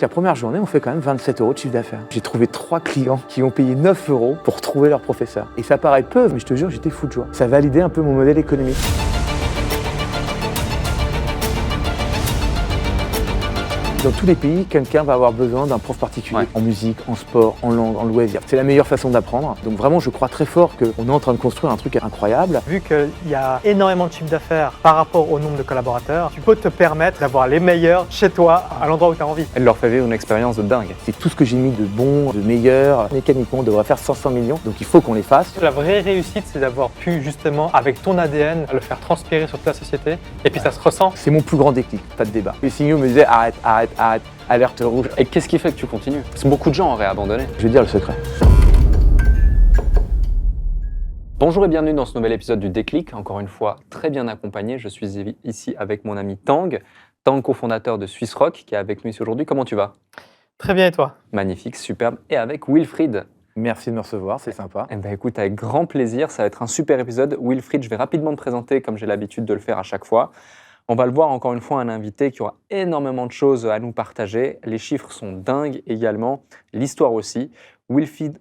La première journée, on fait quand même 27 € de chiffre d'affaires. J'ai trouvé 3 clients qui ont payé 9 € pour trouver leur professeur. Et ça paraît peu, mais je te jure, j'étais fou de joie. Ça validait un peu mon modèle économique. Dans tous les pays, quelqu'un va avoir besoin d'un prof particulier, en musique, en sport, en langue, en loisirs. C'est la meilleure façon d'apprendre. Donc vraiment, je crois très fort qu'on est en train de construire un truc incroyable. Vu qu'il y a énormément de chiffre d'affaires par rapport au nombre de collaborateurs, tu peux te permettre d'avoir les meilleurs chez toi, à l'endroit où tu as envie. Elle leur fait vivre une expérience de dingue. C'est tout ce que j'ai mis de bon, de meilleur. Mécaniquement, on devrait faire 500 millions, donc il faut qu'on les fasse. La vraie réussite, c'est d'avoir pu justement, avec ton ADN, le faire transpirer sur toute la société. Et puis ça se ressent. C'est mon plus grand déclic, pas de débat. Les signaux me disaient arrête, alerte rouge. Et qu'est-ce qui fait que tu continues? Parce que beaucoup de gens auraient abandonné. Je vais dire le secret. Bonjour et bienvenue dans ce nouvel épisode du Déclic. Encore une fois, très bien accompagné. Je suis ici avec mon ami Tang, cofondateur de Swiss Rock, qui est avec nous ici aujourd'hui. Comment tu vas? Très bien, et toi? Magnifique, superbe. Et avec Wilfried. Merci de me recevoir, c'est sympa. Eh ben écoute, avec grand plaisir, ça va être un super épisode. Wilfried, je vais rapidement te présenter comme j'ai l'habitude de le faire à chaque fois. On va le voir, encore une fois, un invité qui aura énormément de choses à nous partager. Les chiffres sont dingues également, l'histoire aussi. Wilfried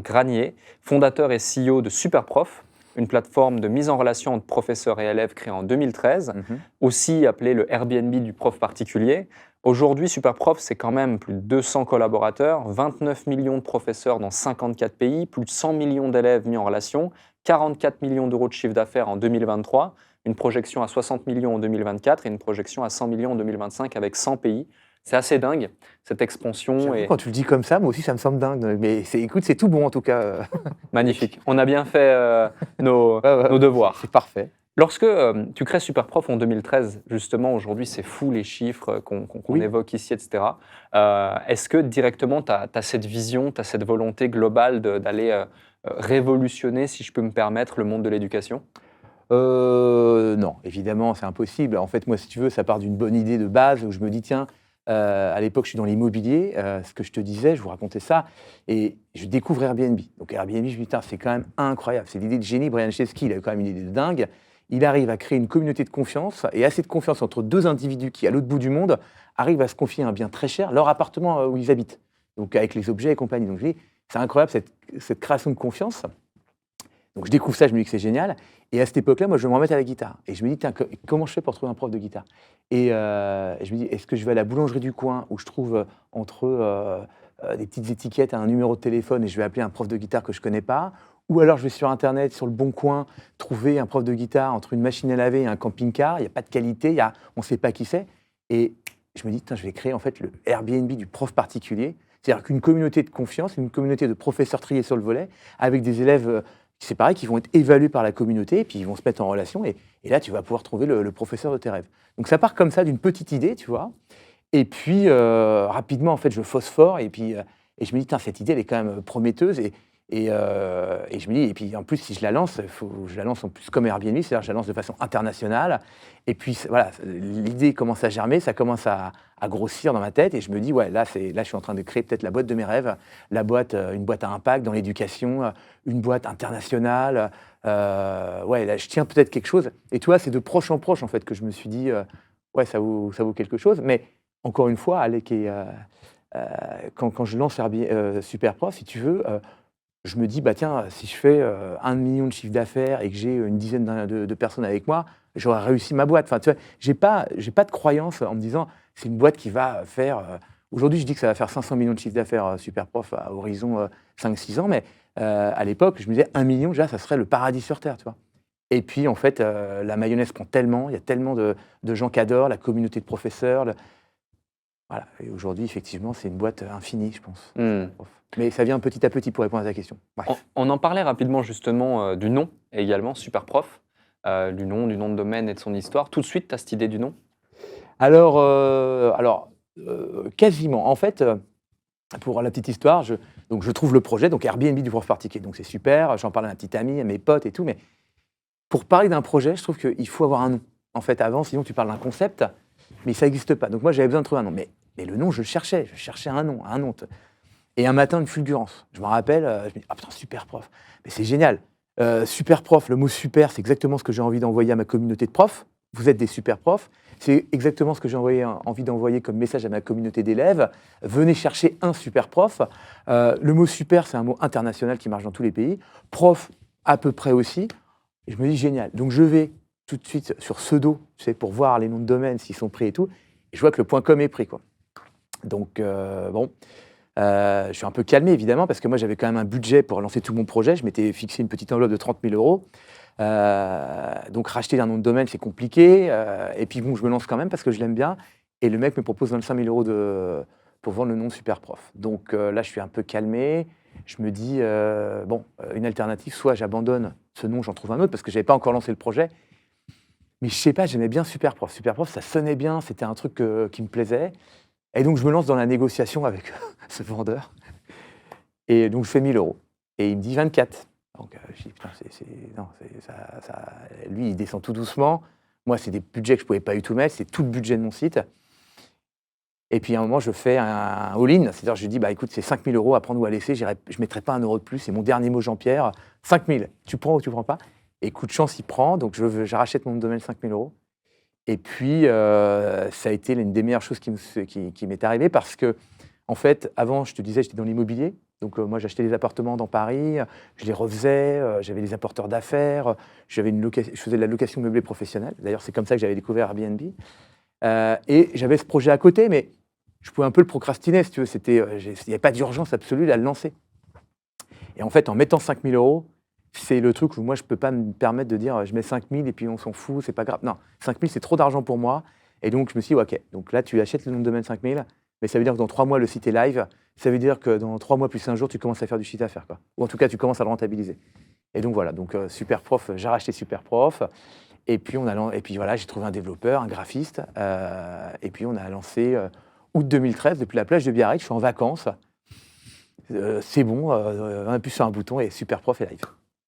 Granier, fondateur et CEO de Superprof, une plateforme de mise en relation entre professeurs et élèves créée en 2013, aussi appelée le Airbnb du prof particulier. Aujourd'hui, Superprof, c'est quand même plus de 200 collaborateurs, 29 millions de professeurs dans 54 pays, plus de 100 millions d'élèves mis en relation, 44 millions d'euros de chiffre d'affaires en 2023, une projection à 60 millions en 2024 et une projection à 100 millions en 2025 avec 100 pays. C'est assez dingue, cette expansion. Quand tu le dis comme ça, moi aussi, ça me semble dingue. Mais écoute, c'est tout bon en tout cas. Magnifique. On a bien fait nos devoirs. C'est parfait. Lorsque tu crées Superprof en 2013, justement, aujourd'hui, c'est fou les chiffres qu'on évoque ici, etc. Est-ce que directement, tu as cette vision, tu as cette volonté globale d'aller révolutionner, si je peux me permettre, le monde de l'éducation ? Non, évidemment, c'est impossible. En fait, moi, si tu veux, ça part d'une bonne idée de base où je me dis, tiens, à l'époque, je suis dans l'immobilier, ce que je te disais, je vous racontais ça, et je découvre Airbnb. Donc Airbnb, je me dis, putain, c'est quand même incroyable. C'est l'idée de génie. Brian Chesky, il a eu quand même une idée de dingue. Il arrive à créer une communauté de confiance, et assez de confiance entre deux individus qui, à l'autre bout du monde, arrivent à se confier un bien très cher, leur appartement où ils habitent, donc avec les objets et compagnie. Donc je dis, c'est incroyable cette création de confiance. Donc je découvre ça, je me dis que c'est génial. Et à cette époque-là, moi, je veux me remettre à la guitare. Et je me dis, tiens, comment je fais pour trouver un prof de guitare? Et je me dis, est-ce que je vais à la boulangerie du coin où je trouve entre des petites étiquettes à un numéro de téléphone et je vais appeler un prof de guitare que je ne connais pas? Ou alors je vais sur Internet, sur le Bon Coin, trouver un prof de guitare entre une machine à laver et un camping-car. Il n'y a pas de qualité, on ne sait pas qui c'est. Et je me dis, tiens, je vais créer en fait le Airbnb du prof particulier. C'est-à-dire qu'une communauté de confiance, une communauté de professeurs triés sur le volet, avec des élèves... c'est pareil, qui vont être évalués par la communauté, et puis ils vont se mettre en relation, et là, tu vas pouvoir trouver le professeur de tes rêves. Donc ça part comme ça, d'une petite idée, tu vois. Et puis, rapidement, en fait, je phosphore, et je me dis, cette idée, elle est quand même prometteuse, et je me dis, et puis en plus, si je la lance, je la lance en plus comme Airbnb, c'est-à-dire que je la lance de façon internationale, et puis voilà, l'idée commence à germer, ça commence à grossir dans ma tête, et je me dis, ouais, là, je suis en train de créer peut-être la boîte de mes rêves, une boîte à impact dans l'éducation, une boîte internationale, ouais, là, je tiens peut-être quelque chose, et tu vois, c'est de proche en proche, en fait, que je me suis dit, ouais, ça vaut quelque chose, mais encore une fois, quand je lance Superprof, si tu veux, je me dis, bah tiens, si je fais 1 million de chiffre d'affaires et que j'ai une dizaine de personnes avec moi, j'aurais réussi ma boîte. Enfin, tu vois, j'ai pas de croyance en me disant, c'est une boîte qui va faire... Aujourd'hui, je dis que ça va faire 500 millions de chiffre d'affaires Superprof à horizon 5-6 ans, mais à l'époque, je me disais 1 million, déjà, ça serait le paradis sur Terre, tu vois. Et puis, en fait, la mayonnaise prend tellement, il y a tellement de gens qui adorent, la communauté de professeurs... Voilà. Et aujourd'hui, effectivement, c'est une boîte infinie, je pense. Mais ça vient petit à petit pour répondre à ta question. On en parlait rapidement justement du nom également, Superprof, du nom de domaine et de son histoire. Tout de suite, tu as cette idée du nom? Alors, quasiment. En fait, pour la petite histoire, je trouve le projet, donc Airbnb du prof particulier. Donc c'est super, j'en parle à un petit ami, à mes potes et tout. Mais pour parler d'un projet, je trouve qu'il faut avoir un nom. En fait, avant, sinon tu parles d'un concept, mais ça n'existe pas. Donc moi, j'avais besoin de trouver un nom. Mais le nom, je cherchais un nom. Et un matin, une fulgurance. Je me rappelle, je me dis, ah putain, Superprof. Mais c'est génial. Superprof, le mot super, c'est exactement ce que j'ai envie d'envoyer à ma communauté de profs. Vous êtes des super profs. C'est exactement ce que j'ai envie d'envoyer comme message à ma communauté d'élèves. Venez chercher un super prof. Le mot super, c'est un mot international qui marche dans tous les pays. Prof, à peu près aussi. Et je me dis, génial. Donc, je vais tout de suite sur pseudo, tu sais, pour voir les noms de domaine, s'ils sont pris et tout. Et je vois que le .com est pris, quoi. Donc, bon, je suis un peu calmé, évidemment, parce que moi, j'avais quand même un budget pour lancer tout mon projet. Je m'étais fixé une petite enveloppe de 30 000 euros. Donc, racheter un nom de domaine, c'est compliqué. Et puis, bon, je me lance quand même parce que je l'aime bien. Et le mec me propose 25 000 euros pour vendre le nom de super prof. Donc, là, je suis un peu calmé. Je me dis, bon, une alternative, soit j'abandonne ce nom, j'en trouve un autre, parce que je n'avais pas encore lancé le projet. Mais je sais pas, j'aimais bien super prof. Super prof, ça sonnait bien, c'était un truc qui me plaisait. Et donc, je me lance dans la négociation avec ce vendeur. Et donc, je fais 1 000 euros. Et il me dit 24. Donc, je dis, putain, non, lui, il descend tout doucement. Moi, c'est des budgets que je ne pouvais pas du tout mettre. C'est tout le budget de mon site. Et puis, à un moment, je fais un all-in. C'est-à-dire, je lui dis, bah, écoute, c'est 5 000 euros à prendre ou à laisser. Je ne mettrai pas 1 euro de plus. C'est mon dernier mot, Jean-Pierre. 5 000. Tu prends ou tu ne prends pas? Et coup de chance, il prend. Donc, je rachète mon domaine 5 000 euros. Et puis, ça a été l'une des meilleures choses qui m'est arrivée parce que, en fait, avant, je te disais, j'étais dans l'immobilier. Donc, moi, j'achetais des appartements dans Paris, je les refaisais, j'avais des apporteurs d'affaires, je faisais de la location meublée professionnelle. D'ailleurs, c'est comme ça que j'avais découvert Airbnb. Et j'avais ce projet à côté, mais je pouvais un peu le procrastiner, si tu veux. Il n'y avait pas d'urgence absolue à le lancer. Et en fait, en mettant 5 000 euros, c'est le truc où moi, je ne peux pas me permettre de dire je mets 5 000 et puis on s'en fout, c'est pas grave. Non, 5 000, c'est trop d'argent pour moi. Et donc, je me suis dit, OK, donc là, tu achètes le nom de domaine 5 000, mais ça veut dire que dans 3 mois, le site est live. Ça veut dire que dans 3 mois plus 1 jour, tu commences à faire du chiffre d'affaires, quoi. Ou en tout cas, tu commences à le rentabiliser. Et donc, voilà. Donc, Superprof, j'ai racheté Superprof. Et puis, voilà, j'ai trouvé un développeur, un graphiste. Et puis, on a lancé août 2013, depuis la plage de Biarritz. Je suis en vacances. C'est bon, on appuie sur un bouton et Superprof est live.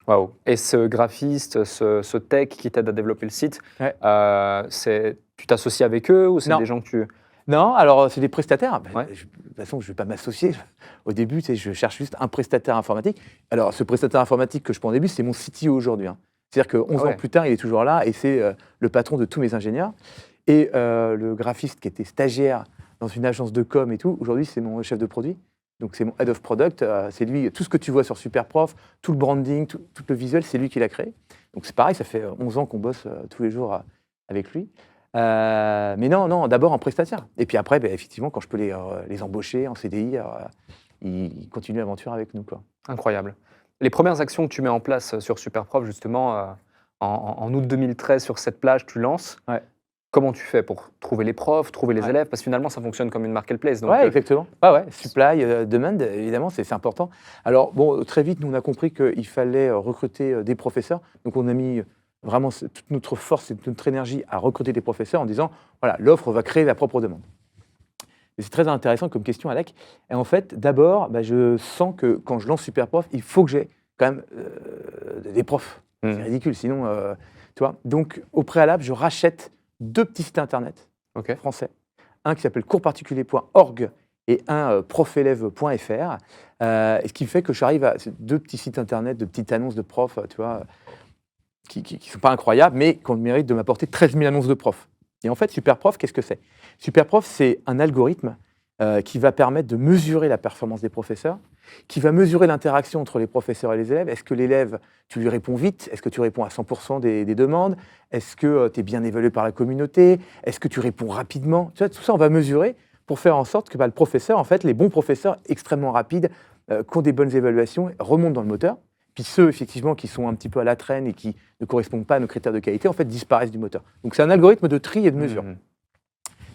Waouh. Et ce graphiste, ce tech qui t'aide à développer le site, Ouais. Tu t'associes avec eux ou c'est Non. des gens que tu... Non, alors c'est des prestataires. Ouais. De toute façon, je ne vais pas m'associer. Au début, tu sais, je cherche juste un prestataire informatique. Alors, ce prestataire informatique que je prends au début, c'est mon CTO aujourd'hui. C'est-à-dire que 11 ans plus tard, il est toujours là et c'est le patron de tous mes ingénieurs. Et le graphiste qui était stagiaire dans une agence de com et tout, aujourd'hui, c'est mon chef de produit. Donc, c'est mon head of product. C'est lui, tout ce que tu vois sur Superprof, tout le branding, tout le visuel, c'est lui qui l'a créé. Donc, c'est pareil, ça fait 11 ans qu'on bosse tous les jours avec lui. Mais non, d'abord en prestataire. Et puis après, effectivement, quand je peux les embaucher en CDI, ils continuent l'aventure avec nous, quoi. Incroyable. Les premières actions que tu mets en place sur Superprof, justement, en août 2013, sur cette plage, tu lances. Ouais. Comment tu fais pour trouver les profs, trouver les élèves? Parce que finalement, ça fonctionne comme une marketplace. Donc, Ouais, exactement. Ouais. Supply, demand, évidemment, c'est important. Alors, bon, très vite, nous, on a compris qu'il fallait recruter des professeurs. Donc, on a mis vraiment toute notre force et toute notre énergie à recruter des professeurs en disant, voilà, l'offre va créer la propre demande. Et c'est très intéressant comme question, Alec. Et en fait, d'abord, je sens que quand je lance Superprof, il faut que j'ai quand même des profs. C'est ridicule, sinon, tu vois. Donc, au préalable, je rachète 2 petits sites internet français. Un qui s'appelle coursparticulier.org et un profelève.fr. Et ce qui fait que j'arrive à ces 2 petits sites internet, de petites annonces de profs, tu vois, qui ne sont pas incroyables, mais qui ont le mérite de m'apporter 13 000 annonces de profs. Et en fait, Superprof, qu'est-ce que c'est? Superprof, c'est un algorithme qui va permettre de mesurer la performance des professeurs, qui va mesurer l'interaction entre les professeurs et les élèves. Est-ce que l'élève, tu lui réponds vite? Est-ce que tu réponds à 100% des demandes? Est-ce que tu es bien évalué par la communauté? Est-ce que tu réponds rapidement? Tu vois, tout ça, on va mesurer pour faire en sorte que le professeur, en fait, les bons professeurs extrêmement rapides, qui ont des bonnes évaluations, remontent dans le moteur. Puis ceux, effectivement, qui sont un petit peu à la traîne et qui ne correspondent pas à nos critères de qualité, en fait, disparaissent du moteur. Donc, c'est un algorithme de tri et de mesure.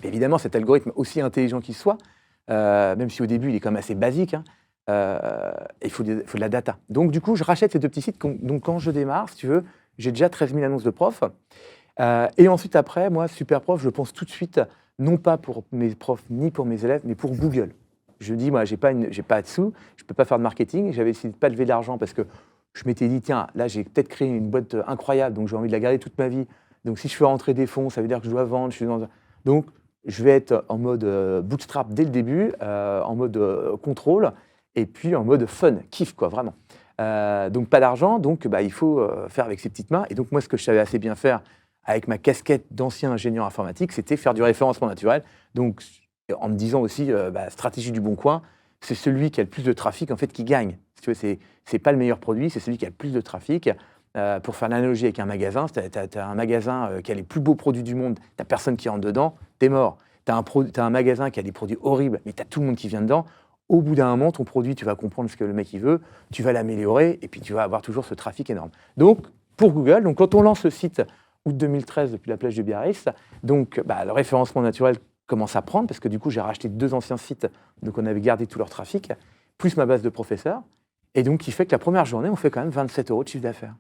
Évidemment, cet algorithme, aussi intelligent qu'il soit, même si au début, il est quand même assez basique, il faut de la data. Donc, du coup, je rachète ces 2 petits sites. Donc, quand je démarre, si tu veux, j'ai déjà 13 000 annonces de profs. Et ensuite, après, moi, Superprof, je pense tout de suite, non pas pour mes profs ni pour mes élèves, mais pour Google. Je dis, moi, j'ai pas de sous, je ne peux pas faire de marketing. J'avais décidé de ne pas lever d'argent parce que je m'étais dit, tiens, là, j'ai peut-être créé une boîte incroyable, donc j'ai envie de la garder toute ma vie. Donc, si je fais rentrer des fonds, ça veut dire que je dois vendre. Donc, je vais être en mode bootstrap dès le début, en mode contrôle, et puis en mode fun, kiff, quoi, vraiment. Donc, pas d'argent, donc il faut faire avec ses petites mains. Et donc, moi, ce que je savais assez bien faire avec ma casquette d'ancien ingénieur informatique, c'était faire du référencement naturel. Donc, en me disant aussi, stratégie du bon coin, c'est celui qui a le plus de trafic en fait qui gagne. Si tu veux, c'est pas le meilleur produit, c'est celui qui a le plus de trafic. Pour faire l'analogie avec un magasin, tu as un magasin qui a les plus beaux produits du monde, tu n'as personne qui rentre dedans, tu es mort. Tu as un magasin qui a des produits horribles, mais tu as tout le monde qui vient dedans. Au bout d'un moment, ton produit, tu vas comprendre ce que le mec il veut, tu vas l'améliorer et puis tu vas avoir toujours ce trafic énorme. Donc, pour Google, donc, quand on lance le site août 2013 depuis la plage de Biarritz, donc, le référencement naturel commence à prendre parce que du coup, j'ai racheté 2 anciens sites, donc on avait gardé tout leur trafic, plus ma base de professeurs. Et donc, qui fait que la première journée, on fait quand même 27 € de chiffre d'affaires.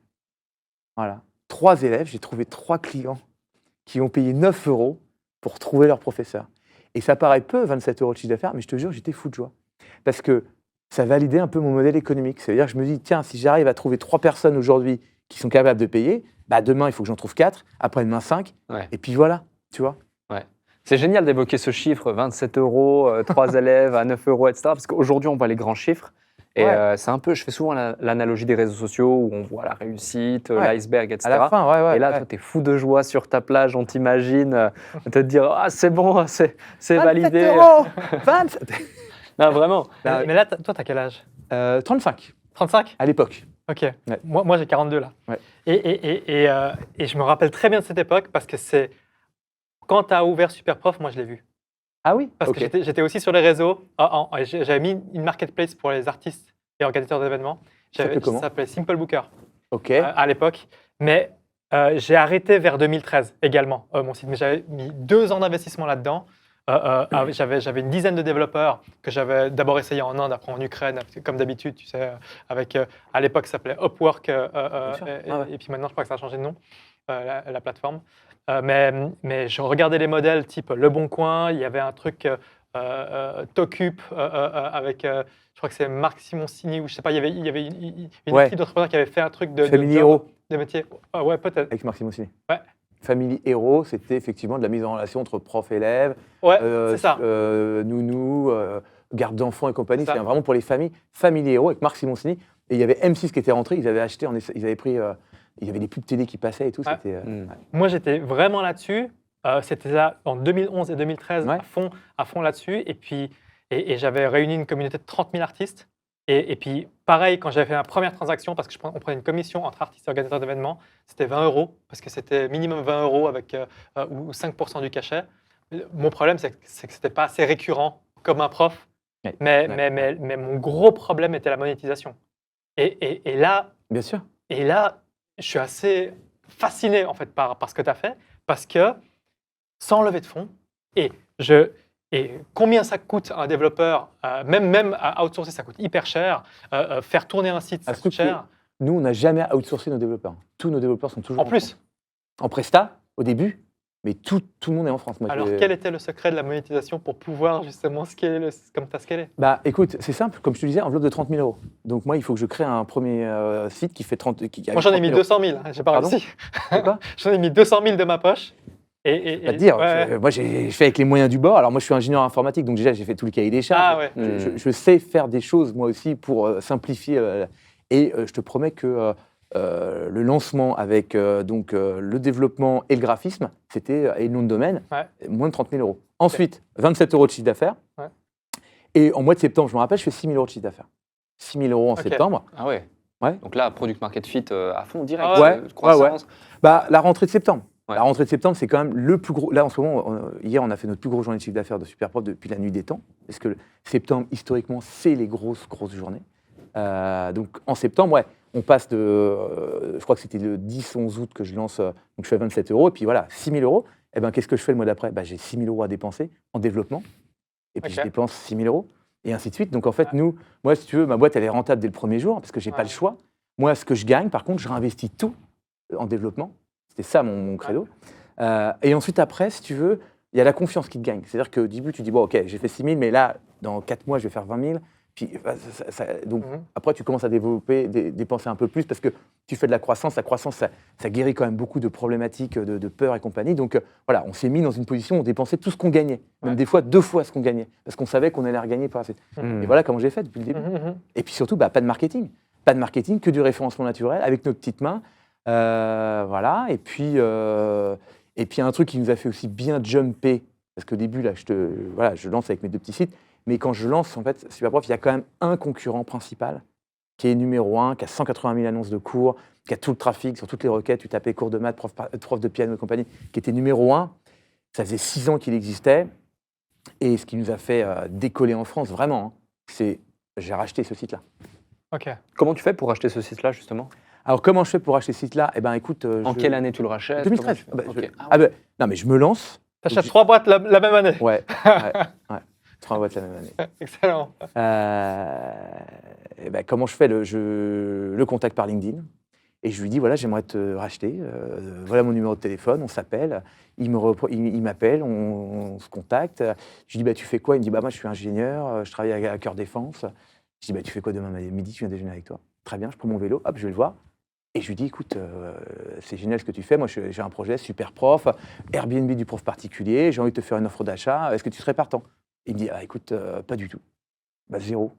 Voilà. 3 élèves, j'ai trouvé 3 clients qui ont payé 9 € pour trouver leur professeur. Et ça paraît peu, 27 € de chiffre d'affaires, mais je te jure, j'étais fou de joie. Parce que ça validait un peu mon modèle économique. C'est-à-dire que je me dis, tiens, si j'arrive à trouver 3 personnes aujourd'hui qui sont capables de payer, demain, il faut que j'en trouve 4, après-demain 5, et puis voilà, tu vois. C'est génial d'évoquer ce chiffre, 27 €, 3 élèves à 9 €, etc. Parce qu'aujourd'hui, on voit les grands chiffres. Et c'est un peu, je fais souvent l'analogie des réseaux sociaux où on voit la réussite, l'iceberg, etc. À la fin, et là, toi, tu es fou de joie sur ta plage, on t'imagine te dire « Ah, c'est bon, c'est validé ». 27 €. Non, vraiment. Mais là, toi, tu as quel âge? 35, 35? à l'époque. Ok. Ouais. Moi, j'ai 42 là. Ouais. Et je me rappelle très bien de cette époque parce que c'est quand tu as ouvert Superprof, moi je l'ai vu. Ah oui. Parce Ok. que j'étais aussi sur les réseaux. J'avais mis une marketplace pour les artistes et organisateurs d'événements. Ça s'appelait comment? Ça s'appelait Simple Booker Ok. à l'époque. Mais j'ai arrêté vers 2013 également mon site. Mais j'avais mis 2 ans d'investissement là-dedans. J'avais une dizaine de développeurs que j'avais d'abord essayé en Inde, après en Ukraine, comme d'habitude, tu sais, avec à l'époque ça s'appelait Upwork, et puis maintenant je crois que ça a changé de nom, la plateforme. Mais je regardais les modèles type Le Bon Coin, il y avait un truc Tocup avec, je crois que c'est Marc Simoncini, ou je sais pas, il y avait une équipe d'entrepreneurs qui avait fait un truc de Family job, Hero de métier. Ouais, peut-être. avec Marc Simoncini. Ouais. Family Hero, c'était effectivement de la mise en relation entre prof-élève, Ouais, c'est ça. nounou, garde d'enfants et compagnie. C'est ça. C'était vraiment pour les familles. Family Hero avec Marc Simoncini. Et il y avait M6 qui était rentré, ils avaient acheté, ils avaient pris, il y avait des pubs télé qui passaient et tout. Ouais. C'était, Moi, j'étais vraiment là-dessus. C'était là en 2011 et 2013, Ouais. à fond là-dessus. Et puis, et j'avais réuni une communauté de 30 000 artistes. Et puis, pareil, quand j'avais fait ma première transaction, parce qu'on prenait une commission entre artistes et organisateurs d'événements, c'était 20 €, parce que c'était minimum 20 € avec, ou 5% du cachet. Mon problème, c'est que ce n'était pas assez récurrent comme un prof. Ouais. Mais mon gros problème était la monétisation. Et là, bien sûr. je suis assez fasciné en fait par ce que tu as fait, parce que sans lever de fonds, et combien ça coûte un développeur, même à outsourcer, ça coûte hyper cher, faire tourner un site, ça coûte cher. Nous, on n'a jamais outsourcé nos développeurs. Tous nos développeurs sont toujours En plus, France. En Presta, au début, mais tout le monde est en France. Moi, alors quel était le secret de la monétisation pour pouvoir justement scaler comme tu as scalé? Écoute, c'est simple, comme je te disais, enveloppe de 30 000 €. Donc moi, il faut que je crée un premier site qui fait 30 000. Moi, j'en ai mis 200 000, j'ai pas Pardon? réussi. C'est quoi? J'en ai mis 200 000 de ma poche. Pas te dire, ouais. moi j'ai fait avec les moyens du bord. Alors moi je suis ingénieur informatique, donc déjà j'ai fait tout le cahier des charges. Ah ouais. Je sais faire des choses moi aussi pour simplifier. Je te promets que le lancement avec le développement et le graphisme, c'était et le nom de domaine, moins de 30 000 €. Ensuite, 27 € de chiffre d'affaires. Ouais. Et en mois de septembre, je me rappelle, je fais 6 000 € de chiffre d'affaires. 6 000 € en septembre. Ah ouais. Ouais. Donc là, Product Market Fit à fond, direct. Ouais. Croissance. La rentrée de septembre. Ouais. La rentrée de septembre, c'est quand même le plus gros. Là, en ce moment, hier, on a fait notre plus grosse journée de chiffre d'affaires de Superprof depuis la nuit des temps. Parce que septembre, historiquement, c'est les grosses journées. Donc, en septembre, on passe de. Je crois que c'était le 10-11 août que je lance. Donc, je fais 27 €. Et puis voilà, 6 000 €. Et ben, qu'est-ce que je fais le mois d'après? J'ai 6 000 € à dépenser en développement. Et puis, je dépense 6 000 €. Et ainsi de suite. Donc, en fait, moi, si tu veux, ma boîte, elle est rentable dès le premier jour parce que je n'ai pas le choix. Moi, ce que je gagne, par contre, je réinvestis tout en développement. C'était ça mon credo. Et ensuite, après, si tu veux, il y a la confiance qui te gagne. C'est-à-dire qu'au début, tu dis, bon, OK, j'ai fait 6 000, mais là, dans 4 mois, je vais faire 20 000. Puis, donc, après, tu commences à dépenser un peu plus parce que tu fais de la croissance. La croissance, ça guérit quand même beaucoup de problématiques, de peur et compagnie. Donc, voilà, on s'est mis dans une position où on dépensait tout ce qu'on gagnait. Même des fois, 2 fois ce qu'on gagnait. Parce qu'on savait qu'on allait regagner par la suite. Et voilà comment j'ai fait depuis le début. Et puis surtout, pas de marketing. Pas de marketing, que du référencement naturel avec nos petites mains. Voilà. Et puis un truc qui nous a fait aussi bien jumper, parce qu'au début, là, je lance avec mes 2 petits sites, mais quand je lance, en fait, Superprof, il y a quand même un concurrent principal qui est numéro 1, qui a 180 000 annonces de cours, qui a tout le trafic sur toutes les requêtes. Tu tapais cours de maths, prof de piano et compagnie, qui était numéro 1. Ça faisait 6 ans qu'il existait. Et ce qui nous a fait décoller en France, vraiment, c'est j'ai racheté ce site-là. Ok. Comment tu fais pour acheter ce site-là, justement? Alors, comment je fais pour acheter ce site-là? Eh bien, écoute. En quelle année tu le rachètes? 2013. Comment tu fais? Non, mais je me lance. T'achètes 3 boîtes la même année. Ouais. 3 boîtes la même année. Excellent. Eh ben, comment je fais? Je le contacte par LinkedIn et je lui dis voilà, j'aimerais te racheter. Voilà mon numéro de téléphone, on s'appelle. Il m'appelle, on se contacte. Je lui dis bah, tu fais quoi? Il me dit bah, moi je suis ingénieur, je travaille à Cœur Défense. Je dis bah, tu fais quoi demain midi? Tu viens déjeuner avec toi? Très bien, je prends mon vélo, hop, je vais le voir. Et je lui dis écoute, c'est génial ce que tu fais. Moi j'ai un projet Superprof, Airbnb du prof particulier. J'ai envie de te faire une offre d'achat. Est-ce que tu serais partant? Il me dit ah, écoute, pas du tout. Bah, zéro.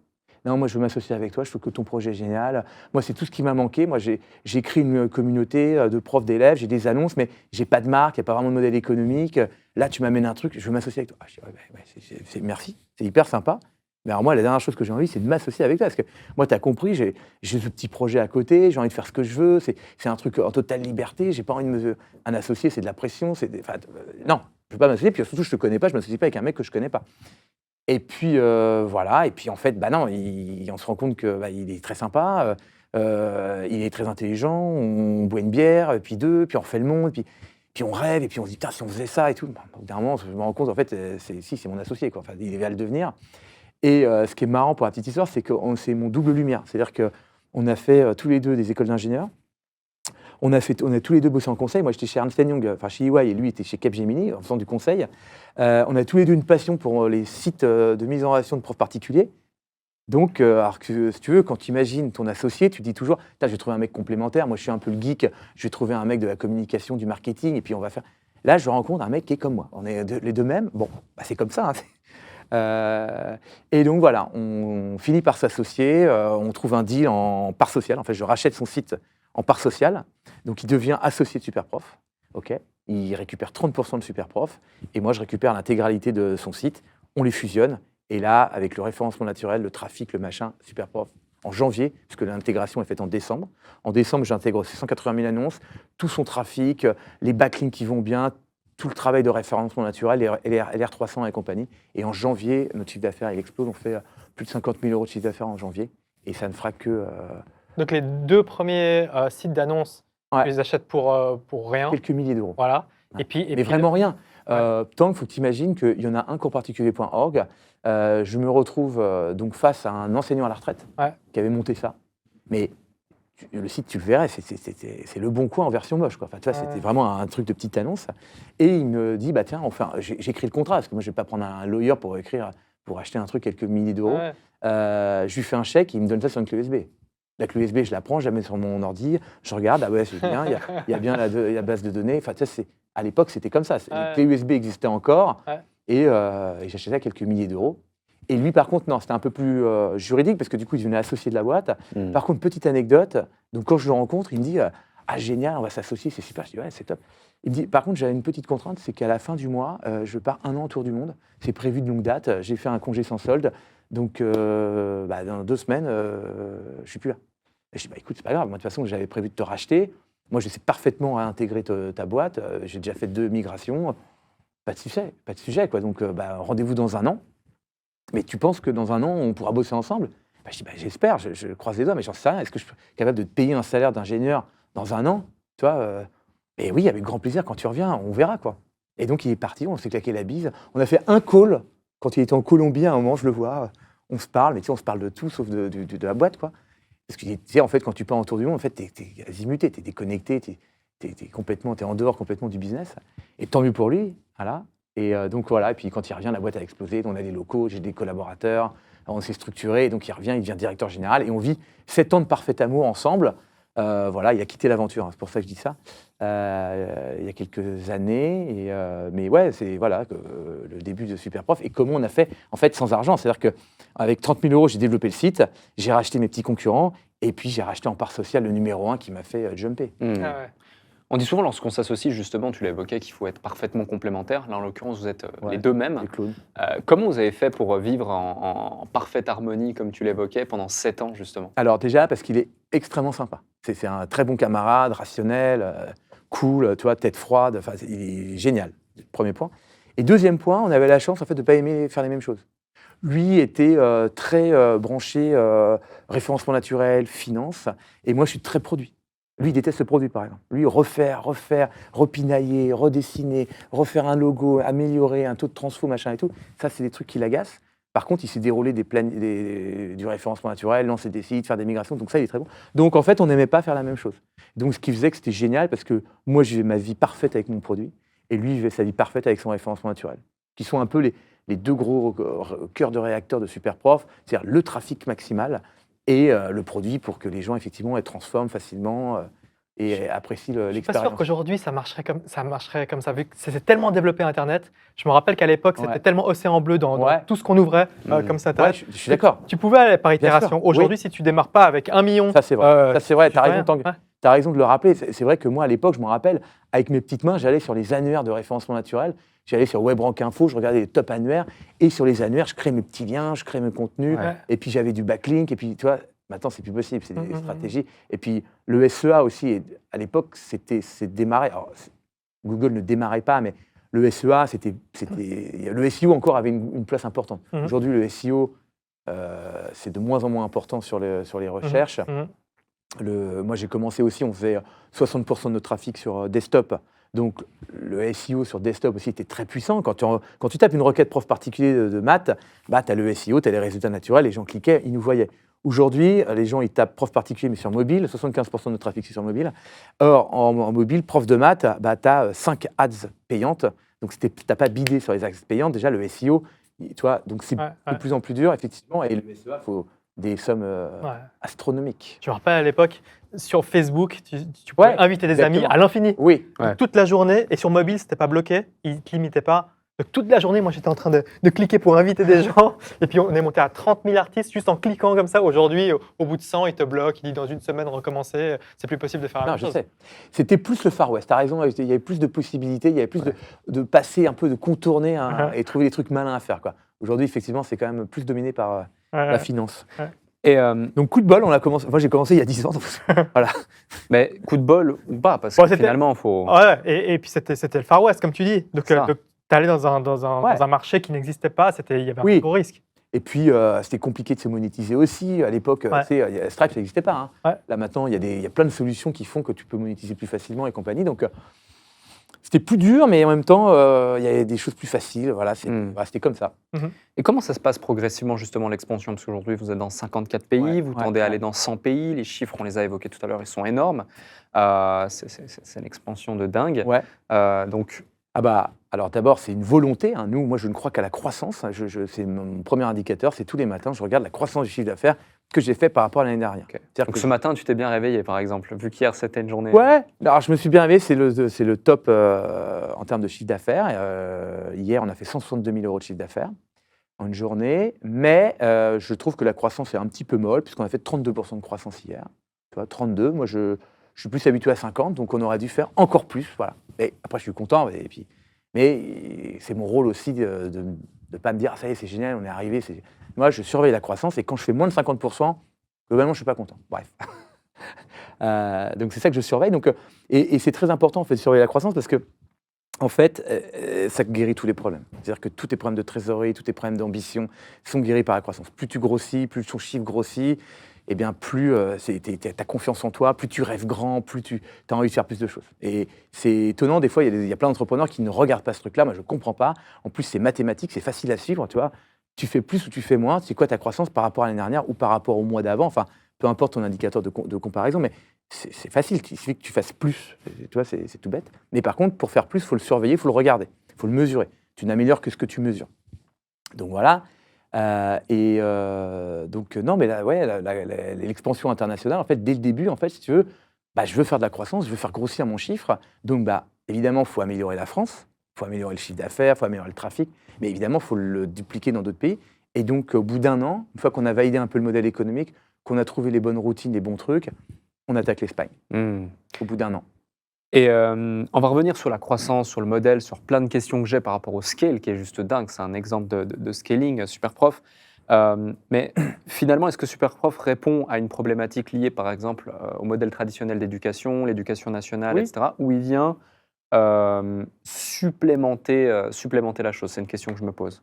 Non, moi, je veux m'associer avec toi, je trouve que ton projet est génial. Moi, c'est tout ce qui m'a manqué. Moi, j'ai créé une communauté de profs, d'élèves, j'ai des annonces, mais j'ai pas de marque, il n'y a pas vraiment de modèle économique. Là, tu m'amènes un truc, je veux m'associer avec toi. Ah, je dis, ouais, merci, c'est hyper sympa. Mais alors moi, la dernière chose que j'ai envie, c'est de m'associer avec toi. Parce que moi, tu as compris, j'ai ce petit projet à côté, j'ai envie de faire ce que je veux. C'est un truc en totale liberté. J'ai pas envie de un associé, c'est de la pression. Non, je veux pas m'associer. Puis surtout, je te connais pas, je m'associe pas avec un mec que je connais pas. Et puis voilà, et puis en fait, bah non, on se rend compte que il est très sympa, il est très intelligent, on boit une bière, et puis 2, puis on refait le monde, puis on rêve, et puis on se dit, putain, si on faisait ça et tout. Au bout d'un moment, je me rends compte, en fait, c'est mon associé, quoi. Enfin, il va le devenir. Et ce qui est marrant pour la petite histoire, c'est que c'est mon double lumière. C'est-à-dire qu'on a fait tous les deux des écoles d'ingénieurs. On a tous les deux bossé en conseil. Moi, j'étais chez Ernst Young, enfin chez EY, et lui était chez Capgemini, en faisant du conseil. On a tous les deux une passion pour les sites de mise en relation de profs particuliers. Donc, alors que, si tu veux, quand tu imagines ton associé, tu dis toujours, je vais trouver un mec complémentaire. Moi, je suis un peu le geek. Je vais trouver un mec de la communication, du marketing, et puis on va faire. Là, je rencontre un mec qui est comme moi. On est les deux mêmes. Bon, c'est comme ça. Et donc voilà, on finit par s'associer. On trouve un deal en part sociale. En fait, je rachète son site en part sociale. Donc, il devient associé de Superprof. OK. Il récupère 30% de Superprof. Et moi, je récupère l'intégralité de son site. On les fusionne. Et là, avec le référencement naturel, le trafic, le machin, Superprof, en janvier, puisque l'intégration est faite en décembre. En décembre, j'intègre ces 180 000 annonces, tout son trafic, les backlinks qui vont bien, tout le travail de référencement naturel, les R300 et compagnie. Et en janvier, notre chiffre d'affaires, il explose. On fait plus de 50 000 € de chiffre d'affaires en janvier. Et ça ne fera que... Donc, les 2 premiers sites d'annonces, Ouais. tu les achètes pour rien. Quelques milliers d'euros. Voilà. Ouais. Mais Mais vraiment rien. Tant qu'il faut que tu imagines qu'il y en a un coursparticulier.org. Je me retrouve donc face à un enseignant à la retraite qui avait monté ça. Mais le site, tu le verrais, c'est le Bon Coin en version moche, quoi. Enfin, tu vois, c'était vraiment un truc de petite annonce. Et il me dit, bah tiens, enfin, j'écris le contrat, parce que moi, je ne vais pas prendre un lawyer pour acheter un truc quelques milliers d'euros. Je lui fais un chèque, il me donne ça sur une clé USB. La clé USB, je la prends, je la mets sur mon ordi, je regarde, ah ouais, c'est bien, il y a bien la base de données. Enfin, tu sais, à l'époque, c'était comme ça. Les clés USB existaient encore, et j'achetais à quelques milliers d'euros. Et lui, par contre, non, c'était un peu plus juridique, parce que du coup, il devenait associé de la boîte. Par contre, petite anecdote, donc quand je le rencontre, il me dit, ah génial, on va s'associer, c'est super. Je dis, ouais, c'est top. Il me dit, par contre, j'avais une petite contrainte, c'est qu'à la fin du mois, je pars 1 an autour du monde. C'est prévu de longue date, j'ai fait un congé sans solde. Donc, dans 2 semaines, je ne suis plus là. Et je dis, écoute, c'est pas grave. Moi, de toute façon, j'avais prévu de te racheter. Moi, je sais parfaitement intégrer ta boîte. J'ai déjà fait 2 migrations. Pas de sujet, quoi. Donc, rendez-vous dans 1 an. Mais tu penses que dans 1 an, on pourra bosser ensemble? Je dis, j'espère, je croise les doigts, mais j'en sais rien. Est-ce que je suis capable de te payer un salaire d'ingénieur dans 1 an? Tu vois Et oui, avec grand plaisir, quand tu reviens, on verra, quoi. Et donc, il est parti, on s'est claqué la bise. On a fait un call. Quand il était en Colombie, à un moment, je le vois. On se parle, mais tu sais, on se parle de tout, sauf de la boîte, quoi. Parce que tu sais, en fait, quand tu pars autour du monde, en fait, t'es azimuté, t'es déconnecté, t'es en dehors complètement du business. Et tant mieux pour lui, voilà. Et donc voilà, et puis quand il revient, la boîte a explosé, on a des locaux, j'ai des collaborateurs, on s'est structuré, et donc il revient, il devient directeur général, et on vit 7 ans de parfait amour ensemble. Voilà, il a quitté l'aventure, hein, c'est pour ça que je dis ça, il y a quelques années. Mais ouais, c'est voilà, le début de Superprof. Et comment on a fait, en fait, sans argent. C'est-à-dire qu'avec 30 000 €, j'ai développé le site, j'ai racheté mes petits concurrents, Et puis, j'ai racheté en part sociale le numéro 1 qui m'a fait jumper. Hmm. Ah ouais. On dit souvent, lorsqu'on s'associe, justement, tu l'évoquais, qu'il faut être parfaitement complémentaires. Là, en l'occurrence, vous êtes Ouais. les deux mêmes. Les clones. Comment vous avez fait pour vivre en parfaite harmonie, comme tu l'évoquais, pendant 7 ans, justement? Alors déjà, parce qu'il est extrêmement sympa. C'est un très bon camarade, rationnel, cool, tu vois, tête froide, enfin, il est génial, premier point. Et deuxième point, on avait la chance en fait, de ne pas aimer faire les mêmes choses. Lui était très branché référencement naturel, finance, et moi je suis très produit. Lui, il déteste le produit, par exemple. Lui, refaire, repinailler, redessiner, refaire un logo, améliorer un taux de transfo, machin et tout, ça, c'est des trucs qui l'agacent. Par contre, il s'est déroulé du référencement naturel, lancer des sites, faire des migrations, donc ça, il est très bon. Donc, en fait, on n'aimait pas faire la même chose. Donc, ce qui faisait que c'était génial, parce que moi, je vivais ma vie parfaite avec mon produit, et lui, il vivait sa vie parfaite avec son référencement naturel, qui sont un peu les deux gros cœurs de réacteur de Superprof, c'est-à-dire le trafic maximal et le produit pour que les gens, effectivement, les transforment facilement et apprécient Je suis pas sûr l'expérience. qu'aujourd'hui ça marcherait comme ça, vu que c'est tellement développé Internet. Je me rappelle qu'à l'époque, Ouais. c'était tellement océan bleu dans Ouais. tout ce qu'on ouvrait comme ça. Ouais, je suis d'accord. Tu pouvais aller par Bien sûr, itération. Aujourd'hui, si tu démarres pas avec 1 million, Ça, c'est vrai. Ça, c'est vrai. tu Tu as fais raison, rien. Tanguy. Ouais. Tu as raison de le rappeler. C'est vrai que moi, à l'époque, je me rappelle, avec mes petites mains, j'allais sur les annuaires de référencement naturel. J'allais sur WebRank Info, je regardais les top annuaires. Et sur les annuaires, je créais mes petits liens, je créais mes contenus. Ouais. Et puis, j'avais du backlink. Et puis, tu vois, maintenant, c'est plus possible. C'est des Mhm. stratégies. Et puis, le SEA aussi, à l'époque, c'est démarré. Alors, Google ne démarrait pas, mais le SEA, le SEO encore avait une place importante. Mhm. Aujourd'hui, le SEO, c'est de moins en moins important sur les recherches. Mhm. Moi, j'ai commencé aussi, on faisait 60% de notre trafic sur desktop. Donc, le SEO sur desktop aussi était très puissant. Quand tu tapes une requête prof particulier de maths, bah, tu as le SEO, tu as les résultats naturels, les gens cliquaient, ils nous voyaient. Aujourd'hui, les gens, ils tapent prof particulier, mais sur mobile, 75% de notre trafic, c'est sur mobile. Or, en mobile, prof de maths, bah, tu as 5 ads payantes. Donc, tu n'as pas bidé sur les ads payantes. Déjà, le SEO, tu vois, donc c'est Ouais, de ouais. plus en plus dur, effectivement. Et le SEA, il faut des sommes Ouais. astronomiques. Je me rappelle à l'époque, sur Facebook, tu pouvais Ouais, inviter des amis exactement. à l'infini. Oui, Ouais. Toute la journée, et sur mobile, c'était pas bloqué, ils ne te limitaient pas. Donc, toute la journée, moi, j'étais en train de cliquer pour inviter des gens. Et puis, on est monté à 30 000 artistes juste en cliquant comme ça. Aujourd'hui, au bout de 100, ils te bloquent. Ils disent dans une semaine, recommencer. C'est plus possible de faire la non, même je chose. sais. C'était plus le Far West, tu as raison, il y avait plus de possibilités, il y avait plus de passer un peu, de contourner et trouver des trucs malins à faire, quoi. Aujourd'hui, effectivement, c'est quand même plus dominé par Ouais, la finance. Et, Donc, coup de bol, moi j'ai commencé il y a 10 ans. Donc, voilà. mais coup de bol ou pas, parce Bon, que c'était- finalement, il faut... Ouais, et puis, c'était le Far West, comme tu dis. Donc, Ça. tu allais dans un Ouais. marché qui n'existait pas. Il y avait un Oui. gros risque. Et puis, c'était compliqué de se monétiser aussi. À l'époque, Ouais. tu sais, Stripe, ça n'existait pas. Hein. Ouais. Là, maintenant, il y a plein de solutions qui font que tu peux monétiser plus facilement et compagnie. Donc, c'était plus dur, mais en même temps, il y avait des choses plus faciles. Voilà, c'était comme ça. Et comment ça se passe progressivement, justement, l'expansion? Parce qu'aujourd'hui, vous êtes dans 54 pays, Ouais, vous ouais, tendez à aller ouais. dans 100 pays. Les chiffres, on les a évoqués tout à l'heure, ils sont énormes. C'est l'expansion de dingue. Ouais. Donc, Ah bah, alors d'abord, c'est une volonté. Hein. Moi, je ne crois qu'à la croissance. C'est mon premier indicateur. C'est tous les matins, je regarde la croissance du chiffre d'affaires que j'ai fait par rapport à l'année dernière. ok. C'est-à-dire Donc que ce matin, tu t'es bien réveillé, par exemple, vu qu'hier, c'était une journée... Ouais, alors je me suis bien réveillé, c'est le top en termes de chiffre d'affaires. Hier, on a fait 162 000 euros de chiffre d'affaires en une journée, mais je trouve que la croissance est un petit peu molle, puisqu'on a fait 32% de croissance hier. Tu vois, 32, moi je suis plus habitué à 50, donc on aurait dû faire encore plus. Voilà. Mais après, je suis content, mais c'est mon rôle aussi de ne pas me dire, ah, ça y est, c'est génial, on est arrivé. Moi, je surveille la croissance, et quand je fais moins de 50%, globalement, je ne suis pas content. Bref. Donc c'est ça que je surveille. Donc, et c'est très important en fait, de surveiller la croissance parce que en fait, ça guérit tous les problèmes. C'est-à-dire que tous tes problèmes de trésorerie, tous tes problèmes d'ambition sont guéris par la croissance. Plus tu grossis, plus ton chiffre grossit, et bien plus tu as confiance en toi, plus tu rêves grand, plus tu as envie de faire plus de choses. Et c'est étonnant, des fois, il y a plein d'entrepreneurs qui ne regardent pas ce truc-là. Moi, je ne comprends pas. En plus, c'est mathématique, c'est facile à suivre, tu vois. Tu fais plus ou tu fais moins, c'est quoi ta croissance par rapport à l'année dernière ou par rapport au mois d'avant. Enfin, peu importe ton indicateur de comparaison, mais c'est facile, il suffit que tu fasses plus, tu vois, c'est tout bête. Mais par contre, pour faire plus, il faut le surveiller, il faut le regarder, il faut le mesurer. Tu n'améliores que ce que tu mesures. Donc voilà. Donc non, mais l'expansion internationale, en fait, dès le début, en fait, si tu veux, je veux faire de la croissance, je veux faire grossir mon chiffre. Donc évidemment, il faut améliorer la France, il faut améliorer le chiffre d'affaires, il faut améliorer le trafic, mais évidemment, il faut le dupliquer dans d'autres pays. Et donc, au bout d'un an, une fois qu'on a validé un peu le modèle économique, qu'on a trouvé les bonnes routines, les bons trucs, on attaque l'Espagne Hmm. au bout d'1 an. Et on va revenir sur la croissance, sur le modèle, sur plein de questions que j'ai par rapport au scale, qui est juste dingue. C'est un exemple de scaling, Superprof. Mais finalement, est-ce que Superprof répond à une problématique liée, par exemple, au modèle traditionnel d'éducation, l'éducation nationale, Oui. etc., où il vient supplémenter la chose? C'est une question que je me pose.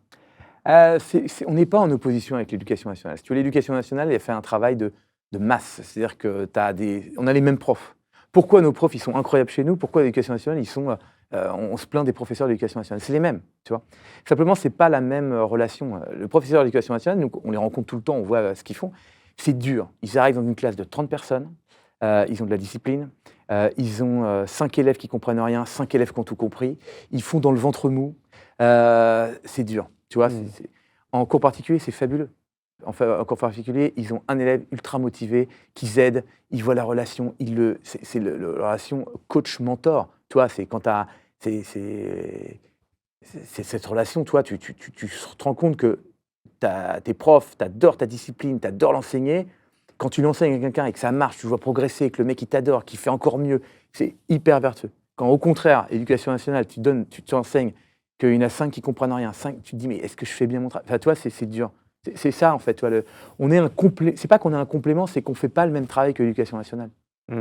On n'est pas en opposition avec l'éducation nationale. Si tu veux, l'éducation nationale, elle fait un travail de masse. C'est-à-dire on a les mêmes profs. Pourquoi nos profs, ils sont incroyables chez nous? Pourquoi l'éducation nationale, on se plaint des professeurs de l'éducation nationale? C'est les mêmes, tu vois. Simplement, c'est pas la même relation. Le professeur de l'éducation nationale, nous, on les rencontre tout le temps, on voit ce qu'ils font. C'est dur. Ils arrivent dans une classe de 30 personnes, ils ont de la discipline, ils ont 5 élèves qui comprennent rien, 5 élèves qui ont tout compris, ils font dans le ventre mou. C'est dur, tu vois. En cours particulier, c'est fabuleux. En cours particulier, ils ont un élève ultra motivé, qu'ils aident, ils voient la relation, c'est la relation coach-mentor. Tu vois, c'est quand tu as cette relation, toi, tu te rends compte que tes profs, tu adores ta discipline, tu adores l'enseigner. Quand tu l'enseignes à quelqu'un et que ça marche, tu le vois progresser, que le mec il t'adore, qu'il fait encore mieux, c'est hyper vertueux. Quand au contraire, éducation nationale, tu t'enseignes qu'il y en a 5 qui comprennent rien, 5, tu te dis mais est-ce que je fais bien mon travail? Enfin, toi, c'est dur. C'est ça en fait. Tu vois, c'est pas qu'on est un complément, c'est qu'on fait pas le même travail que l'éducation nationale.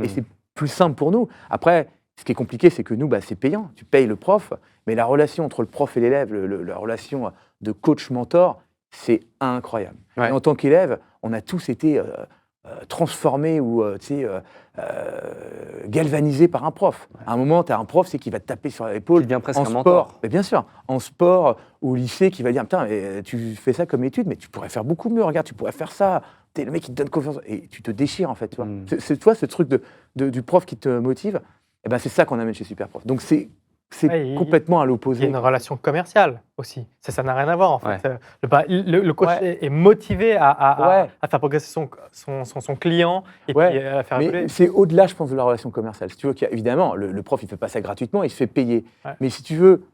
Et c'est plus simple pour nous. Après, ce qui est compliqué, c'est que nous, c'est payant. Tu payes le prof, mais la relation entre le prof et l'élève, la relation de coach-mentor, c'est incroyable. Ouais. Et en tant qu'élève, on a tous été transformés ou galvanisés par un prof. À un moment, tu as un prof qui va te taper sur l'épaule. Qui devient presque en un sport, mentor. mais bien sûr, en sport ou au lycée, qui va dire putain, tu fais ça comme étude, mais tu pourrais faire beaucoup mieux. Regarde, tu pourrais faire ça. T'es le mec qui te donne confiance et tu te déchires en fait. Tu vois. C'est toi ce truc du prof qui te motive. Et ben c'est ça qu'on amène chez Superprof. Donc c'est complètement à Il y l'opposé. a une relation commerciale aussi. Ça n'a rien à voir en fait. Ouais. Le coach Ouais. est motivé à Ouais. faire progresser son client et Ouais, puis à faire mais évoluer. c'est au-delà, je pense, de la relation commerciale. Si tu veux, évidemment, le prof, il ne fait pas ça gratuitement, il se fait payer. Ouais. Mais si tu veux,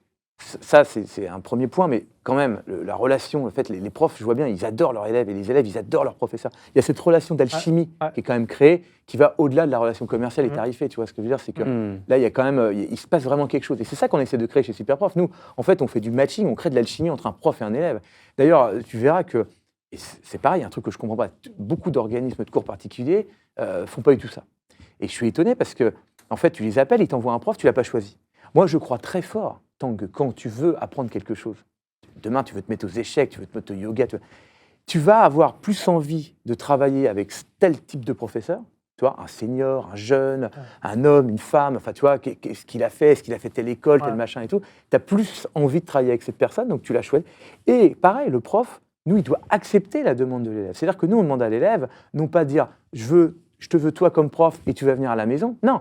ça, c'est un premier point, mais quand même, la relation, en fait, les profs, je vois bien, ils adorent leurs élèves et les élèves, ils adorent leurs professeurs. Il y a cette relation d'alchimie Ouais. qui est quand même créée, qui va au-delà de la relation commerciale et Mhm. tarifée. Tu vois ce que je veux dire? C'est que là, il y a quand même, il se passe vraiment quelque chose. Et c'est ça qu'on essaie de créer chez Superprof. Nous, en fait, on fait du matching, on crée de l'alchimie entre un prof et un élève. D'ailleurs, tu verras que, et c'est pareil, un truc que je ne comprends pas, beaucoup d'organismes de cours particuliers font pas du tout ça. Et je suis étonné parce que, en fait, tu les appelles, ils t'envoient un prof, tu l'as pas choisi. Moi, je crois très fort, tant que quand tu veux apprendre quelque chose, demain, tu veux te mettre aux échecs, tu veux te mettre au yoga, tu vas avoir plus envie de travailler avec tel type de professeur, tu vois, un senior, un jeune, un homme, une femme, enfin, tu vois, ce qu'il a fait telle école, tel machin et tout. Tu as plus envie de travailler avec cette personne, donc tu l'as choisi. Et pareil, le prof, nous, il doit accepter la demande de l'élève. C'est-à-dire que nous, on demande à l'élève, non pas dire je te veux toi comme prof et tu vas venir à la maison. Non,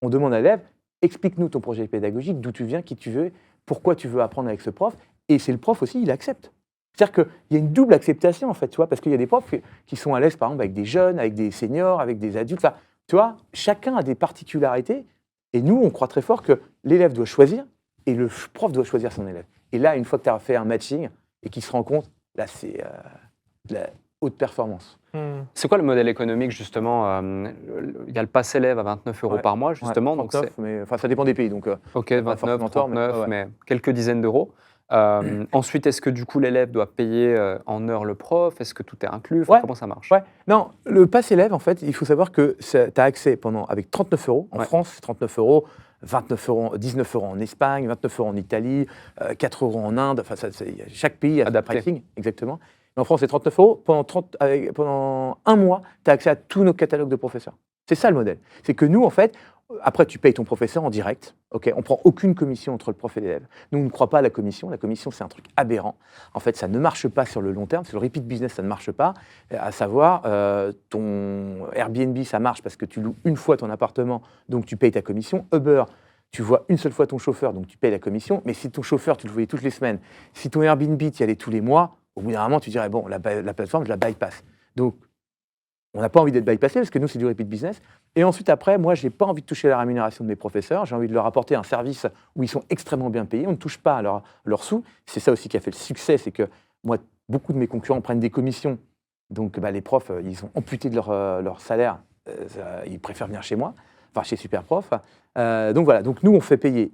on demande à l'élève, explique-nous ton projet pédagogique, d'où tu viens, qui tu veux, pourquoi tu veux apprendre avec ce prof. Et c'est le prof aussi, il accepte. C'est-à-dire qu'il y a une double acceptation, en fait, tu vois, parce qu'il y a des profs qui sont à l'aise, par exemple, avec des jeunes, avec des seniors, avec des adultes. Enfin, tu vois, chacun a des particularités. Et nous, on croit très fort que l'élève doit choisir et le prof doit choisir son élève. Et là, une fois que tu as fait un matching et qu'il se rend compte, là, c'est de la haute performance. C'est quoi le modèle économique, justement? Il y a le pass élève à 29 € par mois, justement. Ouais, 39, mais enfin, ça dépend des pays. Donc, OK, pas 29, forcément tort, 39, mais mais quelques dizaines d'euros. Ensuite, est-ce que du coup l'élève doit payer en heure le prof? Est-ce que tout est inclus? Enfin, Ouais. comment ça marche? Ouais. Non, le pass élève, en fait, il faut savoir que tu as accès avec 39 €. En France, c'est 39 €, 29 €, 19 € en Espagne, 29 € en Italie, 4 € en Inde. Enfin, chaque pays a Adapté. son pricing, exactement. Mais en France, c'est 39 €. Pendant un mois, tu as accès à tous nos catalogues de professeurs. C'est ça le modèle. C'est que nous, en fait, après, tu payes ton professeur en direct. Okay, on ne prend aucune commission entre le prof et l'élève. Nous, on ne croit pas à la commission. La commission, c'est un truc aberrant. En fait, ça ne marche pas sur le long terme. Sur le repeat business, ça ne marche pas. À savoir, ton Airbnb, ça marche parce que tu loues une fois ton appartement, donc tu payes ta commission. Uber, tu vois une seule fois ton chauffeur, donc tu payes la commission. Mais si ton chauffeur, tu le voyais toutes les semaines, si ton Airbnb, tu y allais tous les mois, au bout d'un moment, tu dirais, bon, la plateforme, je la bypass. Donc, on n'a pas envie d'être bypassé parce que nous, c'est du repeat business. Et ensuite, après, moi, je n'ai pas envie de toucher à la rémunération de mes professeurs. J'ai envie de leur apporter un service où ils sont extrêmement bien payés. On ne touche pas à leurs sous. C'est ça aussi qui a fait le succès. C'est que moi, beaucoup de mes concurrents prennent des commissions Donc les profs, ils sont amputés de leur salaire. Ils préfèrent venir chez moi, enfin chez Superprof. Donc voilà, donc nous, on fait payer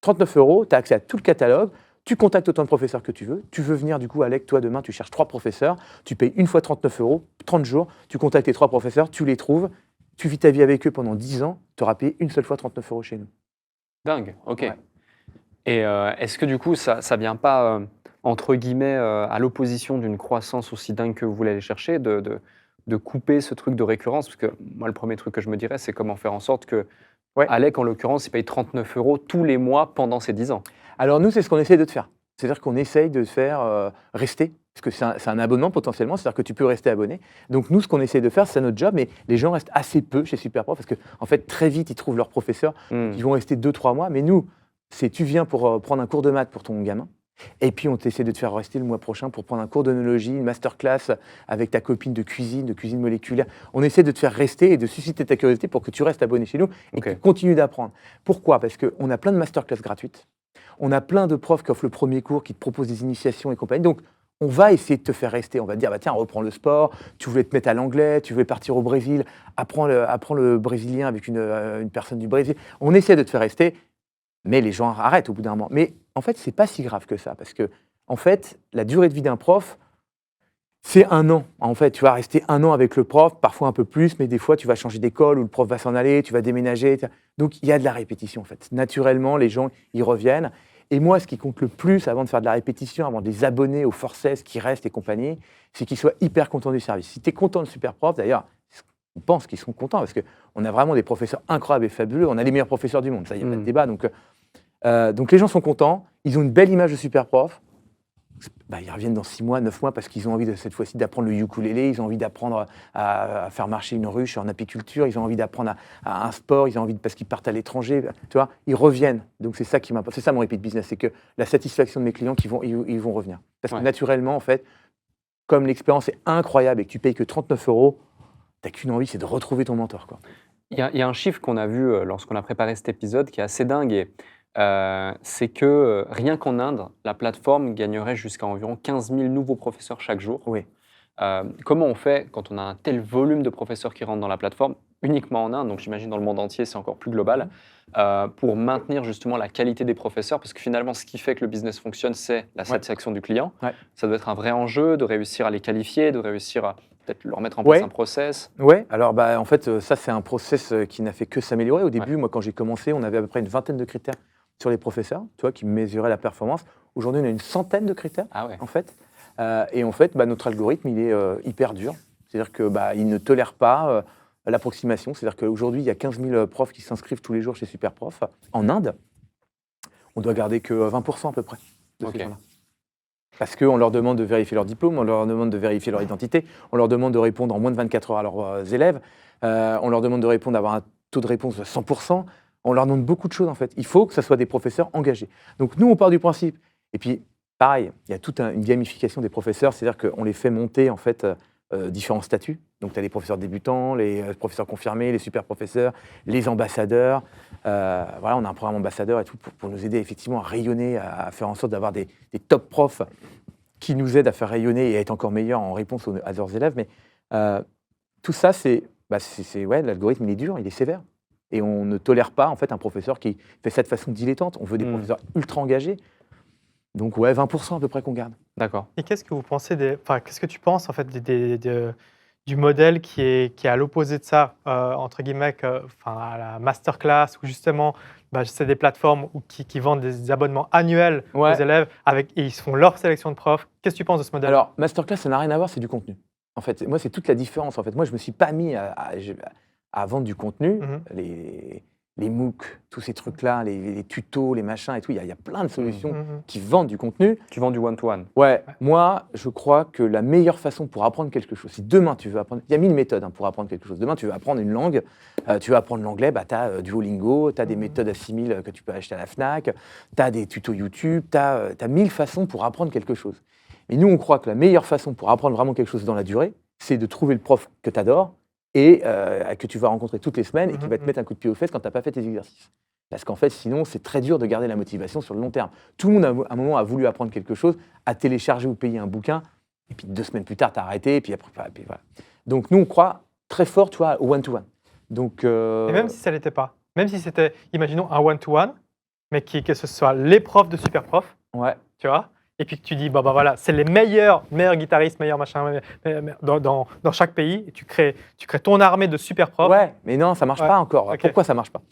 39 €, tu as accès à tout le catalogue, tu contactes autant de professeurs que tu veux. Tu veux venir, du coup, Alec, toi, demain, tu cherches 3 professeurs, tu payes une fois 39 €, 30 jours, tu contactes les 3 professeurs, tu les trouves, tu vis ta vie avec eux pendant 10 ans, tu auras payé une seule fois 39 € chez nous. Dingue, ok. Ouais. Et est-ce que du coup, ça vient pas, entre guillemets, à l'opposition d'une croissance aussi dingue que vous voulez aller chercher, de couper ce truc de récurrence? Parce que moi, le premier truc que je me dirais, c'est comment faire en sorte que Ouais. Alec, en l'occurrence, il paye 39 € tous les mois pendant ces 10 ans. Alors nous, c'est ce qu'on essaie de te faire. C'est-à-dire qu'on essaye de te faire rester, parce que c'est un abonnement potentiellement, c'est-à-dire que tu peux rester abonné. Donc nous, ce qu'on essaie de faire, c'est notre job, mais les gens restent assez peu chez Superprof, parce qu'en en fait, très vite, ils trouvent leur professeur, ils vont rester 2-3 mois, mais nous, c'est tu viens pour prendre un cours de maths pour ton gamin, et puis on essaie de te faire rester le mois prochain pour prendre un cours d'œnologie, une masterclass avec ta copine de cuisine moléculaire. On essaie de te faire rester et de susciter ta curiosité pour que tu restes abonné chez nous et que tu continues d'apprendre. Pourquoi? Parce qu'on a plein de masterclass gratuites. On a plein de profs qui offrent le premier cours, qui te proposent des initiations et compagnie. Donc, on va essayer de te faire rester. On va te dire, bah, tiens, reprends le sport, tu voulais te mettre à l'anglais, tu voulais partir au Brésil, apprends le brésilien avec une personne du Brésil. On essaie de te faire rester, mais les gens arrêtent au bout d'un moment. Mais en fait, c'est pas si grave que ça, parce que en fait, la durée de vie d'un prof, c'est 1 an. En fait, tu vas rester 1 an avec le prof, parfois un peu plus, mais des fois, tu vas changer d'école ou le prof va s'en aller, tu vas déménager. Donc, il y a de la répétition, en fait. Naturellement, les gens, ils reviennent. Et moi, ce qui compte le plus avant de faire de la répétition, avant de les abonner aux Forces qui restent et compagnie, c'est qu'ils soient hyper contents du service. Si tu es content de Superprof, d'ailleurs, on pense qu'ils seront contents parce qu'on a vraiment des professeurs incroyables et fabuleux. On a les meilleurs professeurs du monde, ça, il n'y a pas de débat. Donc les gens sont contents, ils ont une belle image de Superprof. Ils reviennent dans 6 mois, 9 mois parce qu'ils ont envie cette fois-ci d'apprendre le ukulélé, ils ont envie d'apprendre à faire marcher une ruche en apiculture, ils ont envie d'apprendre à un sport, ils ont envie parce qu'ils partent à l'étranger, tu vois, ils reviennent. Donc c'est ça qui m'importe, c'est ça mon repeat business, c'est que la satisfaction de mes clients ils vont revenir. Parce que naturellement, en fait, comme l'expérience est incroyable et que tu payes que 39 €, t'as qu'une envie, c'est de retrouver ton mentor, quoi. Il y a un chiffre qu'on a vu lorsqu'on a préparé cet épisode qui est assez dingue et c'est que rien qu'en Inde, la plateforme gagnerait jusqu'à environ 15 000 nouveaux professeurs chaque jour. Oui. Comment on fait quand on a un tel volume de professeurs qui rentrent dans la plateforme, uniquement en Inde, donc j'imagine dans le monde entier c'est encore plus global, pour maintenir justement la qualité des professeurs, parce que finalement ce qui fait que le business fonctionne, c'est la satisfaction du client. Ouais. Ça doit être un vrai enjeu de réussir à les qualifier, de réussir à peut-être leur mettre en place un process. Ouais, alors en fait, ça c'est un process qui n'a fait que s'améliorer. Au début, moi quand j'ai commencé, on avait à peu près une vingtaine de critères sur les professeurs, tu vois, qui mesuraient la performance. Aujourd'hui, on a une centaine de critères, en fait. Et en fait, notre algorithme, il est hyper dur. C'est-à-dire qu'il ne tolère pas l'approximation. C'est-à-dire qu'aujourd'hui, il y a 15 000 profs qui s'inscrivent tous les jours chez Superprof. En Inde, on doit garder que 20% à peu près de ces gens-là. Parce qu'on leur demande de vérifier leur diplôme, on leur demande de vérifier leur identité, on leur demande de répondre en moins de 24 heures à leurs élèves, on leur demande de répondre, d'avoir un taux de réponse de 100%. On leur demande beaucoup de choses, en fait. Il faut que ce soit des professeurs engagés. Donc, nous, on part du principe. Et puis, pareil, il y a toute une gamification des professeurs, c'est-à-dire qu'on les fait monter, en fait, différents statuts. Donc, tu as les professeurs débutants, les professeurs confirmés, les super professeurs, les ambassadeurs. Voilà, on a un programme ambassadeur et tout pour nous aider, effectivement, à rayonner, à faire en sorte d'avoir des top profs qui nous aident à faire rayonner et à être encore meilleurs en réponse à leurs élèves. Mais tout ça, l'algorithme, il est dur, il est sévère. Et on ne tolère pas, en fait, un professeur qui fait ça de façon dilettante. On veut des professeurs ultra engagés. Donc, 20% à peu près qu'on garde. D'accord. Et qu'est-ce que vous pensez qu'est-ce que tu penses en fait du modèle qui est à l'opposé de ça, entre guillemets, à la masterclass, où justement, c'est des plateformes qui vendent des abonnements annuels aux élèves et ils se font leur sélection de profs. Qu'est-ce que tu penses de ce modèle? Alors, masterclass, ça n'a rien à voir, c'est du contenu. En fait, moi, c'est toute la différence. En fait, moi, je me suis pas mis à vendre du contenu, les MOOC, tous ces trucs-là, les tutos, les machins et tout. Il y a plein de solutions qui vendent du contenu. Tu vends du one-to-one. Ouais, moi, je crois que la meilleure façon pour apprendre quelque chose, si demain tu veux apprendre, il y a 1000 méthodes pour apprendre quelque chose. Demain, tu veux apprendre une langue, tu veux apprendre l'anglais, tu as Duolingo, tu as des méthodes à 6000 que tu peux acheter à la FNAC, tu as des tutos YouTube, tu as 1000 façons pour apprendre quelque chose. Mais nous, on croit que la meilleure façon pour apprendre vraiment quelque chose dans la durée, c'est de trouver le prof que tu adores et que tu vas rencontrer toutes les semaines et qui va te mettre un coup de pied aux fesses quand tu n'as pas fait tes exercices. Parce qu'en fait, sinon, c'est très dur de garder la motivation sur le long terme. Tout le monde, à un moment, a voulu apprendre quelque chose, a téléchargé ou payé un bouquin. Et puis 2 semaines plus tard, tu as arrêté, et puis après, puis voilà. Donc nous, on croit très fort, tu vois, au one-to-one. Donc, Et même si ça l'était pas, même si c'était, imaginons, un one-to-one, mais que ce soit les profs de super profs, ouais. tu vois, et puis que tu dis, bah voilà, c'est les meilleurs guitaristes, meilleurs machins dans chaque pays, et tu crées ton armée de super profs. Ouais, mais non, ça marche Ouais. pas encore. Ok. Pourquoi ça marche pas?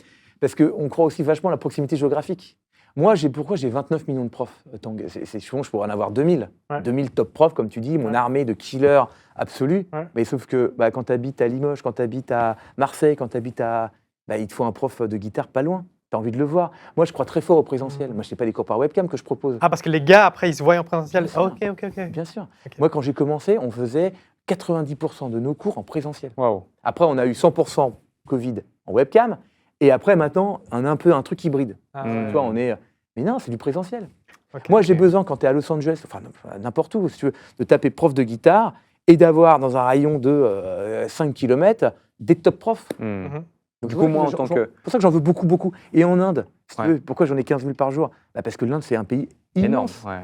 Parce qu'on croit aussi vachement à la proximité géographique. Moi, pourquoi j'ai 29 millions de profs, Tanguy? C'est souvent, je pourrais en avoir 2000. Ouais. 2000 top profs, comme tu dis, mon Ouais. armée de killers absolus. Ouais. Mais sauf que quand tu habites à Limoges, quand tu habites à Marseille, quand tu habites à... il te faut un prof de guitare pas loin. Tu as envie de le voir. Moi, je crois très fort au présentiel. Moi, je n'ai pas des cours par webcam que je propose. Ah, parce que les gars, après, ils se voient en présentiel. Bien sûr. Ah, ok. Bien sûr. Ok. Moi, quand j'ai commencé, on faisait 90% de nos cours en présentiel. Waouh. Après, on a eu 100% Covid en webcam. Et après, maintenant, un truc hybride. Ah, Mm. Tu vois, on est... Mais non, c'est du présentiel. ok, Moi, ok. j'ai besoin, quand tu es à Los Angeles, enfin n'importe où, si tu veux, de taper prof de guitare et d'avoir dans un rayon de 5 km des top profs. Hmm. Mhm. Donc, Du coup, moi, en tant que... C'est pour ça que j'en veux beaucoup, beaucoup. Et en Inde, si tu Ouais. veux, pourquoi j'en ai 15 000 par jour? Parce que l'Inde, c'est un pays Énorme. immense. Ouais.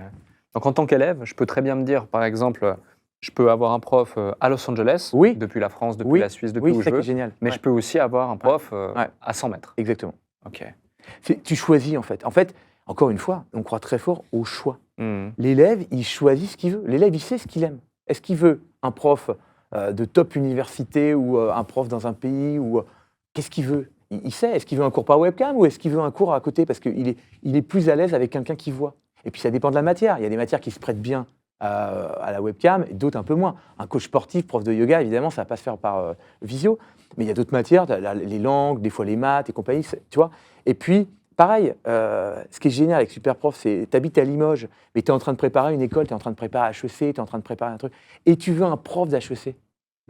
Donc en tant qu'élève, je peux très bien me dire, par exemple, je peux avoir un prof à Los Angeles, Oui. depuis la France, depuis Oui. la Suisse, depuis Oui, où c'est ça je qui veux, est génial. mais Ouais. je peux aussi avoir un prof Ouais. à 100 mètres. Exactement. Ok. Tu choisis, en fait. En fait, encore une fois, on croit très fort au choix. Hmm. L'élève, il choisit ce qu'il veut. L'élève, il sait ce qu'il aime. Est-ce qu'il veut un prof de top université ou un prof dans un pays ou qu'est-ce qu'il veut? Il sait. Est-ce qu'il veut un cours par webcam ou est-ce qu'il veut un cours à côté parce qu'il est plus à l'aise avec quelqu'un qui voit? Et puis ça dépend de la matière. Il y a des matières qui se prêtent bien à la webcam et d'autres un peu moins. Un coach sportif, prof de yoga, évidemment, ça va pas se faire par visio. Mais il y a d'autres matières, les langues, des fois les maths et compagnie, tu vois. Et puis, pareil, ce qui est génial avec Superprof, c'est tu habites à Limoges, mais tu es en train de préparer une école, tu es en train de préparer HEC, tu es en train de préparer un truc, et tu veux un prof d'HEC.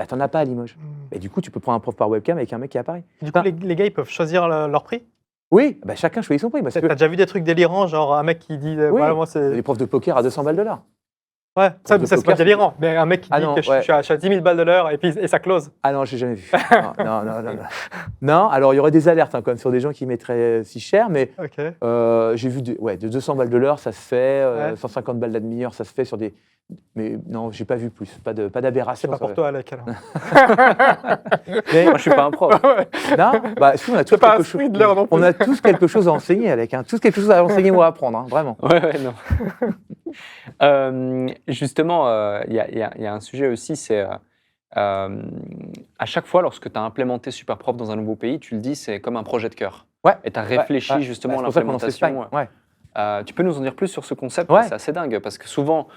Tu n'en as pas à Limoges. Hmm. Et du coup, tu peux prendre un prof par webcam avec un mec qui est à Paris. Du coup, les gars, ils peuvent choisir leur prix. Oui, chacun choisit son prix. Parce T'as que déjà vu des trucs délirants, genre un mec qui dit, voilà, moi c'est. les profs de poker à 200 balles de l'heure. Ouais, ça de c'est pas poker, délirant, mais un mec qui Ah dit non, que je ouais. suis à 10 000 balles de l'heure et ça close. Ah non, j'ai jamais vu. Non. Non, alors il y aurait des alertes quand même sur des gens qui mettraient si cher, mais Ok. j'ai vu de 200 balles de l'heure, ça se fait, Ouais. 150 balles la demi-heure, ça se fait sur des... Mais non, j'ai pas vu plus, pas d'aberration. C'est pas pour toi, Alec, alors. Mais, Moi, je suis pas un prof. non, si, on a tous C'est pas un quelque chose. swindler non plus. On a tous quelque chose à enseigner, Alec, hein, tous quelque chose à enseigner ou à apprendre, hein, vraiment. Ouais, non. Justement, il y a un sujet aussi, c'est à chaque fois, lorsque tu as implémenté Superprof dans un nouveau pays, tu le dis, c'est comme un projet de cœur. Ouais. Et tu as réfléchi Ouais. justement C'est à pour ça qu'on lance l'implémentation. l'Espagne. Ouais. Tu peux nous en dire plus sur ce concept? Ouais. C'est assez dingue parce que souvent,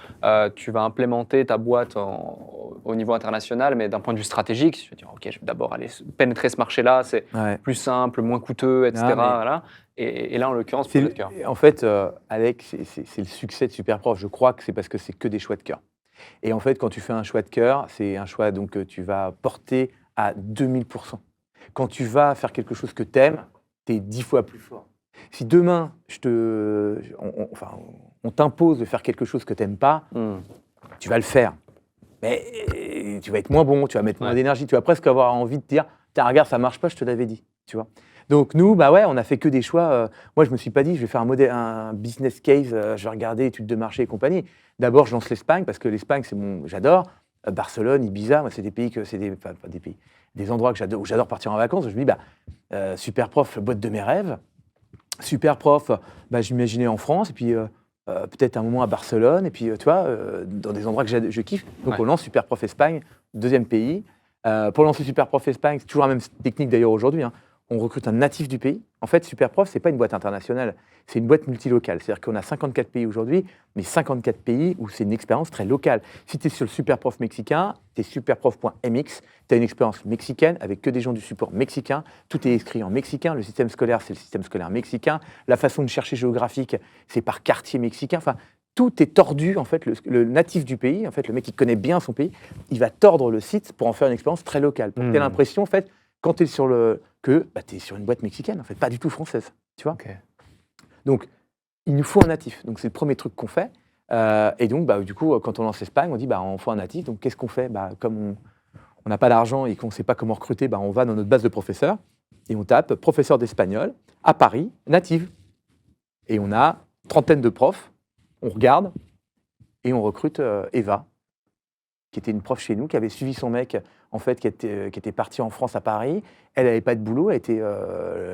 tu vas implémenter ta boîte au niveau international, mais d'un point de vue stratégique, tu vas dire, OK, je vais d'abord aller pénétrer ce marché-là, c'est Ouais. plus simple, moins coûteux, etc. Non, mais- Voilà. Et là, en l'occurrence, C'est projet de cœur. En fait, Alec, c'est le succès de Superprof. Je crois que c'est parce que c'est que des choix de cœur. Et en fait, quand tu fais un choix de cœur, c'est un choix donc, que tu vas porter à 2000%. Quand tu vas faire quelque chose que tu aimes, tu es 10 fois plus fort. Si demain, on t'impose de faire quelque chose que tu n'aimes pas, Hmm. tu vas le faire. Mais tu vas être moins bon, tu vas mettre moins Ouais. d'énergie, tu vas presque avoir envie de dire tiens, regarde, ça marche pas, je te l'avais dit. Tu vois. Donc, nous, on a fait que des choix. Moi, je me suis pas dit je vais faire un business case, je vais regarder études de marché et compagnie. D'abord, je lance l'Espagne parce que l'Espagne, j'adore. Barcelone, Ibiza, moi, c'est des pays pas des pays, des endroits où j'adore partir en vacances. Je me dis, Superprof, boîte de mes rêves. Superprof, j'imaginais en France, et puis peut-être un moment à Barcelone, et puis tu vois, dans des endroits que je kiffe. Donc Ouais. on lance Superprof Espagne, deuxième pays. Pour lancer Superprof Espagne, c'est toujours la même technique d'ailleurs aujourd'hui, hein. On recrute un natif du pays. En fait, Superprof, ce n'est pas une boîte internationale, c'est une boîte multilocale. C'est-à-dire qu'on a 54 pays aujourd'hui, mais 54 pays où c'est une expérience très locale. Si tu es sur le Superprof mexicain, tu es superprof.mx, tu as une expérience mexicaine avec que des gens du support mexicain. Tout est écrit en mexicain. Le système scolaire, c'est le système scolaire mexicain. La façon de chercher géographique, c'est par quartier mexicain. Enfin, tout est tordu. En fait, le natif du pays, en fait, le mec qui connaît bien son pays, il va tordre le site pour en faire une expérience très locale. Pour que tu aies l'impression, en fait, quand tu es sur tu es sur une boîte mexicaine, en fait, pas du tout française. Tu vois. Ok. Donc, il nous faut un natif. Donc, c'est le premier truc qu'on fait. Et donc, du coup, quand on lance l'Espagne, on dit, on faut un natif. Donc, qu'est-ce qu'on fait? Comme on n'a pas d'argent et qu'on ne sait pas comment recruter, on va dans notre base de professeurs et on tape professeur d'espagnol à Paris, native. Et on a une trentaine de profs. On regarde et on recrute Eva. qui était une prof chez nous, qui avait suivi son mec, en fait, qui était parti en France à Paris. Elle n'avait pas de boulot, elle était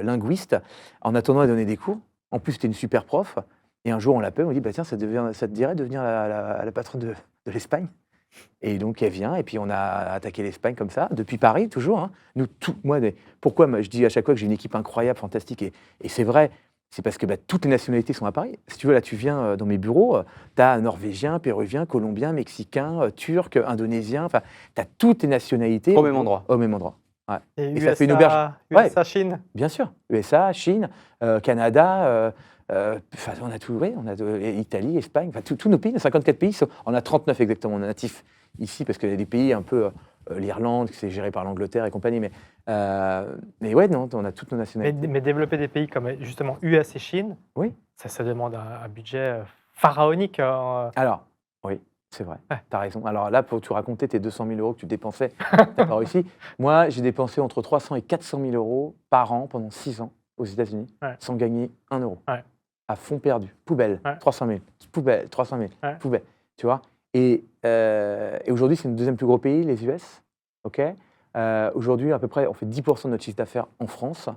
linguiste. En attendant, elle donnait des cours. En plus, c'était une super prof. Et un jour, on l'appelle, on dit, bah, tiens, ça te dirait de devenir la patronne de l'Espagne? Et donc, elle vient, et puis on a attaqué l'Espagne comme ça, depuis Paris, toujours. Hein. Nous, pourquoi je dis à chaque fois que j'ai une équipe incroyable, fantastique, et c'est vrai, c'est parce que toutes les nationalités sont à Paris. Si tu veux, là, tu viens dans mes bureaux, tu as Norvégien, Péruvien, Colombien, Mexicain, Turc, Indonésien, enfin, tu as toutes les nationalités. Au même endroit. Au même endroit. Ouais. Et ça fait une auberge. USA, Chine. Bien sûr. USA, Chine, Canada, on a tout, oui, Italie, Espagne, tous nos pays, 54 pays, on a 39 exactement natifs ici, parce qu'il y a des pays un peu, l'Irlande, c'est géré par l'Angleterre et compagnie, mais ouais, non, on a toutes nos nationalités. Mais développer des pays comme justement US et Chine, Oui. ça demande un budget pharaonique. Alors, oui, c'est vrai, Ouais. tu as raison. Alors là, pour te raconter tes 200 000 euros que tu dépensais, tu n'as pas réussi. Moi, j'ai dépensé entre 300 et 400 000 euros par an pendant 6 ans aux États-Unis, Ouais. sans gagner 1 euro. Ouais. À fond perdu, poubelle, Ouais. 300 000, poubelle, 300 000, Ouais. poubelle, tu vois. Et aujourd'hui, c'est le deuxième plus gros pays, les US. Ok. Aujourd'hui, à peu près, on fait 10% de notre chiffre d'affaires en France.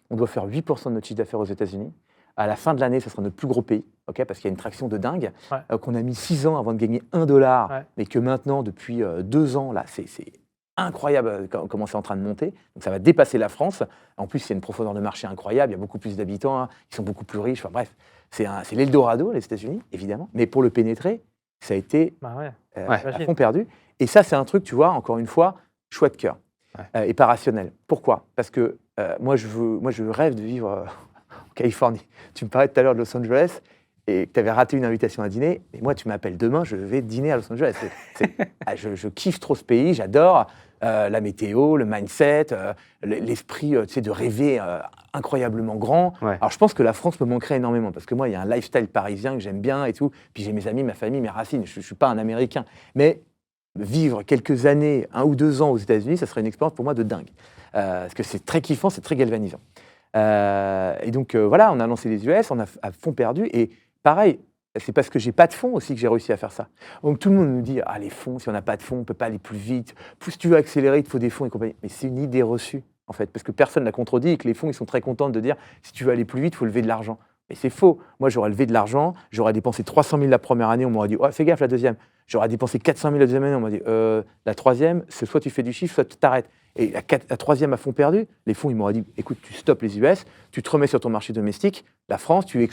On doit faire 8% de notre chiffre d'affaires aux États-Unis. À la fin de l'année, ce sera notre plus gros pays, ok, parce qu'il y a une traction de dingue, Ouais. qu'on a mis 6 ans avant de gagner $1, Ouais. mais que maintenant, depuis 2 ans, là, c'est incroyable comment c'est en train de monter. Donc ça va dépasser la France. En plus, il y a une profondeur de marché incroyable, il y a beaucoup plus d'habitants, hein, ils sont beaucoup plus riches. Enfin bref, c'est l'Eldorado, les États-Unis, évidemment. Mais pour le pénétrer, ça a été à fond perdu. Et ça, c'est un truc, tu vois, encore une fois, choix de cœur et pas rationnel. Pourquoi? Parce que moi, je rêve de vivre en Californie. Tu me parlais tout à l'heure de Los Angeles et que tu avais raté une invitation à dîner. Et moi, tu m'appelles demain, je vais dîner à Los Angeles. Je kiffe trop ce pays, j'adore la météo, le mindset, l'esprit de rêver incroyablement grand. Ouais. Alors, je pense que la France me manquerait énormément parce que moi, il y a un lifestyle parisien que j'aime bien et tout. Puis j'ai mes amis, ma famille, mes racines. Je ne suis pas un Américain. Mais vivre quelques années, 1 ou 2 ans aux États-Unis, ça serait une expérience pour moi de dingue. Parce que c'est très kiffant, c'est très galvanisant. Et donc, voilà, on a lancé les US, on a à fond perdu. Et pareil, c'est parce que j'ai pas de fonds aussi que j'ai réussi à faire ça. Donc, tout le monde nous dit, ah, les fonds, si on n'a pas de fonds, on ne peut pas aller plus vite. Si tu veux accélérer, il te faut des fonds et compagnie. Mais c'est une idée reçue, en fait, parce que personne ne l'a contredit et que les fonds, ils sont très contents de dire, si tu veux aller plus vite, il faut lever de l'argent. Mais c'est faux. Moi, j'aurais levé de l'argent, j'aurais dépensé 300 000 la première année, on m'aurait dit, oh, fais gaffe la deuxième. J'aurais dépensé 400 000 la deuxième année, on m'a dit, la troisième, c'est soit tu fais du chiffre, soit tu t'arrêtes. Et la troisième à fond perdu, les fonds, ils m'auraient dit, écoute, tu stoppes les US, tu te remets sur ton marché domestique, la France, tu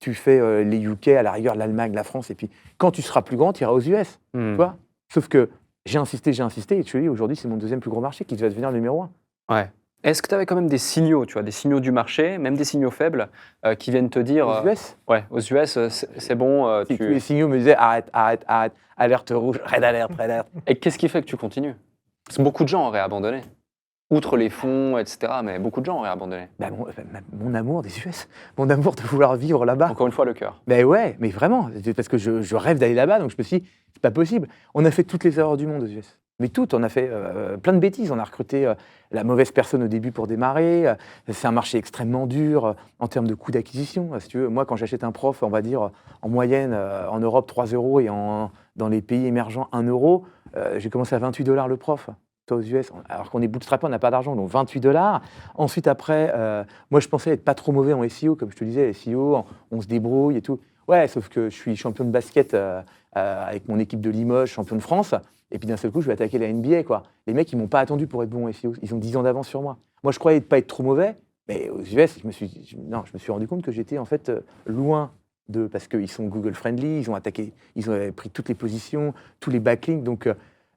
fais les UK, à la rigueur, l'Allemagne, la France, et puis quand tu seras plus grand, tu iras aux US. Tu vois. Sauf que j'ai insisté, et tu dis, aujourd'hui, c'est mon deuxième plus gros marché qui va devenir le numéro 1. Ouais. Est-ce que tu avais quand même des signaux, tu vois, des signaux du marché, même des signaux faibles, qui viennent te dire... Aux US Ouais, aux US, c'est bon. Tous les signaux me disaient, arrête, alerte rouge, red alert. Et qu'est-ce qui fait que tu continues? Parce que beaucoup de gens auraient abandonné. Outre les fonds, etc., mais beaucoup de gens auraient abandonné. Mon amour des US, mon amour de vouloir vivre là-bas. Encore une fois, le cœur. Ben ouais, mais vraiment, parce que je rêve d'aller là-bas, donc je me suis dit, c'est pas possible. On a fait toutes les erreurs du monde aux US. Mais toutes, on a fait plein de bêtises. On a recruté la mauvaise personne au début pour démarrer. C'est un marché extrêmement dur en termes de coût d'acquisition. Si tu veux, moi, quand j'achète un prof, on va dire en moyenne en Europe 3 euros et dans les pays émergents 1 euro, j'ai commencé à $28 le prof. Toi aux US, alors qu'on est bootstrappé, on n'a pas d'argent, donc $28. Ensuite, après, moi, je pensais être pas trop mauvais en SEO, comme je te disais, SEO, on se débrouille et tout. Ouais, sauf que je suis champion de basket avec mon équipe de Limoges, champion de France. Et puis d'un seul coup, je vais attaquer la NBA, quoi. Les mecs, ils m'ont pas attendu pour être bon en SEO. Ils ont 10 ans d'avance sur moi. Moi, je croyais pas être trop mauvais, mais aux US, je me suis rendu compte que j'étais en fait loin d'eux, parce qu'ils sont Google friendly, ils ont pris toutes les positions, tous les backlinks. Donc,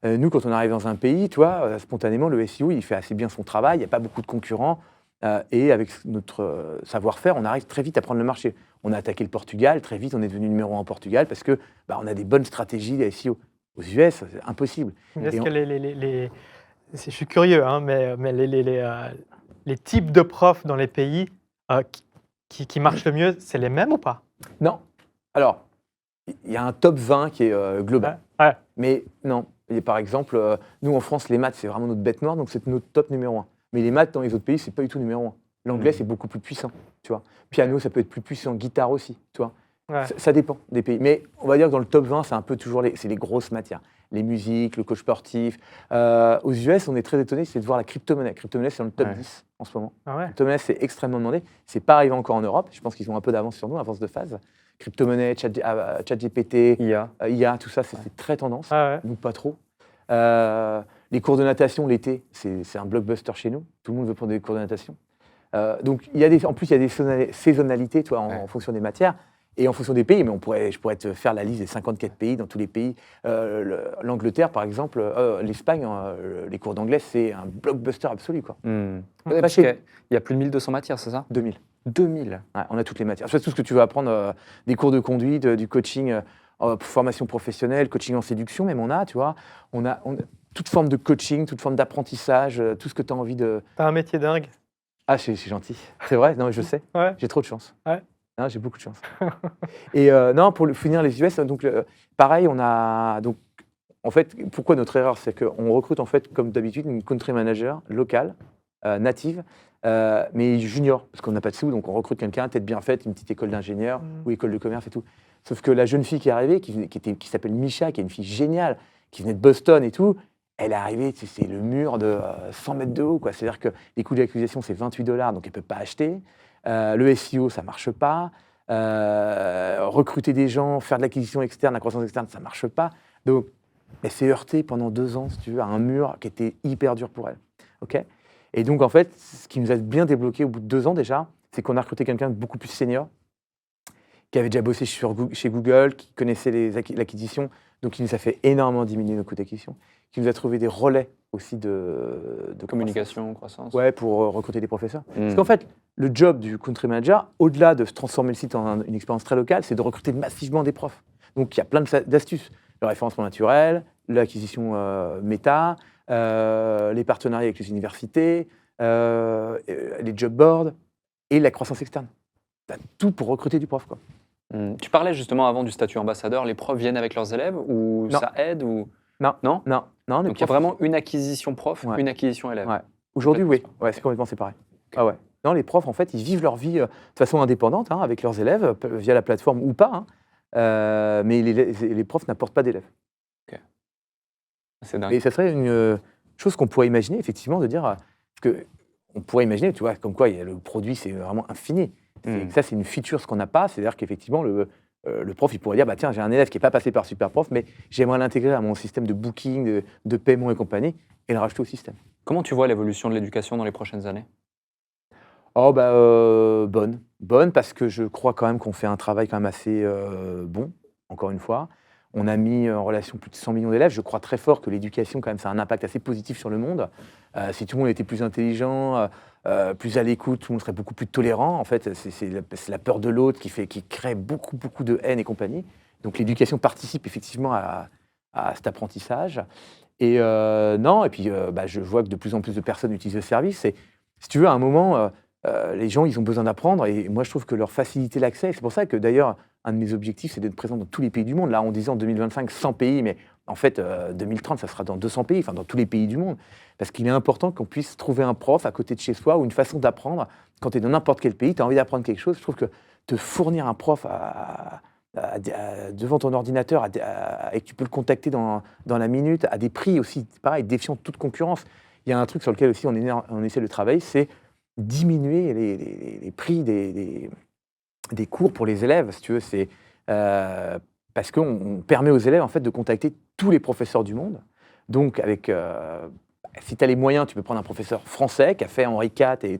nous, quand on arrive dans un pays, tu vois, spontanément, le SEO, il fait assez bien son travail. Il n'y a pas beaucoup de concurrents. Et avec notre savoir-faire, on arrive très vite à prendre le marché. On a attaqué le Portugal. Très vite, on est devenu numéro 1 en Portugal parce que on a des bonnes stratégies de SEO. Aux US, c'est impossible. Est-ce que je suis curieux, hein, mais les types de profs dans les pays qui marchent le mieux, c'est les mêmes ou pas? Non. Alors, il y a un top 20 qui est global. Ouais. Mais non. Et par exemple, nous, en France, les maths, c'est vraiment notre bête noire, donc c'est notre top numéro 1. Mais les maths, dans les autres pays, c'est pas du tout numéro 1. L'anglais, c'est beaucoup plus puissant, tu vois. Piano, ça peut être plus puissant. Guitare aussi, tu vois. Ouais. Ça dépend des pays. Mais on va dire que dans le top 20, c'est un peu toujours les grosses matières. les musiques, le coach sportif. Aux US, on est très étonné, c'est de voir la crypto-monnaie. La crypto-monnaie, c'est dans le top 10 en ce moment. Ah ouais. La crypto-monnaie, c'est extrêmement demandé. C'est pas arrivé encore en Europe. Je pense qu'ils ont un peu d'avance sur nous, avance de phase. Crypto-monnaie, ChatGPT, IA, tout ça, c'est très tendance. Ah ouais. Nous, pas trop. Les cours de natation l'été, c'est un blockbuster chez nous. Tout le monde veut prendre des cours de natation. Donc, en plus, il y a des saisonnalités toi, en fonction des matières et en fonction des pays. Mais je pourrais te faire la liste des 54 pays dans tous les pays. L'Angleterre, par exemple, l'Espagne, les cours d'anglais, c'est un blockbuster absolu. Quoi. Ouais, Pas parce chez- qu'il y a plus de 1200 matières, c'est ça 2000. 2000. Ouais, on a toutes les matières. C'est tout ce que tu veux apprendre, des cours de conduite, du coaching, formation professionnelle, coaching en séduction, même on a, tu vois. On a toute forme de coaching, toute forme d'apprentissage, tout ce que tu as envie de... T'as un métier dingue. Ah, c'est gentil. C'est vrai, non, je sais. Ouais. J'ai trop de chance. Ouais. Non, j'ai beaucoup de chance. Et non, pour finir les US, donc, pareil, on a... Donc, en fait, pourquoi notre erreur? C'est qu'on recrute, en fait, comme d'habitude, une country manager locale, native, mais junior, parce qu'on n'a pas de sous, donc on recrute quelqu'un, tête bien faite, une petite école d'ingénieur ou école de commerce et tout. Sauf que la jeune fille qui est arrivée, qui s'appelle Misha, qui est une fille géniale, qui venait de Boston et tout, elle est arrivée, c'est le mur de 100 mètres de haut, quoi. C'est-à-dire que les coûts d'acquisition, c'est $28, donc elle ne peut pas acheter. Le SEO, ça ne marche pas. Recruter des gens, faire de l'acquisition externe, la croissance externe, ça ne marche pas. Donc, elle s'est heurtée pendant 2 ans, si tu veux, à un mur qui était hyper dur pour elle. OK ? Et donc, en fait, ce qui nous a bien débloqué au bout de 2 ans déjà, c'est qu'on a recruté quelqu'un de beaucoup plus senior, qui avait déjà bossé chez Google, qui connaissait l'acquisition, donc qui nous a fait énormément diminuer nos coûts d'acquisition, qui nous a trouvé des relais aussi de Communication, croissance. Ouais, pour recruter des professeurs. Parce qu'en fait, le job du country manager, au-delà de se transformer le site en une expérience très locale, c'est de recruter massivement des profs. Donc, il y a plein d'astuces. Le référencement naturel, l'acquisition méta, les partenariats avec les universités, les job boards et la croissance externe. T'as tout pour recruter du prof, quoi. Tu parlais justement avant du statut ambassadeur, les profs viennent avec leurs élèves ou Non. ça aide ou... Non. Non les Donc il y a profs- vraiment une acquisition prof, Ouais. une acquisition élève. Ouais. Aujourd'hui, oui. Complètement Ouais, c'est complètement séparé. Ah ouais. Non, les profs, en fait, ils vivent leur vie de façon indépendante, hein, avec leurs élèves, via la plateforme ou pas. Hein. Mais les profs n'apportent pas d'élèves. C'est dingue. Et ça serait une chose qu'on pourrait imaginer, effectivement, de dire que on pourrait imaginer, tu vois, comme quoi le produit, c'est vraiment infini. Ça, c'est une feature, ce qu'on n'a pas. C'est-à-dire qu'effectivement, le prof, il pourrait dire, bah, tiens, j'ai un élève qui n'est pas passé par Superprof, mais j'aimerais l'intégrer à mon système de booking, de paiement et compagnie, et le rajouter au système. Comment tu vois l'évolution de l'éducation dans les prochaines années? Oh, bah, bonne. Bonne, parce que je crois quand même qu'on fait un travail quand même assez bon, encore une fois. On a mis en relation plus de 100 millions d'élèves. Je crois très fort que l'éducation, quand même, ça a un impact assez positif sur le monde. Si tout le monde était plus intelligent, plus à l'écoute, tout le monde serait beaucoup plus tolérant. En fait, c'est la peur de l'autre qui crée beaucoup de haine et compagnie. Donc l'éducation participe effectivement à cet apprentissage. Et non, et puis bah, je vois que de plus en plus de personnes utilisent le service. Et si tu veux, à un moment, les gens, ils ont besoin d'apprendre. Et moi, je trouve que leur faciliter l'accès, c'est pour ça que d'ailleurs, un de mes objectifs, c'est d'être présent dans tous les pays du monde. Là, on disait en 2025, 100 pays, mais en fait, 2030, ça sera dans 200 pays, enfin dans tous les pays du monde. Parce qu'il est important qu'on puisse trouver un prof à côté de chez soi ou une façon d'apprendre. Quand tu es dans n'importe quel pays, tu as envie d'apprendre quelque chose. Je trouve que te fournir un prof devant ton ordinateur et que tu peux le contacter dans la minute, à des prix aussi, pareil, défiant toute concurrence. Il y a un truc sur lequel aussi on essaie de travailler, c'est diminuer les prix des cours pour les élèves, si tu veux. C'est parce qu'on permet aux élèves en fait, de contacter tous les professeurs du monde. Donc, si tu as les moyens, tu peux prendre un professeur français qui a fait Henri IV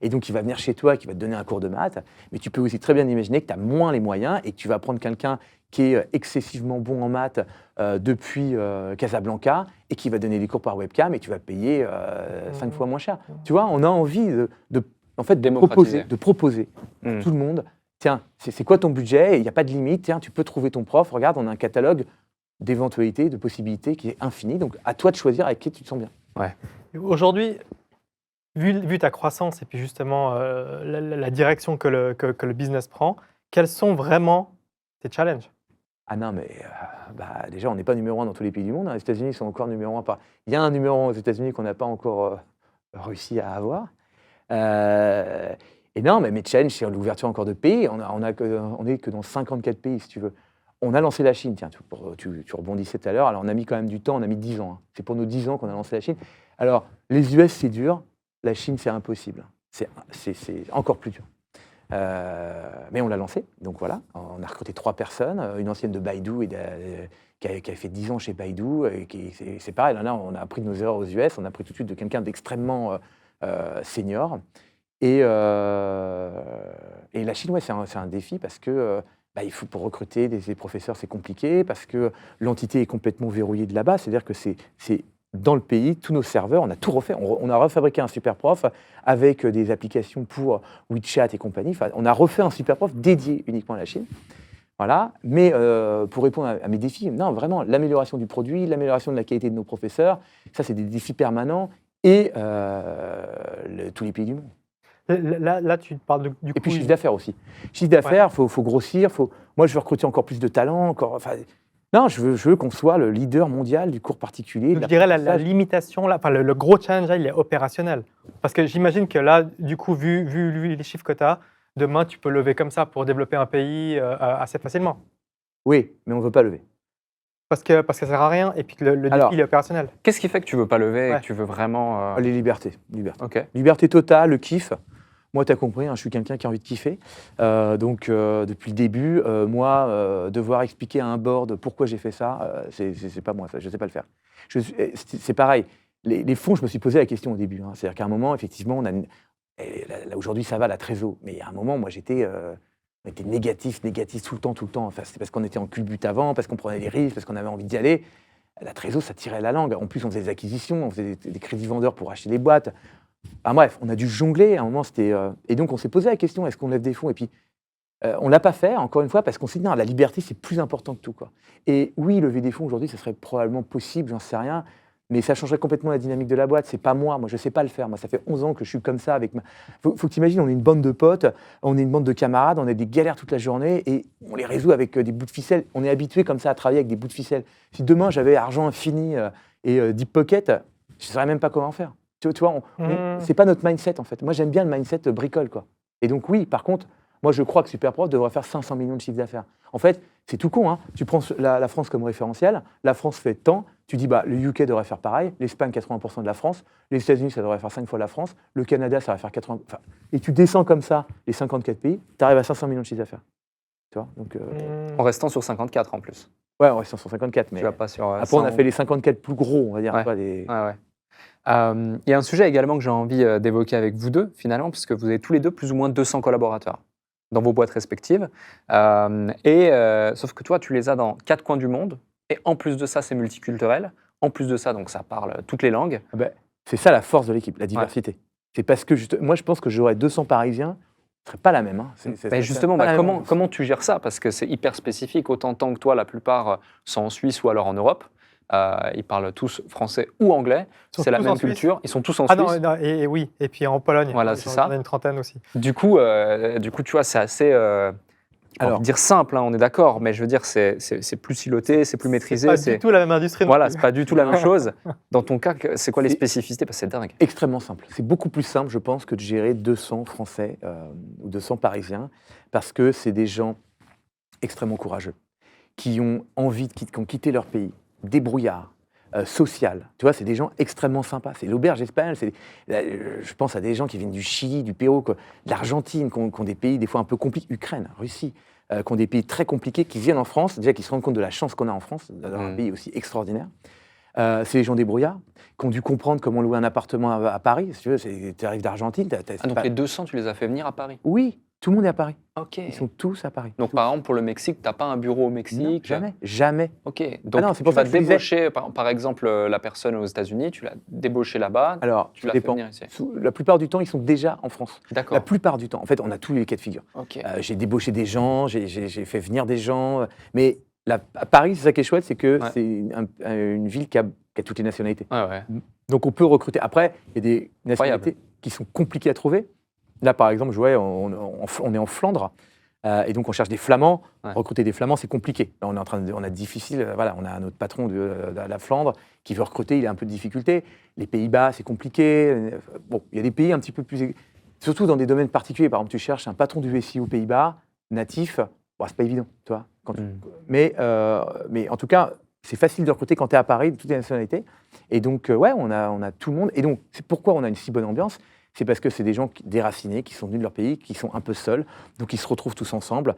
et donc il va venir chez toi, qui va te donner un cours de maths. Mais tu peux aussi très bien imaginer que tu as moins les moyens et que tu vas prendre quelqu'un qui est excessivement bon en maths depuis Casablanca et qui va donner des cours par webcam et tu vas payer 5 fois moins cher. Tu vois, on a envie en fait, de proposer à tout le monde. Tiens, c'est quoi ton budget? Il n'y a pas de limite. Tiens, tu peux trouver ton prof. Regarde, on a un catalogue d'éventualités, de possibilités qui est infini. Donc, à toi de choisir avec qui tu te sens bien. Ouais. Aujourd'hui, vu ta croissance et puis justement la direction que le business prend, quels sont vraiment tes challenges? Ah non, mais déjà, on n'est pas numéro 1 dans tous les pays du monde. Hein. Les États-Unis sont encore numéro 1. Il y a un numéro 1 aux États-Unis qu'on n'a pas encore réussi à avoir. Et non, mais mes challenges, c'est l'ouverture encore de pays. On est que dans 54 pays, si tu veux. On a lancé la Chine, tiens, tu rebondissais tout à l'heure. Alors, on a mis quand même du temps, on a mis 10 ans. Hein. C'est pour nos 10 ans qu'on a lancé la Chine. Alors, les US, c'est dur. La Chine, c'est impossible. C'est encore plus dur. Mais on l'a lancé, donc voilà. On a recruté 3 personnes, une ancienne de Baidu qui a fait 10 ans chez Baidu. C'est pareil, là, on a appris de nos erreurs aux US. On a appris tout de suite de quelqu'un d'extrêmement senior. Et la Chine, ouais, c'est un défi parce que il faut pour recruter des professeurs, c'est compliqué parce que l'entité est complètement verrouillée de là-bas. C'est-à-dire que c'est dans le pays, tous nos serveurs, on a tout refait. On a refabriqué un Superprof avec des applications pour WeChat et compagnie. Enfin, on a refait un Superprof dédié uniquement à la Chine. Voilà. Mais pour répondre à mes défis, non, vraiment, l'amélioration du produit, l'amélioration de la qualité de nos professeurs, ça, c'est des défis permanents et tous les pays du monde. Là, tu parles du coup. Et puis chiffre d'affaires aussi. Chiffre d'affaires, faut grossir. Moi, je veux recruter encore plus de talents. Non, je veux qu'on soit le leader mondial du cours particulier. Je dirais la limitation, le gros challenge, là, il est opérationnel. Parce que j'imagine que là, du coup, vu les chiffres que tu as, demain, tu peux lever comme ça pour développer un pays assez facilement. Oui, mais on ne veut pas lever. Parce que ça ne sert à rien et puis que le défi, il est opérationnel. Qu'est-ce qui fait que tu ne veux pas lever et que tu veux vraiment… Les libertés. Ok. Liberté totale, le kiff. Moi, tu as compris, hein, je suis quelqu'un qui a envie de kiffer. Donc, depuis le début, devoir expliquer à un board pourquoi j'ai fait ça, c'est pas moi, ça, je ne sais pas le faire. C'est pareil. Les fonds, je me suis posé la question au début. Hein. C'est-à-dire qu'à un moment, effectivement, aujourd'hui, ça va, la trésor. Mais à un moment, moi, on était négatif tout le temps. Enfin, c'était parce qu'on était en culbute avant, parce qu'on prenait des risques, parce qu'on avait envie d'y aller. La trésor, ça tirait la langue. En plus, on faisait des acquisitions, on faisait des crédits vendeurs pour acheter des boîtes. Enfin, bref, on a dû jongler. À un moment, et donc, on s'est posé la question, est-ce qu'on lève des fonds? Et puis, on ne l'a pas fait, encore une fois, parce qu'on s'est dit, non, la liberté, c'est plus important que tout, quoi. Et oui, lever des fonds aujourd'hui, ça serait probablement possible, j'en sais rien, mais ça changerait complètement la dynamique de la boîte. C'est pas moi, je ne sais pas le faire. Moi, ça fait 11 ans que je suis comme ça. Faut que tu imagines, on est une bande de potes, on est une bande de camarades, on a des galères toute la journée et on les résout avec des bouts de ficelle. On est habitué comme ça à travailler avec des bouts de ficelle. Si demain, j'avais argent infini et deep pocket, je ne saurais même pas comment faire. Tu vois, c'est pas notre mindset en fait. Moi, j'aime bien le mindset bricole, quoi. Et donc oui, par contre, moi, je crois que Superprof devrait faire 500 millions de chiffre d'affaires. En fait, c'est tout con. Hein. Tu prends la France comme référentiel. La France fait tant. Tu dis, le UK devrait faire pareil. L'Espagne, 80% de la France. Les États-Unis, ça devrait faire 5 fois la France. Le Canada, ça devrait faire 80. Et tu descends comme ça les 54 pays. Tu arrives à 500 millions de chiffre d'affaires. Tu vois, donc, En restant sur 54 en plus. Ouais, on reste sur 54. Mais tu vas pas sur, après, 100... on a fait les 54 plus gros, on va dire. Ouais. Il y a un sujet également que j'ai envie d'évoquer avec vous deux, finalement, puisque vous avez tous les deux plus ou moins 200 collaborateurs dans vos boîtes respectives. Sauf que toi, tu les as dans 4 coins du monde. Et en plus de ça, c'est multiculturel. En plus de ça, donc ça parle toutes les langues. C'est ça la force de l'équipe, la diversité. Ouais. C'est parce que moi, je pense que j'aurais 200 Parisiens, ce ne serait pas la même. Hein. Justement, comment tu gères ça? Parce que c'est hyper spécifique. Autant que toi, la plupart sont en Suisse ou alors en Europe. Ils parlent tous français ou anglais. C'est la même culture. Ils sont tous en Suisse. Non, et oui. Et puis en Pologne. Voilà, c'est ça. On a une trentaine aussi. Du coup, tu vois, c'est assez... Alors, dire simple, hein, on est d'accord, mais je veux dire, c'est plus siloté, c'est plus maîtrisé. C'est pas du tout la même industrie. Voilà, c'est pas du tout la même chose. Dans ton cas, c'est quoi les spécificités? Parce que c'est dingue. Extrêmement simple. C'est beaucoup plus simple, je pense, que de gérer 200 Français ou 200 Parisiens, parce que c'est des gens extrêmement courageux, qui ont envie, qui ont quitté leur pays, débrouillards, social. Tu vois, c'est des gens extrêmement sympas. C'est l'auberge espagnole. Je pense à des gens qui viennent du Chili, du Pérou, de l'Argentine, qui ont des pays des fois un peu compliqués, Ukraine, Russie, qui ont des pays très compliqués, qui viennent en France, déjà qui se rendent compte de la chance qu'on a en France, d'avoir un pays aussi extraordinaire. C'est les gens débrouillards, qui ont dû comprendre comment louer un appartement à Paris. Si tu veux, tu arrives d'Argentine. Donc les 200, tu les as fait venir à Paris? Oui, tout le monde est à Paris. Ok. Ils sont tous à Paris. Donc par exemple, pour le Mexique, tu n'as pas un bureau au Mexique? Non, jamais. Ok. Donc c'est pour tu ça vas que débaucher, par exemple, la personne aux États-Unis, tu l'as débauché là-bas, alors, tu l'as fait venir ici. La plupart du temps, ils sont déjà en France. D'accord. La plupart du temps. En fait, on a tous les cas de figure. Okay. J'ai débauché des gens, j'ai fait venir des gens. Mais à Paris, c'est ça qui est chouette, c'est que c'est une ville qui a toutes les nationalités. Ouais. Donc on peut recruter. Après, il y a des nationalités qui sont compliquées à trouver. Là, par exemple, je vois, on est en Flandre. Et donc, on cherche des Flamands. Ouais. Recruter des Flamands, c'est compliqué. Là, on a difficile. Voilà, on a notre patron de la Flandre qui veut recruter. Il a un peu de difficulté. Les Pays-Bas, c'est compliqué. Bon, il y a des pays un petit peu plus... Surtout dans des domaines particuliers. Par exemple, tu cherches un patron du SI aux Pays-Bas, natif. Bon, c'est pas évident, tu vois. Mais en tout cas, c'est facile de recruter quand tu es à Paris, de toutes les nationalités. Et donc, ouais, on a tout le monde. Et donc, c'est pourquoi on a une si bonne ambiance. C'est parce que c'est des gens déracinés, qui sont venus de leur pays, qui sont un peu seuls, donc ils se retrouvent tous ensemble,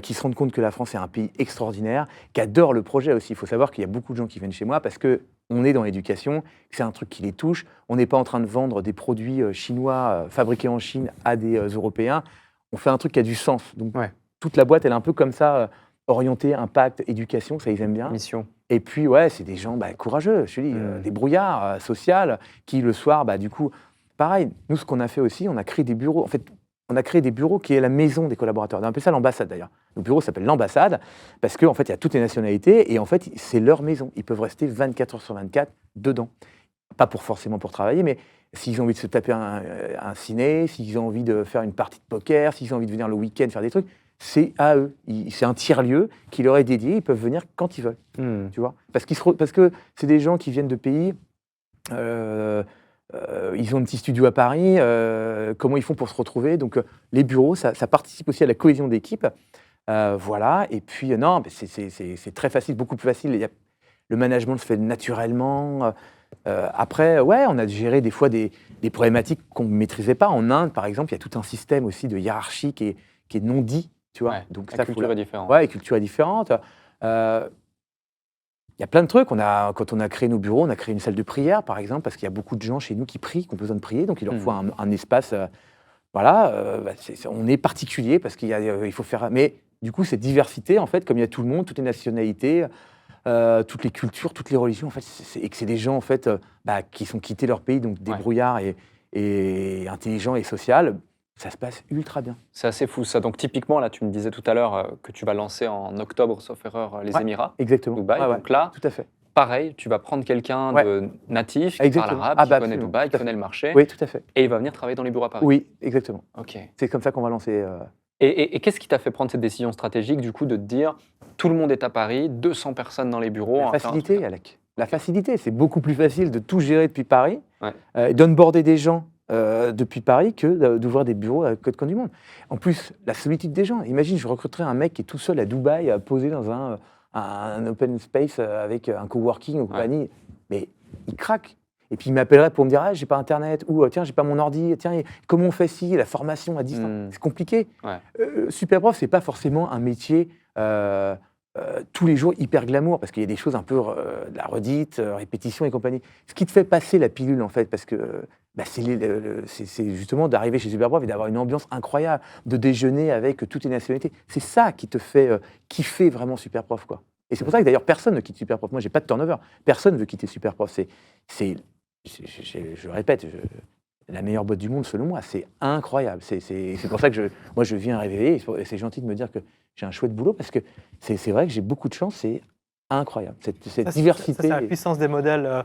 qui se rendent compte que la France est un pays extraordinaire, qui adore le projet aussi. Il faut savoir qu'il y a beaucoup de gens qui viennent chez moi parce qu'on est dans l'éducation, que c'est un truc qui les touche. On n'est pas en train de vendre des produits chinois fabriqués en Chine à des Européens. On fait un truc qui a du sens. Donc, toute la boîte, elle est un peu comme ça, orientée, impact, éducation, ça, ils aiment bien. Mission. Et puis, ouais, c'est des gens courageux, je te dis, des brouillards sociaux qui, le soir, du coup... Pareil, nous, ce qu'on a fait aussi, on a créé des bureaux. En fait, on a créé des bureaux qui est la maison des collaborateurs. On a appelé ça l'ambassade, d'ailleurs. Le bureau s'appelle l'ambassade parce qu'en fait, il y a toutes les nationalités et en fait, c'est leur maison. Ils peuvent rester 24 heures sur 24 dedans. Pas forcément pour travailler, mais s'ils ont envie de se taper un ciné, s'ils ont envie de faire une partie de poker, s'ils ont envie de venir le week-end faire des trucs, c'est à eux. C'est un tiers-lieu qui leur est dédié. Ils peuvent venir quand ils veulent. Tu vois, parce que c'est des gens qui viennent de pays... ils ont un petit studio à Paris, comment ils font pour se retrouver. Donc les bureaux, ça participe aussi à la cohésion d'équipe. Voilà, et puis non, c'est très facile, beaucoup plus facile. Le management se fait naturellement. Après, ouais, on a géré des fois des problématiques qu'on ne maîtrisait pas. En Inde, par exemple, il y a tout un système aussi de hiérarchie qui est non dit. Tu vois. Ouais, donc, la culture est différente. Ouais, la culture est différente. Il y a plein de trucs. Quand on a créé nos bureaux, on a créé une salle de prière, par exemple, parce qu'il y a beaucoup de gens chez nous qui prient, qui ont besoin de prier, donc il leur faut un espace. On est particulier parce il faut faire. Mais du coup, cette diversité, en fait, comme il y a tout le monde, toutes les nationalités, toutes les cultures, toutes les religions, en fait, et que c'est des gens en fait qui sont quittés leur pays, donc débrouillards et intelligents et sociaux. Ça se passe ultra bien. C'est assez fou ça. Donc typiquement, là, tu me disais tout à l'heure que tu vas lancer en octobre, sauf erreur, les Émirats. Exactement. Dubaï. Donc là, tout à fait. Pareil, tu vas prendre quelqu'un de natif, qui parle arabe, qui connaît Dubaï, qui connaît le marché. Oui, tout à fait. Et il va venir travailler dans les bureaux à Paris. Oui, exactement. Ok. C'est comme ça qu'on va lancer. Et qu'est-ce qui t'a fait prendre cette décision stratégique, du coup, de te dire, tout le monde est à Paris, 200 personnes dans les bureaux. La facilité, Alec. La facilité, c'est beaucoup plus facile de tout gérer depuis Paris, d'onboarder des gens depuis Paris que d'ouvrir des bureaux à Côte du Monde. En plus, la solitude des gens. Imagine, je recruterais un mec qui est tout seul à Dubaï, posé dans un open space avec un coworking ou compagnie, mais il craque. Et puis il m'appellerait pour me dire j'ai pas internet, ou tiens, j'ai pas mon ordi, tiens, comment on fait ci, la formation à distance. C'est compliqué. Superprof, c'est pas forcément un métier tous les jours hyper glamour, parce qu'il y a des choses un peu de la redite, répétition et compagnie. Ce qui te fait passer la pilule, en fait, parce que c'est justement d'arriver chez Superprof et d'avoir une ambiance incroyable, de déjeuner avec toutes les nationalités. C'est ça qui te fait kiffer vraiment Superprof, quoi. Et c'est pour ça que d'ailleurs personne ne quitte Superprof. Moi, j'ai pas de turnover. Personne ne veut quitter Superprof. Je le répète, la meilleure boîte du monde selon moi. C'est incroyable. C'est pour ça que moi je viens rêver. Et c'est gentil de me dire que j'ai un chouette boulot parce que c'est vrai que j'ai beaucoup de chance. C'est incroyable cette diversité. C'est la puissance des modèles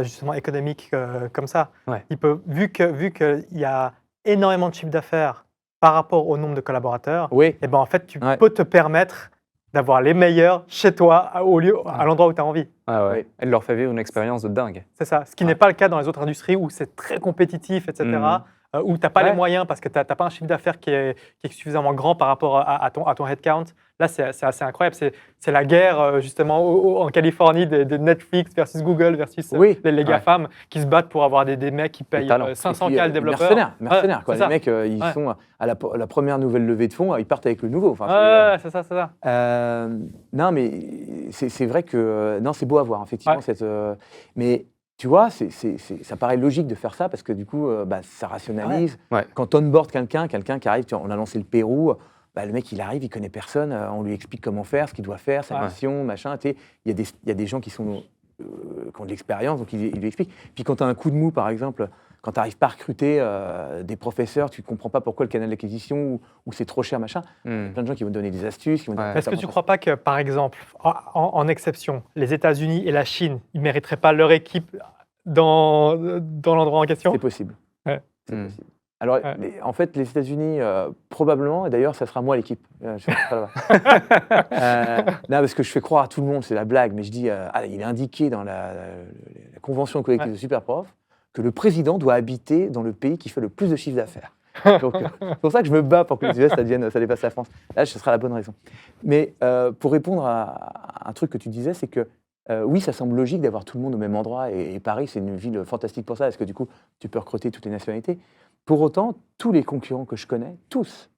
justement économiques comme ça. Ouais. Vu qu'il y a énormément de chiffre d'affaires par rapport au nombre de collaborateurs, et en fait tu peux te permettre d'avoir les meilleurs chez toi, à l'endroit où tu as envie. Elle leur fait vivre une expérience de dingue. C'est ça, ce qui n'est pas le cas dans les autres industries où c'est très compétitif, etc., où tu n'as pas les moyens parce que tu n'as pas un chiffre d'affaires qui est suffisamment grand par rapport à ton headcount. Là, c'est assez incroyable. C'est la guerre, justement, en Californie, de Netflix versus Google versus les GAFAM qui se battent pour avoir des mecs qui payent 500K le développeur. Mercenaires, quoi. Les mecs, ils sont à la première nouvelle levée de fonds, ils partent avec le nouveau. C'est ça. Non, mais c'est vrai que c'est beau à voir, effectivement. Mais tu vois, ça paraît logique de faire ça parce que du coup, ça rationalise. Quand on onboard quelqu'un qui arrive, on a lancé le Pérou, le mec, il arrive, il connaît personne, on lui explique comment faire, ce qu'il doit faire, sa mission, machin. Il y a des gens qui ont de l'expérience, donc il lui explique. Puis quand tu as un coup de mou, par exemple, quand tu n'arrives pas à recruter des professeurs, tu ne comprends pas pourquoi le canal d'acquisition ou c'est trop cher, machin. Il y a plein de gens qui vont te donner des astuces. Est-ce que tu ne crois pas que, par exemple, en exception, les États-Unis et la Chine, ils ne mériteraient pas leur équipe dans l'endroit en question? C'est possible. C'est possible. Alors, en fait, les États-Unis, probablement, et d'ailleurs, ça sera moi l'équipe. Je serai pas là-bas. Non, parce que je fais croire à tout le monde, c'est la blague, mais je dis, il est indiqué dans la convention collective de Superprof que le président doit habiter dans le pays qui fait le plus de chiffre d'affaires. Donc, c'est pour ça que je me bats pour que les US, ça dépasse la France. Là, ce sera la bonne raison. Mais pour répondre à un truc que tu disais, c'est que oui, ça semble logique d'avoir tout le monde au même endroit. Et Paris, c'est une ville fantastique pour ça, parce que du coup, tu peux recruter toutes les nationalités. Pour autant, tous les concurrents que je connais, tous,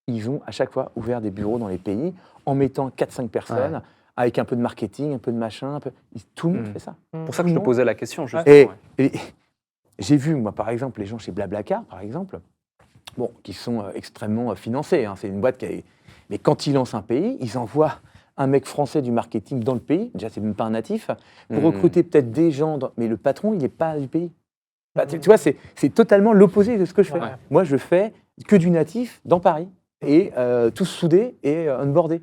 ils ont à chaque fois ouvert des bureaux dans les pays en mettant 4-5 personnes, avec un peu de marketing, un peu de machin. Tout le monde fait ça. C'est pour ça que je te posais la question, justement. Et j'ai vu, moi, par exemple, les gens chez Blablacar, par exemple, bon, qui sont extrêmement financés. C'est une boîte qui a... Mais quand ils lancent un pays, ils envoient un mec français du marketing dans le pays, déjà, c'est même pas un natif, pour recruter peut-être des gens, mais le patron, il n'est pas du pays. Tu vois, c'est totalement l'opposé de ce que je fais. Ouais. Moi, je fais que du natif dans Paris, et tous soudés et onboardés.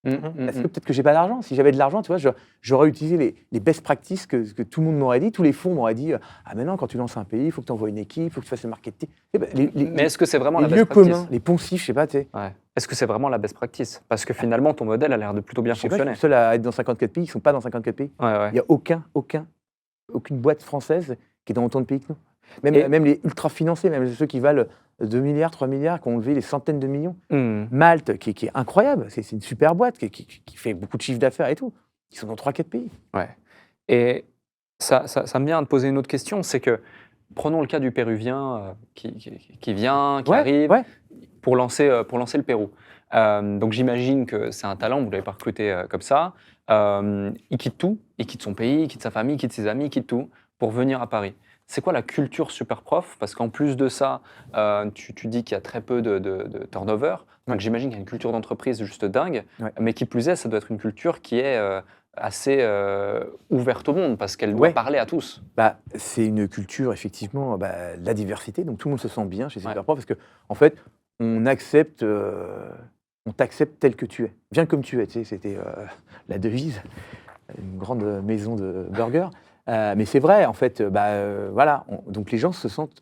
Parce que peut-être que j'ai pas d'argent. Si j'avais de l'argent, tu vois, j'aurais utilisé les best practices que tout le monde m'aurait dit. Tous les fonds m'auraient dit ah maintenant quand tu lances un pays, il faut que tu envoies une équipe, il faut que tu fasses le marketing. Mais est-ce que c'est vraiment les la best lieux practice communs, les poncifs, je sais pas, tu sais. Est-ce que c'est vraiment la best practice? Parce que finalement, ton modèle a l'air de plutôt bien Je sais pas, je suis fonctionner. le seul à être dans 54 pays. Ils sont pas dans 54 pays. Il n'y a aucune boîte française qui est dans autant de pays que nous. Même les ultra financés, même ceux qui valent 2 milliards, 3 milliards, qui ont levé des centaines de millions. Malte, qui est incroyable, c'est une super boîte, qui fait beaucoup de chiffre d'affaires et tout. Ils sont dans 3-4 pays. Et ça me vient à te poser une autre question, c'est que, prenons le cas du Péruvien qui vient, qui arrive, pour lancer le Pérou. Donc j'imagine que c'est un talent, vous ne l'avez pas recruté comme ça. Il quitte tout, il quitte son pays, il quitte sa famille, il quitte ses amis, il quitte tout, pour venir à Paris. C'est quoi la culture Superprof? Parce qu'en plus de ça, tu dis qu'il y a très peu de turnover. Donc j'imagine qu'il y a une culture d'entreprise juste dingue. Mais qui plus est, ça doit être une culture qui est assez ouverte au monde parce qu'elle doit parler à tous. C'est une culture, effectivement, de la diversité. Donc tout le monde se sent bien chez Superprof parce qu'en fait, on t'accepte tel que tu es. Viens comme tu es. Tu sais, c'était la devise, une grande maison de burgers. Mais c'est vrai, en fait, voilà. Donc les gens se sentent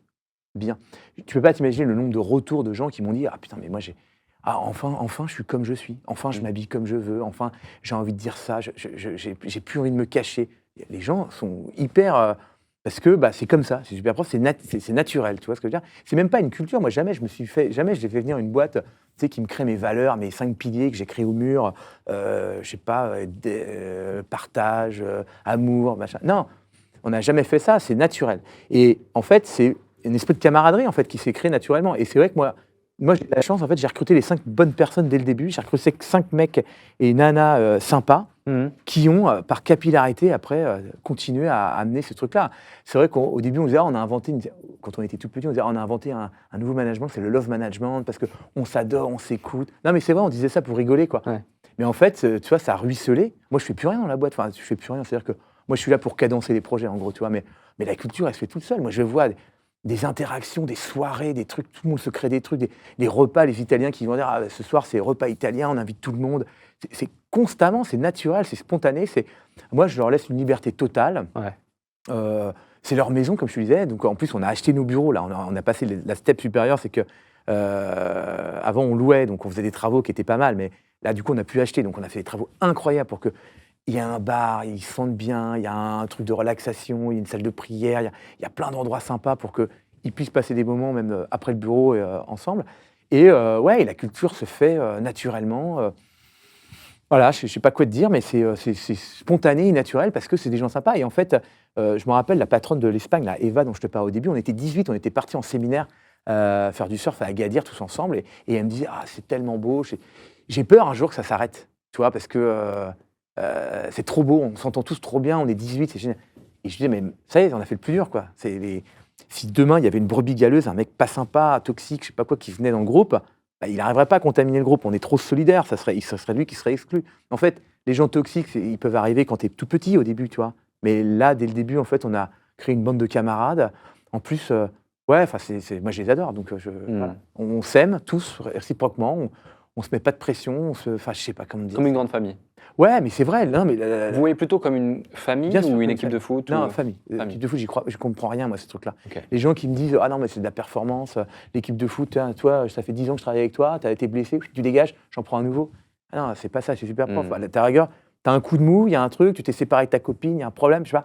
bien. Tu peux pas t'imaginer le nombre de retours de gens qui m'ont dit ah putain mais moi enfin je suis comme je suis. Enfin je m'habille comme je veux. Enfin j'ai envie de dire ça. J'ai plus envie de me cacher. Les gens sont hyper parce que c'est comme ça. C'est Superprof, c'est naturel. Tu vois ce que je veux dire? C'est même pas une culture. Moi jamais j'ai fait venir une boîte qui me crée mes valeurs, mes 5 piliers que j'ai créés au mur, je sais pas, partage, amour, machin. Non, on n'a jamais fait ça, c'est naturel. Et en fait, c'est un esprit de camaraderie en fait, qui s'est créé naturellement. Et c'est vrai que moi j'ai de la chance, en fait, j'ai recruté les 5 bonnes personnes dès le début. J'ai recruté 5 mecs et nanas sympas qui ont, par capillarité, après, continué à amener ce truc-là. C'est vrai qu'au début, on disait, on a inventé, quand on était tout petit, on disait, on a inventé un nouveau management, c'est le love management, parce qu'on s'adore, on s'écoute. Non, mais c'est vrai, on disait ça pour rigoler, quoi. Mais en fait, tu vois, ça a ruisselé. Moi, je fais plus rien dans la boîte. Enfin, je fais plus rien. C'est-à-dire que moi, je suis là pour cadencer les projets, en gros, tu vois. Mais la culture, elle se fait toute seule. Moi, je vois des interactions, des soirées, des trucs, tout le monde se crée des trucs, des repas, les Italiens qui vont dire ah, ce soir c'est repas italien, on invite tout le monde. C'est constamment, c'est naturel, c'est spontané. Moi, je leur laisse une liberté totale. C'est leur maison, comme je te disais. Donc en plus, on a acheté nos bureaux. Là, on a passé la step supérieure, c'est que avant on louait, donc on faisait des travaux qui étaient pas mal, mais là du coup on a pu acheter, donc on a fait des travaux incroyables pour que il y a un bar, ils se sentent bien, il y a un truc de relaxation, il y a une salle de prière, il y a plein d'endroits sympas pour qu'ils puissent passer des moments, même après le bureau, ensemble. Et la culture se fait naturellement. Voilà, je ne sais pas quoi te dire, mais c'est spontané et naturel parce que c'est des gens sympas. Et en fait, je me rappelle la patronne de l'Espagne, là, Eva, dont je te parlais au début, on était 18, on était partis en séminaire faire du surf à Agadir tous ensemble. Et elle me disait, ah, c'est tellement beau, j'ai peur un jour que ça s'arrête, tu vois, parce que... c'est trop beau, on s'entend tous trop bien, on est 18, c'est génial. Et je disais, mais ça y est, on a fait le plus dur, quoi. Si demain, il y avait une brebis galeuse, un mec pas sympa, toxique, je sais pas quoi, qui venait dans le groupe, il n'arriverait pas à contaminer le groupe, on est trop solidaires, ce serait lui qui serait exclu. En fait, les gens toxiques, ils peuvent arriver quand tu es tout petit au début, tu vois. Mais là, dès le début, en fait, on a créé une bande de camarades. En plus, moi, je les adore. Donc, voilà. On s'aime tous réciproquement, on se met pas de pression, je sais pas comment dire. Comme une grande famille. Ouais, mais c'est vrai. Non, mais vous voyez plutôt comme une famille ou une équipe de foot? Non, famille. L'équipe de foot, je comprends rien, moi, ces trucs-là. Les gens qui me disent ah non, mais c'est de la performance, l'équipe de foot, toi, ça fait 10 ans que je travaille avec toi, tu as été blessé, tu dégages, j'en prends un nouveau. Ah non, c'est pas ça, c'est super prof. Ta rigueur, tu as un coup de mou, il y a un truc, tu t'es séparé avec ta copine, il y a un problème, je sais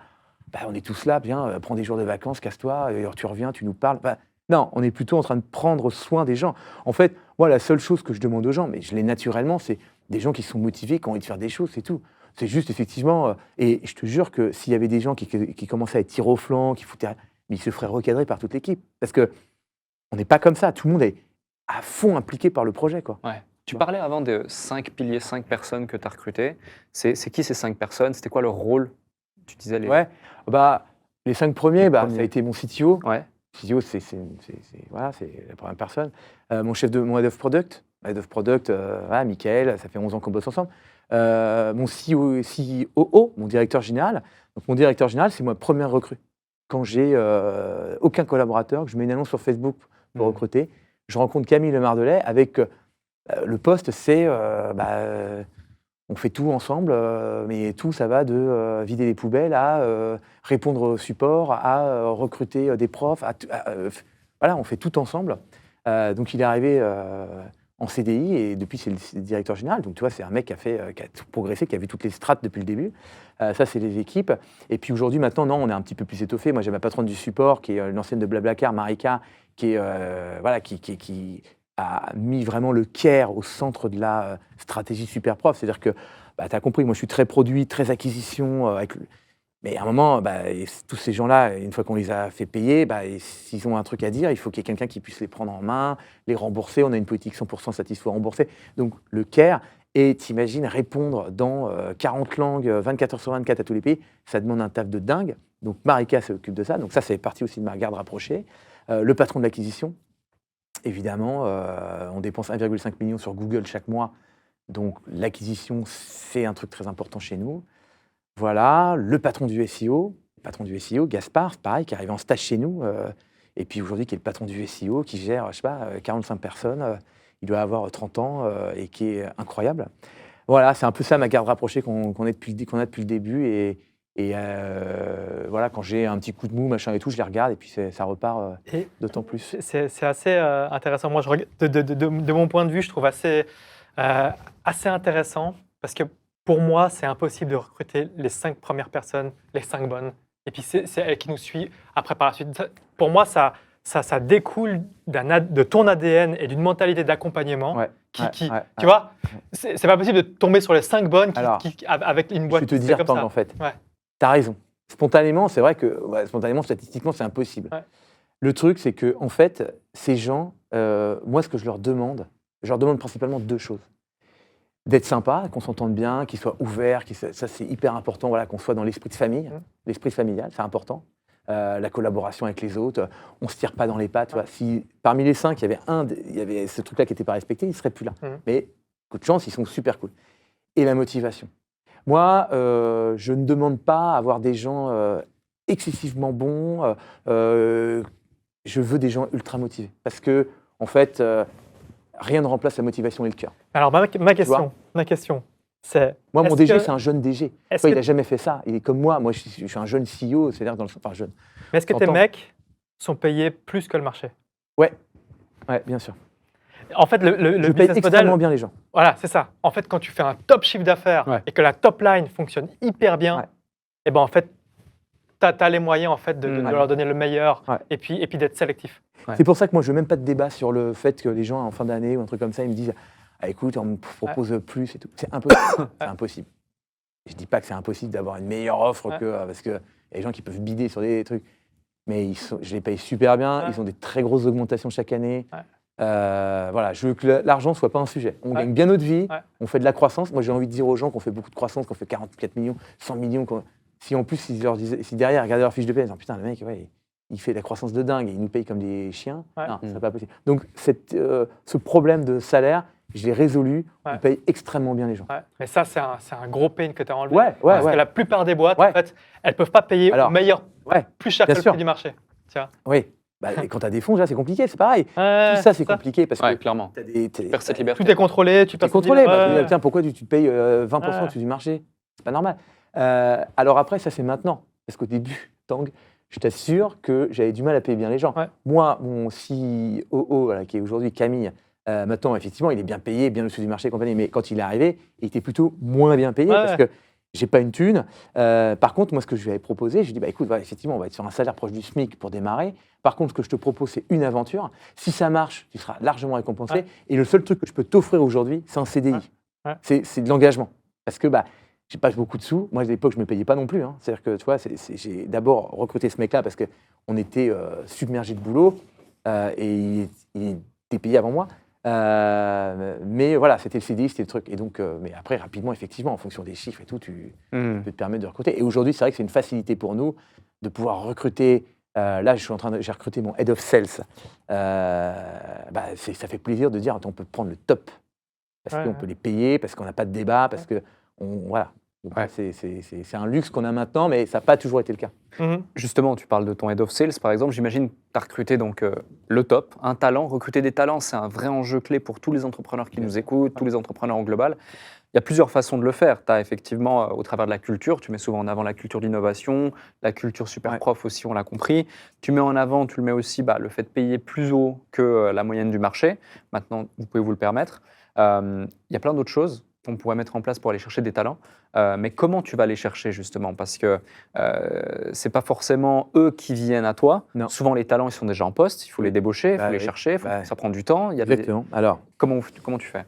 pas. On est tous là, viens, prends des jours de vacances, casse-toi, tu reviens, tu nous parles. Non, on est plutôt en train de prendre soin des gens. En fait, moi, la seule chose que je demande aux gens, mais je l'ai naturellement, c'est des gens qui sont motivés, qui ont envie de faire des choses, c'est tout. C'est juste, effectivement, et je te jure que s'il y avait des gens qui commençaient à être tirés au flanc, qui foutaient, mais ils se feraient recadrer par toute l'équipe. Parce que on n'est pas comme ça. Tout le monde est à fond impliqué par le projet, quoi. Ouais. Tu parlais avant de 5 piliers, 5 personnes que tu as recrutées. C'est qui ces 5 personnes? C'était quoi leur rôle? Tu disais les... Ouais, bah, les 5 premiers, Les ça premiers. a été mon CTO. Ouais. CTO, voilà, c'est la première personne. Mon Head of Product. Head of Product, voilà, Michael, ça fait 11 ans qu'on bosse ensemble. Mon COO, mon directeur général. Donc, mon directeur général, c'est ma première recrue. Quand j'ai aucun collaborateur, que je mets une annonce sur Facebook pour recruter, je rencontre Camille Le Mardelet avec le poste, c'est on fait tout ensemble, mais tout, ça va de vider les poubelles à répondre au support, à recruter des profs. Voilà, on fait tout ensemble. Donc, il est arrivé en CDI et depuis, c'est le directeur général. Donc, tu vois, c'est un mec qui a tout progressé, qui a vu toutes les strates depuis le début. Ça, c'est les équipes. Et puis aujourd'hui, maintenant, non, on est un petit peu plus étoffé. Moi, j'ai ma patronne du support, qui est l'ancienne de Blablacar, Marika, qui a mis vraiment le care au centre de la stratégie Superprof. C'est-à-dire que, tu as compris, moi, je suis très produit, très acquisition. Mais à un moment, tous ces gens-là, une fois qu'on les a fait payer, s'ils ont un truc à dire, il faut qu'il y ait quelqu'un qui puisse les prendre en main, les rembourser. On a une politique 100% satisfait remboursé. Donc, le care. Et t'imagines répondre dans 40 langues, 24 heures sur 24 à tous les pays, ça demande un taf de dingue. Donc Marika s'occupe de ça. Donc ça, c'est partie aussi de ma garde rapprochée. Le patron de l'acquisition, évidemment, on dépense 1,5 million sur Google chaque mois. Donc l'acquisition, c'est un truc très important chez nous. Voilà, le patron du SEO, Gaspard, pareil, qui arrive en stage chez nous. Et puis aujourd'hui, qui est le patron du SEO, qui gère, je sais pas, 45 personnes. Il doit avoir 30 ans et qui est incroyable. Voilà, c'est un peu ça ma garde rapprochée qu'on a depuis le début. Et voilà, quand j'ai un petit coup de mou, machin et tout, je les regarde et puis ça repart d'autant plus. C'est assez intéressant. Moi, de mon point de vue, je trouve assez intéressant parce que pour moi, c'est impossible de recruter les 5 premières personnes, les 5 bonnes. Et puis, c'est elle qui nous suit après par la suite. Pour moi, ça découle de ton ADN et d'une mentalité d'accompagnement. Ouais, Tu vois, c'est pas possible de tomber sur les 5 bonnes avec une boîte. Je vais te dire, comme Tanguy, ça. en fait. Ouais. Tu as raison. Spontanément, c'est vrai que spontanément, statistiquement, c'est impossible. Ouais. Le truc, c'est que en fait, ces gens, moi, ce que je leur demande principalement 2 choses. D'être sympa, qu'on s'entende bien, qu'ils soient ouverts, ça c'est hyper important, voilà, qu'on soit dans l'esprit de famille, l'esprit familial, c'est important. La collaboration avec les autres, on ne se tire pas dans les pattes. Tu vois. Si parmi les 5, il y avait ce truc-là qui n'était pas respecté, ils ne seraient plus là. Mais coup de chance, ils sont super cool. Et la motivation. Moi, je ne demande pas à avoir des gens excessivement bons. Je veux des gens ultra motivés. Parce que, en fait, rien ne remplace la motivation et le cœur. Alors, ma question, c'est... Moi, mon DG, c'est un jeune DG. Est-ce Toi, que- il n'a jamais fait ça. Il est comme moi. Moi, je suis un jeune CEO, c'est-à-dire enfin jeune. Mais est-ce que tes T'entends mecs sont payés plus que le marché? Ouais, bien sûr. En fait, le Je paye business extrêmement model, bien les gens. voilà, c'est ça. En fait, quand tu fais un top chiffre d'affaires Ouais. et que la top line fonctionne hyper bien, Ouais. et ben en fait, tu as les moyens en fait de leur donner le meilleur Ouais. et puis d'être sélectif. Ouais. C'est pour ça que moi, je veux même pas de débat sur le fait que les gens, en fin d'année ou un truc comme ça, ils me disent ah, écoute, on me propose plus et tout. C'est impossible. C'est impossible. Je dis pas que c'est impossible d'avoir une meilleure offre parce qu'il y a des gens qui peuvent bider sur des trucs. Mais je les paye super bien. Ouais. Ils ont des très grosses augmentations chaque année. Ouais. Voilà, je veux que l'argent soit pas un sujet. On gagne bien notre vie. Ouais. On fait de la croissance. Moi, j'ai envie de dire aux gens qu'on fait beaucoup de croissance, qu'on fait 44 millions, 100 millions. Si en plus, si derrière, ils regardaient leur fiche de paie, ils disent putain, le mec, il fait de la croissance de dingue et il nous paye comme des chiens. Ouais. Non, c'est pas possible. Donc, ce problème de salaire, je l'ai résolu. Ouais. On paye extrêmement bien les gens. Ouais. Mais ça, c'est un gros pain que tu as enlevé. Parce que la plupart des boîtes, Ouais. en fait, elles ne peuvent pas payer Alors, au meilleur, Ouais, plus cher bien que sûr. le prix du marché. Tu vois. oui. Et quand tu as des fonds, déjà, c'est compliqué, c'est pareil. Ouais, Tout ça, c'est compliqué parce Ouais, que clairement. tu as des. Tu perds cette liberté. Tout est contrôlé, tu T'es passes contrôlé. Ouais. Tu dis, tiens, pourquoi tu te payes 20% Ouais. dessus du marché? C'est pas normal. Alors après, ça, c'est maintenant. Parce qu'au début, Tanguy, je t'assure que j'avais du mal à payer bien les gens. Ouais. Moi, mon COO, voilà, qui est aujourd'hui Camille, maintenant, effectivement, il est bien payé, bien au-dessus du marché et compagnie. Mais quand il est arrivé, il était plutôt moins bien payé Ouais. parce que j'ai pas une thune. Par contre, moi, ce que je lui avais proposé, je lui ai dit, bah, écoute, voilà, effectivement, on va être sur un salaire proche du SMIC pour démarrer. Par contre, ce que je te propose, c'est une aventure. Si ça marche, tu seras largement récompensé. Ouais. Et le seul truc que je peux t'offrir aujourd'hui, c'est un CDI. Ouais. C'est de l'engagement. Parce que j'ai pas beaucoup de sous. Moi, à l'époque, je me payais pas non plus. Hein. C'est-à-dire que, tu vois, j'ai d'abord recruté ce mec-là parce qu'on était submergé de boulot et il était payé avant moi. Mais voilà, c'était le CDI, c'était le truc. Et donc, mais après, rapidement, effectivement, en fonction des chiffres et tout, tu peux te permettre de recruter. Et aujourd'hui, c'est vrai que c'est une facilité pour nous de pouvoir recruter. Là, j'ai recruté mon head of sales. Ça fait plaisir de dire, attends, on peut prendre le top parce qu'on peut les payer, parce qu'on n'a pas de débat, parce que voilà. Donc, c'est un luxe qu'on a maintenant, mais ça n'a pas toujours été le cas. Justement, tu parles de ton head of sales, par exemple. J'imagine que tu as recruté donc, le top, un talent. Recruter des talents, c'est un vrai enjeu clé pour tous les entrepreneurs qui nous écoutent, tous les entrepreneurs en global. Il y a plusieurs façons de le faire. Tu as effectivement, au travers de la culture, tu mets souvent en avant la culture d'innovation, la culture super prof aussi, on l'a compris. Tu mets en avant, tu le mets aussi, le fait de payer plus haut que la moyenne du marché. Maintenant, vous pouvez vous le permettre. Il y a plein d'autres choses qu'on pourrait mettre en place pour aller chercher des talents. Mais comment tu vas les chercher justement? Parce que ce n'est pas forcément eux qui viennent à toi. Non. Souvent, les talents, ils sont déjà en poste. Il faut les débaucher, il faut les chercher. Ça prend du temps. Exactement. Alors, comment tu fais?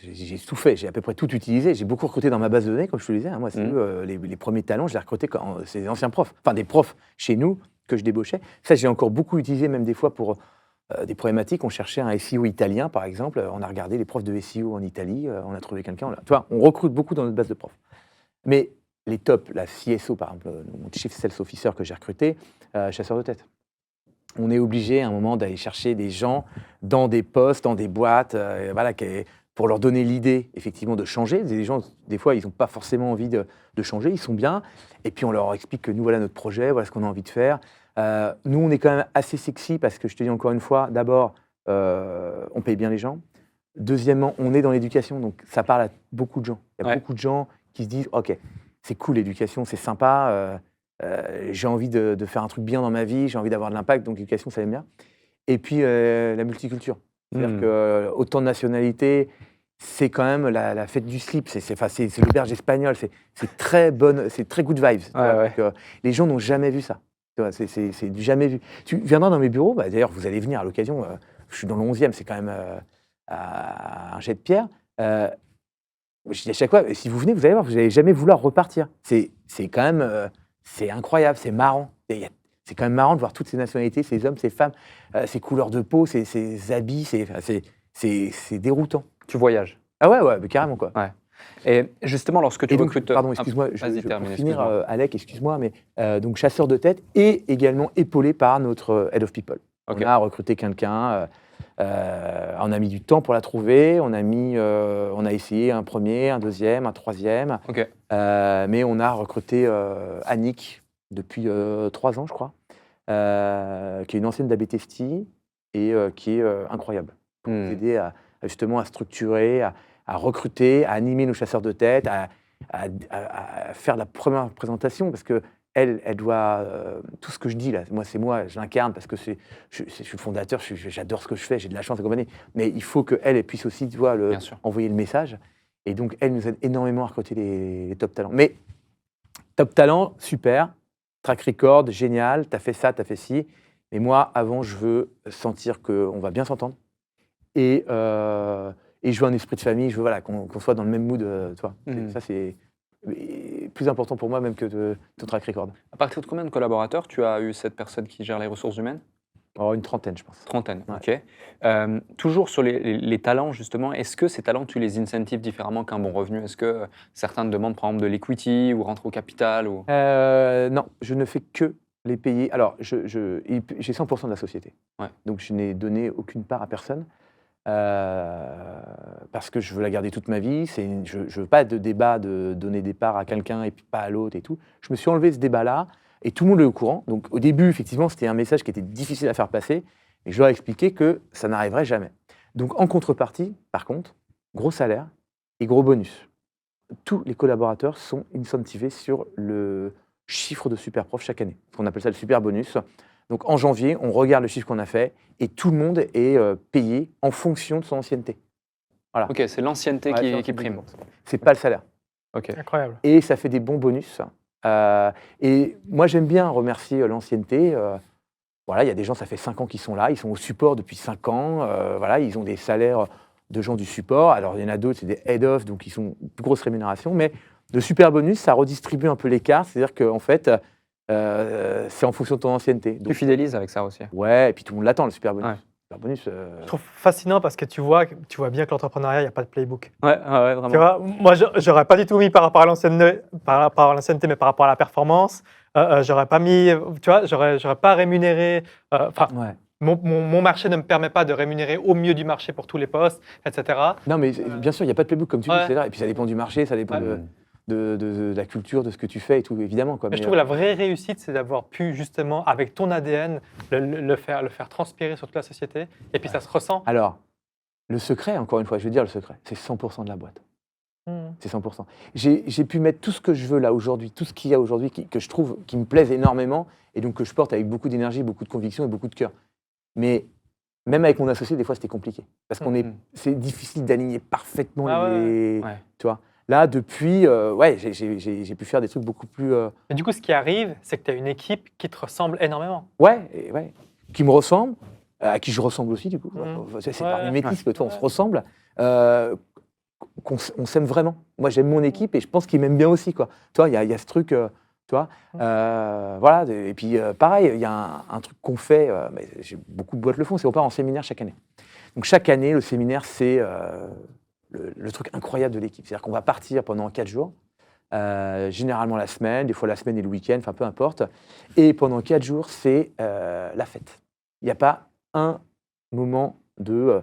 J'ai tout fait. J'ai à peu près tout utilisé. J'ai beaucoup recruté dans ma base de données, comme je te le disais. Hein. Moi, les premiers talents, je les ai recrutés quand c'est des anciens profs. Enfin, des profs chez nous que je débauchais. Ça, j'ai encore beaucoup utilisé, même des fois pour des problématiques. On cherchait un SEO italien, par exemple. On a regardé les profs de SEO en Italie. On a trouvé quelqu'un. Tu vois, on recrute beaucoup dans notre base de profs. Mais les tops, la CSO, par exemple, mon Chief Sales Officer que j'ai recruté, chasseur de tête. On est obligé à un moment d'aller chercher des gens dans des postes, dans des boîtes, pour leur donner l'idée, effectivement, de changer. Des gens, des fois, ils n'ont pas forcément envie de changer, ils sont bien. Et puis, on leur explique que nous, voilà notre projet, voilà ce qu'on a envie de faire. Nous, on est quand même assez sexy parce que, je te dis encore une fois, d'abord, on paye bien les gens. Deuxièmement, on est dans l'éducation, donc ça parle à beaucoup de gens. Il y a beaucoup de gens qui se disent, OK, c'est cool l'éducation, c'est sympa, j'ai envie de faire un truc bien dans ma vie, j'ai envie d'avoir de l'impact, donc l'éducation, ça aime bien. Et puis, la multiculture. C'est-à-dire que autant de nationalités, c'est quand même la fête du slip, c'est l'auberge espagnole, c'est très bonne, c'est très good vibes. Donc, les gens n'ont jamais vu ça. C'est du jamais vu. Tu viendras dans mes bureaux, d'ailleurs, vous allez venir à l'occasion, je suis dans le 11e, c'est quand même à un jet de pierre. Je dis à chaque fois, si vous venez, vous allez voir, vous n'allez jamais vouloir repartir. C'est quand même, c'est incroyable, c'est marrant. C'est quand même marrant de voir toutes ces nationalités, ces hommes, ces femmes, ces couleurs de peau, ces habits, c'est déroutant. Tu voyages? Ah ouais, mais carrément quoi. Ouais. Et justement, lorsque tu recrutes... Pardon, excuse-moi, termine, pour finir, Alec, excuse-moi, mais donc chasseur de tête et également épaulé par notre Head of People. On a recruté quelqu'un, on a mis du temps pour la trouver, on a essayé un premier, un deuxième, un troisième, mais on a recruté Annick depuis 3 ans, je crois, qui est une ancienne d'AB Testi et qui est incroyable pour nous aider justement à structurer, à recruter, à animer nos chasseurs de tête, à faire la première présentation, parce que elle doit tout ce que je dis là. C'est moi, je l'incarne parce que je suis le fondateur, j'adore ce que je fais, j'ai de la chance et compagnie. Mais il faut qu'elle puisse aussi, tu vois, envoyer le message. Et donc elle nous aide énormément à recruter les top talents. Mais top talent, super, track record, génial. T'as fait ça, t'as fait ci. Mais moi, avant, je veux sentir qu'on va bien s'entendre. Et je veux un esprit de famille, je veux qu'on soit dans le même mood. Ça, c'est plus important pour moi même que ton track record. À partir de combien de collaborateurs tu as eu cette personne qui gère les ressources humaines? Une trentaine, je pense. Trentaine, ok. Toujours sur les talents, justement, est-ce que ces talents, tu les incentives différemment qu'un bon revenu? Est-ce que certains te demandent, par exemple, de l'equity ou rentrer au capital ou... Non, je ne fais que les payer. Alors, j'ai 100% de la société. Donc, je n'ai donné aucune part à personne. Parce que je veux la garder toute ma vie. Je ne veux pas de débat de donner des parts à quelqu'un et puis pas à l'autre et tout. Je me suis enlevé ce débat-là et tout le monde est au courant. Donc au début, effectivement, c'était un message qui était difficile à faire passer, mais je leur ai expliqué que ça n'arriverait jamais. Donc en contrepartie, par contre, gros salaire et gros bonus. Tous les collaborateurs sont incentivés sur le chiffre de Superprof chaque année. On appelle ça le super bonus. Donc en janvier, on regarde le chiffre qu'on a fait et tout le monde est payé en fonction de son ancienneté. Voilà. Ok, c'est l'ancienneté qui prime. C'est pas le salaire. Ok. Incroyable. et ça fait des bons bonus. Et moi, j'aime bien remercier l'ancienneté. Voilà, il y a des gens, ça fait 5 ans qu'ils sont là, ils sont au support depuis 5 ans. Voilà, ils ont des salaires de gens du support. Alors, il y en a d'autres, c'est des head-off, donc ils sont plus grosse rémunération. Mais le super bonus, ça redistribue un peu l'écart. C'est-à-dire qu'en fait, c'est en fonction de ton ancienneté. Tu Donc, fidélises avec ça aussi. ouais, et puis tout le monde l'attend, le super bonus. Ouais. Le super bonus, Je trouve fascinant parce que tu vois bien que l'entrepreneuriat, il n'y a pas de playbook. Ouais, vraiment. Tu vois, moi, j'aurais pas du tout mis par rapport à l'ancienneté, mais par rapport à la performance. J'aurais pas mis, tu vois, j'aurais pas rémunéré. Enfin, ouais. mon marché ne me permet pas de rémunérer au mieux du marché pour tous les postes, etc. Non, mais bien sûr, il n'y a pas de playbook, comme tu dis, Ouais. c'est là. Et puis ça dépend du marché, ça dépend Ouais. de la culture, de ce que tu fais et tout, évidemment. Quoi. Mais je trouve la vraie réussite, c'est d'avoir pu justement, avec ton ADN, le faire transpirer sur toute la société. Et puis ça se ressent. Alors, le secret, encore une fois, je veux dire le secret, c'est 100% de la boîte. Mhm. C'est 100%. J'ai pu mettre tout ce que je veux là aujourd'hui, tout ce qu'il y a aujourd'hui, que je trouve qui me plaise énormément, et donc que je porte avec beaucoup d'énergie, beaucoup de conviction et beaucoup de cœur. Mais même avec mon associé, des fois, c'était compliqué. Parce qu'on Mhm. c'est difficile d'aligner parfaitement Ah les. Ouais. Tu vois. Là, depuis, ouais, j'ai pu faire des trucs beaucoup plus. Et du coup, ce qui arrive, c'est que tu as une équipe qui te ressemble énormément. Ouais, qui me ressemble, à qui je ressemble aussi, du coup. Mhm. C'est Ouais. par mimétisme, toi, on Ouais. se ressemble. On s'aime vraiment. Moi, j'aime mon équipe et je pense qu'ils m'aiment bien aussi, quoi. Toi, il y a ce truc, tu vois. Voilà. Et puis, pareil, il y a un truc qu'on fait, mais beaucoup de boîtes le font, c'est qu'on part en séminaire chaque année. Donc, chaque année, le séminaire, c'est le truc incroyable de l'équipe. C'est-à-dire qu'on va partir pendant 4 jours, généralement la semaine, des fois la semaine et le week-end, enfin peu importe. Et pendant 4 jours, c'est la fête. Il n'y a pas un moment de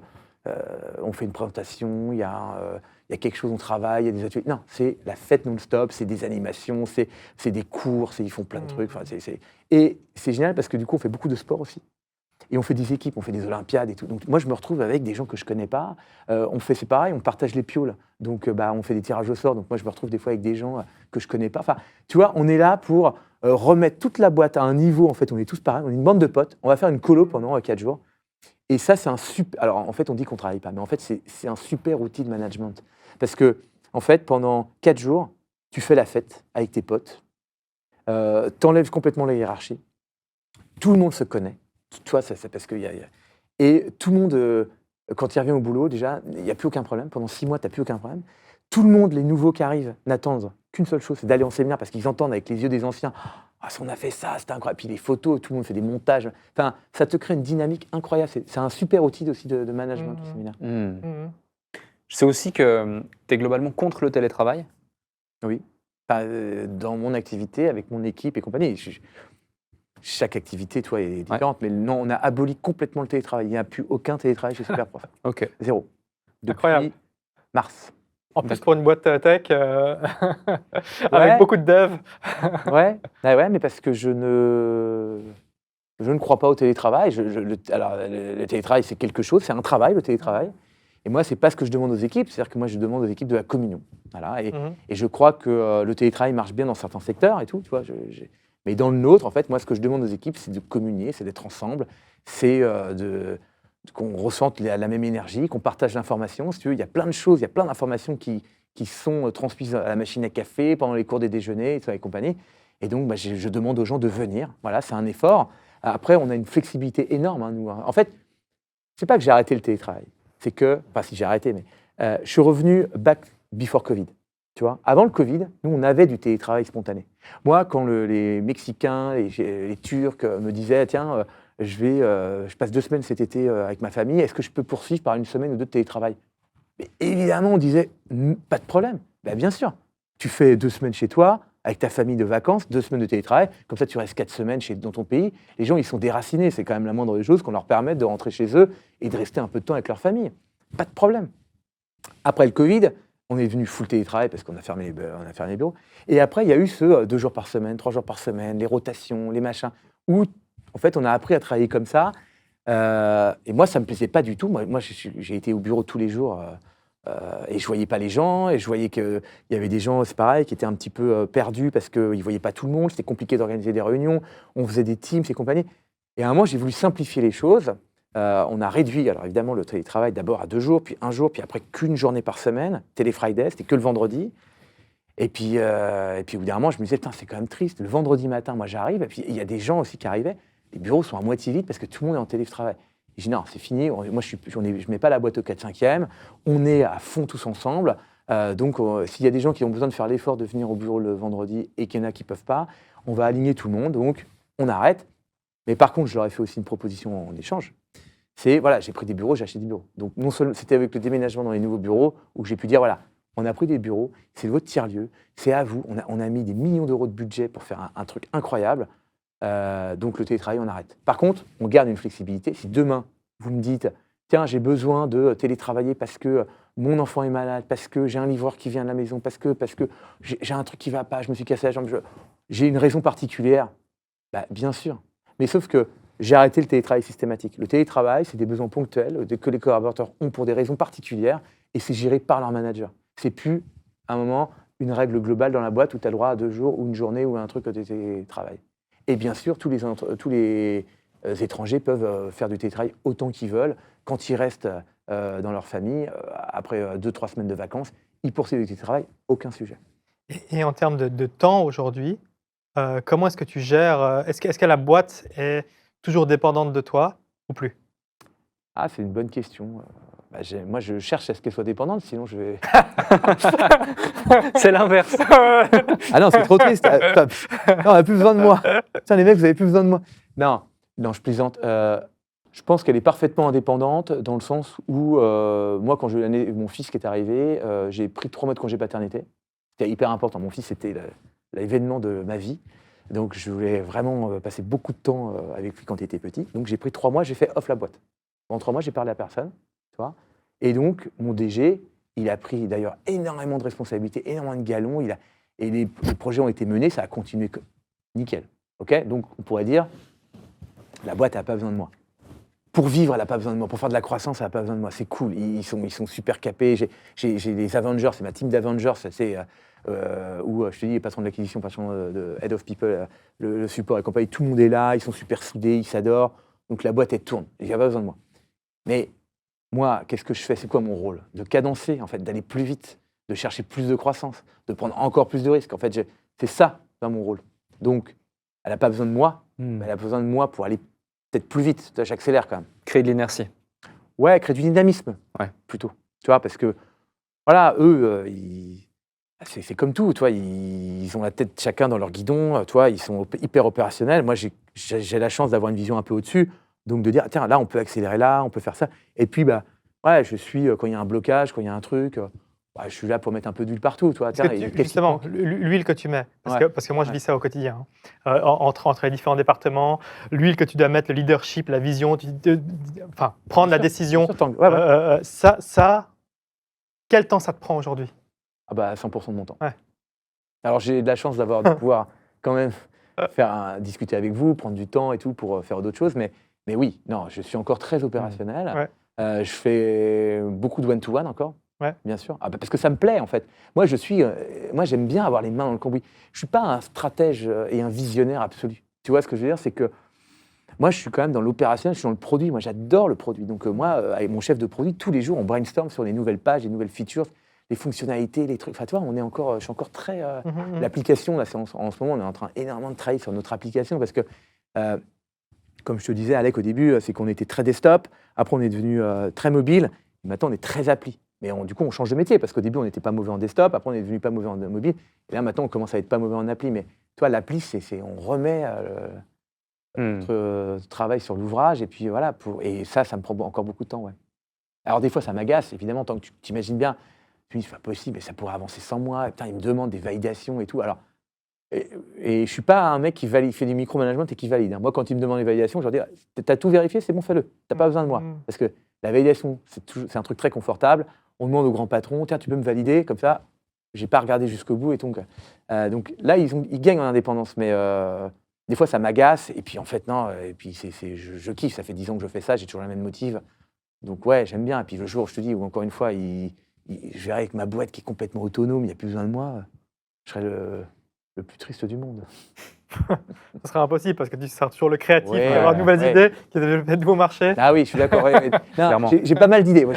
on fait une présentation, il y a quelque chose, on travaille, il y a des ateliers. Non, c'est la fête non-stop, c'est des animations, c'est des cours, ils font plein de trucs. Enfin, Et c'est génial parce que du coup, on fait beaucoup de sport aussi. Et on fait des équipes, on fait des olympiades et tout. Donc moi, je me retrouve avec des gens que je connais pas. C'est pareil, on partage les pioles. Donc on fait des tirages au sort. Donc moi, je me retrouve des fois avec des gens que je connais pas. Enfin, tu vois, on est là pour remettre toute la boîte à un niveau. En fait, on est tous pareils. On est une bande de potes. On va faire une colo pendant 4 jours. Et ça, c'est un super. Alors en fait, on dit qu'on travaille pas, mais en fait, c'est un super outil de management. Parce que en fait, pendant 4 jours, tu fais la fête avec tes potes. T'enlèves complètement la hiérarchie. Tout le monde se connaît. Tu vois, c'est parce qu'il y a. Et tout le monde, quand il revient au boulot, déjà, il n'y a plus aucun problème. Pendant 6 mois, tu n'as plus aucun problème. Tout le monde, les nouveaux qui arrivent, n'attendent qu'une seule chose, c'est d'aller en séminaire parce qu'ils entendent avec les yeux des anciens. Ah, on a fait ça, c'était incroyable. Puis les photos, tout le monde fait des montages. Enfin, ça te crée une dynamique incroyable. C'est un super outil aussi de management, le séminaire. Mhm. Je sais aussi que tu es globalement contre le télétravail. Oui. Enfin, dans mon activité, avec mon équipe et compagnie. Chaque activité, toi, est différente. Mais non, on a aboli complètement le télétravail. Il n'y a plus aucun télétravail chez Superprof. Ok. Zéro. Depuis Incroyable. mars. En plus, pour une boîte tech, avec Ouais. beaucoup de devs. Ouais, mais parce que je ne crois pas au télétravail. Alors, le télétravail, c'est quelque chose, c'est un travail, le télétravail. Et moi, c'est pas ce que je demande aux équipes. C'est-à-dire que moi, je demande aux équipes de la communion. Voilà. Et je crois que le télétravail marche bien dans certains secteurs et tout. Tu vois, mais dans le nôtre, en fait, moi, ce que je demande aux équipes, c'est de communier, c'est d'être ensemble, c'est qu'on ressente la même énergie, qu'on partage l'information. Si tu veux, il y a plein de choses, il y a plein d'informations qui sont transmises à la machine à café, pendant les cours des déjeuners, et compagnie. Et donc, je demande aux gens de venir. Voilà, c'est un effort. Après, on a une flexibilité énorme, hein, nous. En fait, c'est pas que j'ai arrêté le télétravail. C'est que, enfin, si j'ai arrêté, mais je suis revenu back before Covid. Tu vois, avant le Covid, nous, on avait du télétravail spontané. Moi, quand les Mexicains, les Turcs me disaient, tiens, je passe 2 semaines cet été avec ma famille, est-ce que je peux poursuivre par 1 semaine ou 2 de télétravail? Mais évidemment, on disait, pas de problème. Ben, bien sûr, tu fais 2 semaines chez toi, avec ta famille de vacances, 2 semaines de télétravail, comme ça tu restes 4 semaines dans ton pays. Les gens, ils sont déracinés, c'est quand même la moindre des choses qu'on leur permette de rentrer chez eux et de rester un peu de temps avec leur famille. Pas de problème. Après le Covid, on est venu full télétravail parce qu'on a fermé les bureaux. Et après, il y a eu ce 2 jours par semaine, 3 jours par semaine, les rotations, les machins, où en fait, on a appris à travailler comme ça. Et moi, ça ne me plaisait pas du tout. Moi j'ai été au bureau tous les jours et je ne voyais pas les gens. Et je voyais qu'il y avait des gens, c'est pareil, qui étaient un petit peu perdus parce qu'ils ne voyaient pas tout le monde. C'était compliqué d'organiser des réunions. On faisait des teams et compagnie. Et à un moment, j'ai voulu simplifier les choses. On a réduit, alors évidemment, le télétravail d'abord à 2 jours, puis 1 jour, puis après qu'1 journée par semaine. Télé Friday, c'était que le vendredi. Et puis au bout d'un moment, je me disais, putain, c'est quand même triste. Le vendredi matin, moi, j'arrive, et puis il y a des gens aussi qui arrivaient. Les bureaux sont à moitié vides parce que tout le monde est en télétravail. Et je dis, non, c'est fini. Moi, je ne mets pas la boîte au 4/5e. On est à fond tous ensemble. Donc, s'il y a des gens qui ont besoin de faire l'effort de venir au bureau le vendredi et qu'il y en a qui ne peuvent pas, on va aligner tout le monde. Donc, on arrête. Mais par contre, je leur ai fait aussi une proposition en échange. Voilà, j'ai pris des bureaux, j'ai acheté des bureaux. Donc, non seulement, c'était avec le déménagement dans les nouveaux bureaux où j'ai pu dire, voilà, on a pris des bureaux, c'est votre tiers-lieu, c'est à vous. On a mis des millions d'euros de budget pour faire un truc incroyable. Donc, le télétravail, on arrête. Par contre, on garde une flexibilité. Si demain, vous me dites, tiens, j'ai besoin de télétravailler parce que mon enfant est malade, parce que j'ai un livreur qui vient de la maison, parce que j'ai un truc qui ne va pas, je me suis cassé la jambe, j'ai une raison particulière, bah, bien sûr. Mais sauf que j'ai arrêté le télétravail systématique. Le télétravail, c'est des besoins ponctuels que les collaborateurs ont pour des raisons particulières et c'est géré par leur manager. C'est plus, à un moment, une règle globale dans la boîte où tu as le droit à 2 jours ou une journée ou un truc de télétravail. Et bien sûr, tous les étrangers peuvent faire du télétravail autant qu'ils veulent. Quand ils restent dans leur famille, après 2-3 semaines de vacances, ils poursuivent du télétravail, aucun sujet. Et en termes de temps aujourd'hui, comment est-ce que tu gères est-ce que la boîte est toujours dépendante de toi ou plus? Ah, c'est une bonne question. Moi, je cherche à ce qu'elle soit dépendante, sinon je vais... C'est l'inverse. Ah non, c'est trop triste. Non, on n'a plus besoin de moi. Tiens, les mecs, vous n'avez plus besoin de moi. Non, je plaisante. Je pense qu'elle est parfaitement indépendante dans le sens où, moi, quand j'ai eu mon fils qui est arrivé, j'ai pris 3 mois de congé paternité. C'était hyper important. Mon fils, c'était l'événement de ma vie. Donc, je voulais vraiment passer beaucoup de temps avec lui quand il était petit. Donc, j'ai pris 3 mois, j'ai fait off la boîte. Pendant 3 mois, j'ai parlé à personne. Tu vois. Et donc, mon DG, il a pris d'ailleurs énormément de responsabilités, énormément de galons. Et les projets ont été menés, ça a continué nickel. Okay, donc, on pourrait dire, la boîte n'a pas besoin de moi. Pour vivre, elle n'a pas besoin de moi. Pour faire de la croissance, elle n'a pas besoin de moi. C'est cool. Ils sont super capés. J'ai les Avengers, c'est ma team d'Avengers. C'est où je te dis, les patrons de l'acquisition, patrons de Head of People, le support et compagnie, tout le monde est là. Ils sont super soudés, ils s'adorent. Donc la boîte, elle tourne. Il n'y a pas besoin de moi. Mais moi, qu'est-ce que je fais? C'est quoi mon rôle? De cadencer, en fait, d'aller plus vite, de chercher plus de croissance, de prendre encore plus de risques. En fait, c'est ça, mon rôle. Donc, elle n'a pas besoin de moi, mais elle a besoin de moi pour aller peut-être plus vite. J'accélère quand même. Créer de l'inertie. Ouais, créer du dynamisme, plutôt. Tu vois, parce que, voilà, eux, c'est comme tout, tu vois, ils ont la tête chacun dans leur guidon, tu vois, ils sont hyper opérationnels. Moi, j'ai la chance d'avoir une vision un peu au-dessus, donc de dire, tiens, là, on peut accélérer là, on peut faire ça. Et puis, ouais, je suis, quand il y a un blocage, quand il y a un truc, je suis là pour mettre un peu d'huile partout, tu vois. Tiens, Justement, l'huile que tu mets, parce que moi, je vis ça au quotidien, hein. Entre les différents départements, l'huile que tu dois mettre, le leadership, la vision, prendre la décision, quel temps ça te prend aujourd'hui? 100% de mon temps. Ouais. Alors, j'ai de la chance de pouvoir quand même discuter avec vous, prendre du temps et tout pour faire d'autres choses. Mais oui, non, je suis encore très opérationnel. Je fais beaucoup de one-to-one encore, bien sûr. Parce que ça me plaît, en fait. Moi, j'aime bien avoir les mains dans le cambouis. Je ne suis pas un stratège et un visionnaire absolu. Tu vois ce que je veux dire? C'est que moi, je suis quand même dans l'opérationnel, je suis dans le produit. Moi, j'adore le produit. Donc, moi, avec mon chef de produit, tous les jours, on brainstorm sur les nouvelles pages, les nouvelles features, les fonctionnalités, les trucs. Enfin, tu vois, je suis encore très... L'application, là, en ce moment, on est en train énormément de travailler sur notre application parce que, comme je te disais, Alec, au début, c'est qu'on était très desktop. Après, on est devenu très mobile. Et maintenant, on est très appli. Mais du coup, on change de métier parce qu'au début, on n'était pas mauvais en desktop. Après, on est devenu pas mauvais en mobile. Et là, maintenant, on commence à être pas mauvais en appli. Mais toi, l'appli, on remet notre travail sur l'ouvrage. Et puis voilà. Et ça me prend encore beaucoup de temps. Ouais. Alors, des fois, ça m'agace, évidemment, tant que tu t'imagines bien. Tu me dis, c'est pas possible, mais ça pourrait avancer sans moi. Putain, ils me demandent des validations et tout. Alors, et je ne suis pas un mec qui fait du micromanagement et qui valide. Moi, quand ils me demandent des validations, je leur dis, tu as tout vérifié, c'est bon, fais-le. Tu n'as pas besoin de moi. Parce que la validation, c'est un truc très confortable. On demande au grand patron, tiens, tu peux me valider, comme ça, je n'ai pas regardé jusqu'au bout. Et donc là, ils gagnent en indépendance. Mais des fois, ça m'agace. Et puis, en fait, non. Et puis, je kiffe. Ça fait 10 ans que je fais ça. J'ai toujours la même motive. Donc, ouais, j'aime bien. Et puis, le jour, je te dis, où encore une fois, je verrai avec ma boîte qui est complètement autonome, il n'y a plus besoin de moi. Je serai le plus triste du monde. Ce serait impossible parce que tu seras toujours le créatif, Ouais, qui avoir de nouvelles ouais. idées, qui développer de nouveaux marchés. Ah oui, je suis d'accord. Non, Clairement. j'ai pas mal d'idées. Moi,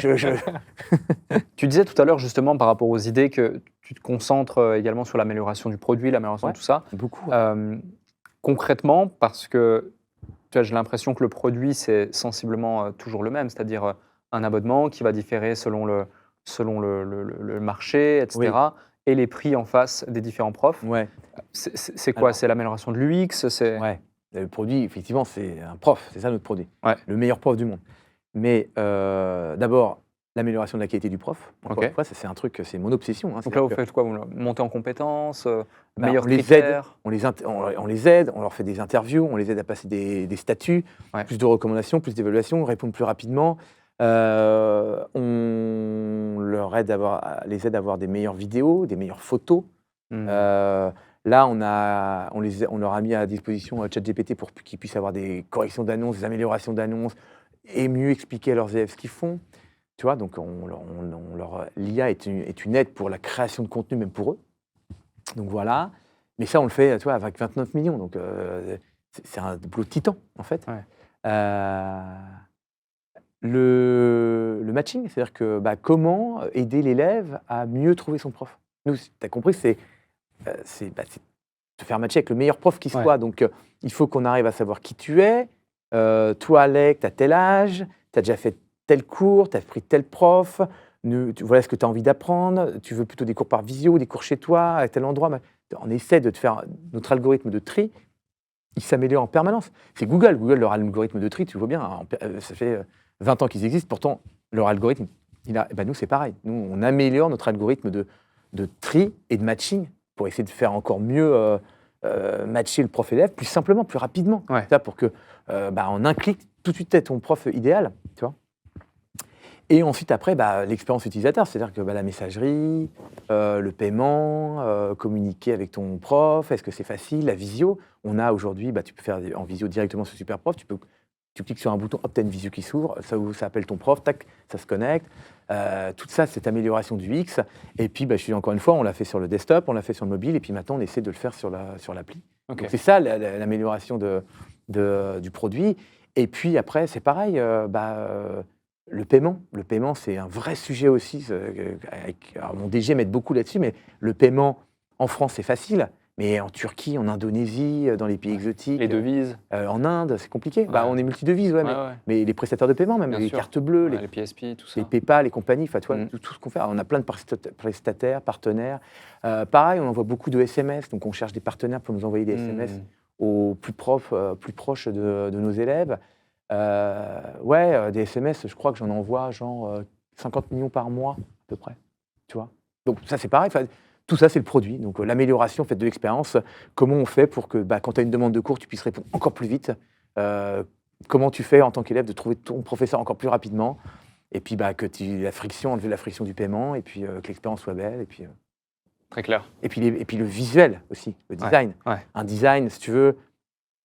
Tu disais tout à l'heure justement par rapport aux idées que tu te concentres également sur l'amélioration du produit, l'amélioration Ouais. de tout ça. Beaucoup. Concrètement, parce que tu vois, j'ai l'impression que le produit, c'est sensiblement toujours le même, c'est-à-dire un abonnement qui va différer selon le marché, etc. Et les prix en face des différents profs. Ouais. C'est quoi? Alors. C'est l'amélioration de l'UX? Ouais. Le produit, effectivement, c'est un prof. C'est ça notre produit. Ouais. Le meilleur prof du monde. Mais d'abord, l'amélioration de la qualité du prof. Encore Ok. une fois, ça, c'est un truc, c'est mon obsession. Hein. Donc là, vous faites quoi? Vous montez en compétences, Bah, meilleurs on les critères? on les aide, on leur fait des interviews, on les aide à passer des statuts, Ouais. plus de recommandations, plus d'évaluations, répondre plus rapidement. On leur aide les aide à avoir des meilleures vidéos, des meilleures photos. Hmm. Là, on leur a mis à disposition ChatGPT pour qu'ils puissent avoir des corrections d'annonces, des améliorations d'annonces et mieux expliquer à leurs élèves ce qu'ils font. Tu vois, donc l'IA est une aide pour la création de contenu, même pour eux. Donc voilà. Mais ça, on le fait, tu vois, avec 29 millions. Donc c'est un boulot de titan, en fait. Ouais. Le matching, c'est-à-dire que comment aider l'élève à mieux trouver son prof. Nous, tu as compris, c'est te faire matcher avec le meilleur prof qui soit. Ouais. Donc, il faut qu'on arrive à savoir qui tu es. Toi, Alec, tu as tel âge, tu as déjà fait tel cours, tu as pris tel prof. Voilà ce que tu as envie d'apprendre. Tu veux plutôt des cours par visio, des cours chez toi, à tel endroit. On essaie de te faire notre algorithme de tri. Il s'améliore en permanence. C'est Google. Google, leur algorithme de tri, tu vois bien, ça fait 20 ans qu'ils existent. Pourtant, leur algorithme, nous, c'est pareil. Nous, on améliore notre algorithme de tri et de matching pour essayer de faire encore mieux matcher le prof-élève plus simplement, plus rapidement. Ouais. Ça, pour que, en un clic, tout de suite, tu aies ton prof idéal. Tu vois. Et ensuite, après, l'expérience utilisateur, c'est-à-dire que la messagerie, le paiement, communiquer avec ton prof, est-ce que c'est facile? La visio, on a aujourd'hui, tu peux faire en visio directement sur SuperProf, tu cliques sur un bouton, hop, tu as une visio qui s'ouvre, ça appelle ton prof, tac, ça se connecte. Tout ça, cette amélioration du X. Et puis, encore une fois, on l'a fait sur le desktop, on l'a fait sur le mobile, et puis maintenant, on essaie de le faire sur l'appli. Ok. Donc, c'est ça l'amélioration du produit. Et puis après, c'est pareil, le paiement, c'est un vrai sujet aussi. Alors mon DG m'aide beaucoup là-dessus, mais le paiement en France, c'est facile. Mais en Turquie, en Indonésie, dans les pays exotiques, Les devises? en Inde, c'est compliqué. Ouais. On est multi-devises, ouais, Ouais. mais les prestataires de paiement, même Bien les sûr. cartes bleues, Ouais, les PSP, tout ça. les PayPal, les compagnies, tu vois, Mm. tout ce qu'on fait. Alors, on a plein de prestataires, partenaires. Pareil, on envoie beaucoup de SMS, donc on cherche des partenaires pour nous envoyer des SMS aux plus proches de nos élèves. Des SMS, je crois que j'en envoie genre 50 millions par mois, à peu près. Tu vois. Donc ça, c'est pareil. Tout ça, c'est le produit. Donc l'amélioration de l'expérience. Comment on fait pour que quand tu as une demande de cours, tu puisses répondre encore plus vite. Comment tu fais en tant qu'élève de trouver ton professeur encore plus rapidement. Et puis enlever la friction du paiement, et puis que l'expérience soit belle. Et puis, Très clair. et puis le visuel aussi, le design. Ouais. Un design, si tu veux,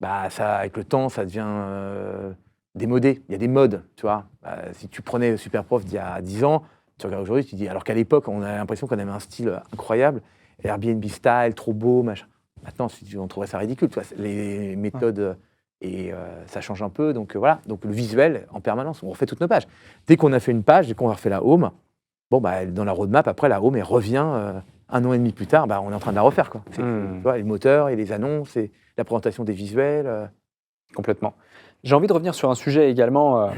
ça, avec le temps, ça devient démodé. Il y a des modes, tu vois. Si tu prenais SuperProf d'il y a 10 ans, tu regardes aujourd'hui, tu dis, alors qu'à l'époque, on a l'impression qu'on avait un style incroyable, Airbnb style, trop beau, machin. Maintenant, on trouverait ça ridicule, tu vois. Les méthodes, ça change un peu. Donc voilà, donc le visuel, en permanence, on refait toutes nos pages. Dès qu'on a fait une page, dès qu'on a refait la home, dans la roadmap, après, la home, elle revient 1 an et demi plus tard, on est en train de la refaire, quoi. Tu vois, les moteurs et les annonces, et la présentation des visuels. Complètement. J'ai envie de revenir sur un sujet également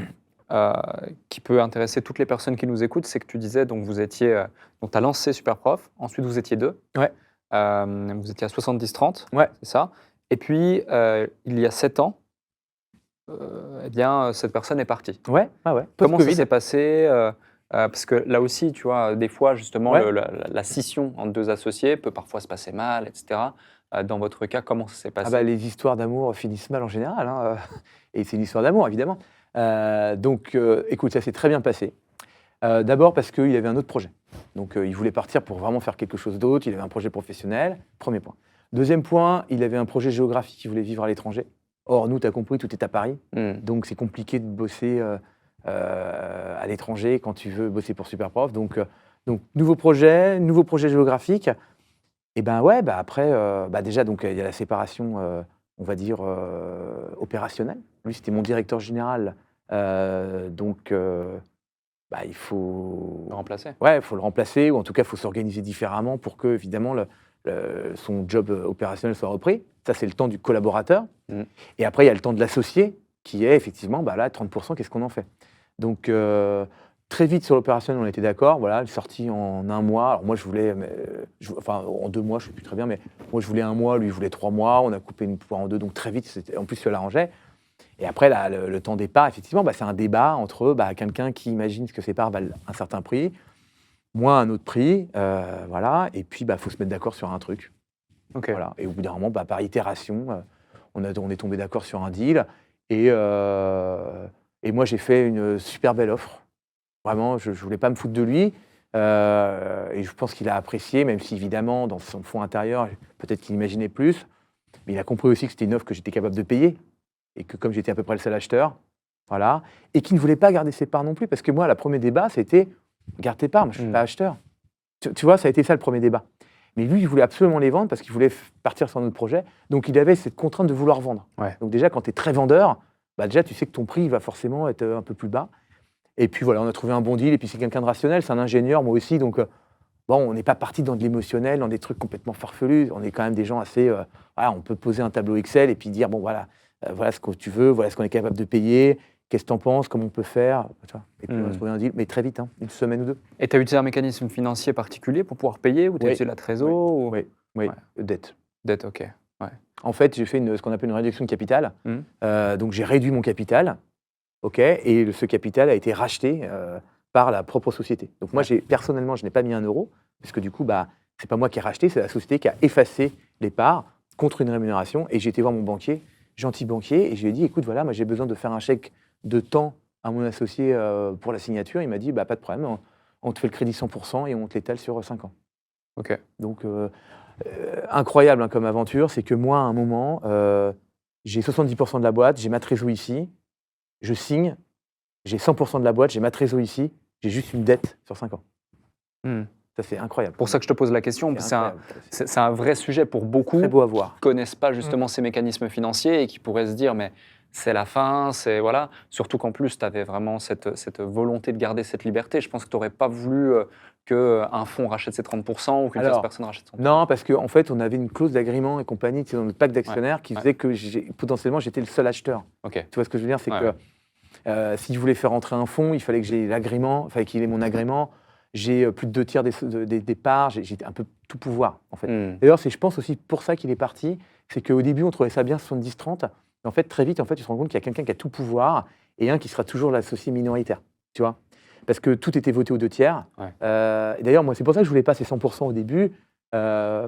qui peut intéresser toutes les personnes qui nous écoutent. C'est que tu disais, donc tu as lancé SuperProf, ensuite vous étiez 2. Ouais. Vous étiez à 70-30, Ouais. c'est ça. Et puis, il y a 7 ans, cette personne est partie. Ouais. Comment ça s'est passé parce que là aussi, tu vois, des fois, justement, Ouais. la scission entre 2 associés peut parfois se passer mal, etc. Dans votre cas, comment ça s'est passé? Les histoires d'amour finissent mal en général, hein, et c'est une histoire d'amour, évidemment. Donc, écoute, ça s'est très bien passé. D'abord parce qu'il avait un autre projet. Donc, il voulait partir pour vraiment faire quelque chose d'autre. Il avait un projet professionnel, premier point. Deuxième point, il avait un projet géographique, il voulait vivre à l'étranger. Or, nous, tu as compris, tout est à Paris. Donc, c'est compliqué de bosser à l'étranger quand tu veux bosser pour SuperProf. Donc nouveau projet géographique. Et ben ouais, bah après, déjà, donc il y a la séparation, on va dire, opérationnelle. Lui, c'était mon directeur général, donc il faut Remplacer. ouais, il faut le remplacer ou en tout cas, il faut s'organiser différemment pour que évidemment son job, opérationnel soit repris. Ça, c'est le temps du collaborateur et après, il y a le temps de l'associé qui est effectivement, là, 30 qu'est-ce qu'on en fait? Donc très vite sur l'opérationnel, on était d'accord, voilà, sorti en 1 mois. Alors moi, je voulais, en 2 mois, je ne sais plus très bien, mais moi, je voulais 1 mois, lui, il voulait 3 mois. On a coupé une poire en 2, donc très vite, en plus, ça l'arrangeait. Et après, là, le temps départ, effectivement, c'est un débat entre quelqu'un qui imagine que ses parts valent un certain prix, moi, un autre prix, voilà. Et puis, il faut se mettre d'accord sur un truc. Ok. Voilà. Et au bout d'un moment, par itération, on est tombé d'accord sur un deal. Et moi, j'ai fait une super belle offre. Vraiment, je ne voulais pas me foutre de lui. Et je pense qu'il a apprécié, même si, évidemment, dans son fond intérieur, peut-être qu'il imaginait plus. Mais il a compris aussi que c'était une offre que j'étais capable de payer. Et que comme j'étais à peu près le seul acheteur, voilà. Et qu'il ne voulait pas garder ses parts non plus. Parce que moi, le premier débat, c'était « garde tes parts, moi, je ne suis pas acheteur ». Tu vois, ça a été ça le premier débat. Mais lui, il voulait absolument les vendre parce qu'il voulait partir sur un autre projet. Donc, il avait cette contrainte de vouloir vendre. Ouais. Donc déjà, quand tu es très vendeur, déjà, tu sais que ton prix va forcément être un peu plus bas. Et puis voilà, on a trouvé un bon deal. Et puis c'est quelqu'un de rationnel, c'est un ingénieur, moi aussi. Donc on n'est pas parti dans de l'émotionnel, dans des trucs complètement farfelus. On est quand même des gens assez... on peut poser un tableau Excel et puis dire, voilà ce que tu veux, voilà ce qu'on est capable de payer, qu'est-ce que tu en penses, comment on peut faire. Tu vois. Et puis on a trouvé un deal, mais très vite, une semaine ou 2. Et tu as utilisé un mécanisme financier particulier pour pouvoir payer ou tu as utilisé la trésor Oui, Ouais. dette. Dette, ok. Ouais. En fait, j'ai fait ce qu'on appelle une réduction de capital. Donc j'ai réduit mon capital, et ce capital a été racheté par la propre société. Donc moi, personnellement, je n'ai pas mis 1 euro, puisque du coup, c'est pas moi qui ai racheté, c'est la société qui a effacé les parts contre une rémunération. Et j'ai été voir mon banquier, gentil banquier, et je lui ai dit, écoute, voilà, moi j'ai besoin de faire un chèque de temps à mon associé pour la signature. Il m'a dit, pas de problème, on te fait le crédit 100% et on te l'étale sur 5 ans. Ok. Donc incroyable comme aventure, c'est que moi, à un moment, j'ai 70% de la boîte, j'ai ma trésor ici, je signe, j'ai 100% de la boîte, j'ai ma trésor ici, j'ai juste une dette sur 5 ans. Ça, c'est incroyable. Pour ça que je te pose la question, c'est un vrai sujet pour beaucoup Très beau à voir. qui ne connaissent pas justement ces mécanismes financiers et qui pourraient se dire, mais c'est la fin, c'est voilà. Surtout qu'en plus, tu avais vraiment cette volonté de garder cette liberté. Je pense que tu n'aurais pas voulu qu'un fonds rachète ses 30% ou qu'une tierce personne rachète son 30%. Non, parce qu'en fait, on avait une clause d'agrément et compagnie dans notre pacte d'actionnaires qui faisait que potentiellement, j'étais le seul acheteur. Okay. Tu vois ce que je veux dire? C'est que si je voulais faire rentrer un fonds, il fallait que j'ai l'agrément, il fallait qu'il ait mon agrément. J'ai plus de 2/3 des parts, j'ai un peu tout pouvoir, en fait. D'ailleurs, c'est, je pense, aussi pour ça qu'il est parti. C'est qu'au début, on trouvait ça bien 70-30. En fait, très vite, tu te rends compte qu'il y a quelqu'un qui a tout pouvoir et un qui sera toujours l'associé minoritaire, tu vois. Parce que tout était voté aux 2/3. Et d'ailleurs, moi, c'est pour ça que je voulais pas ces 100% au début,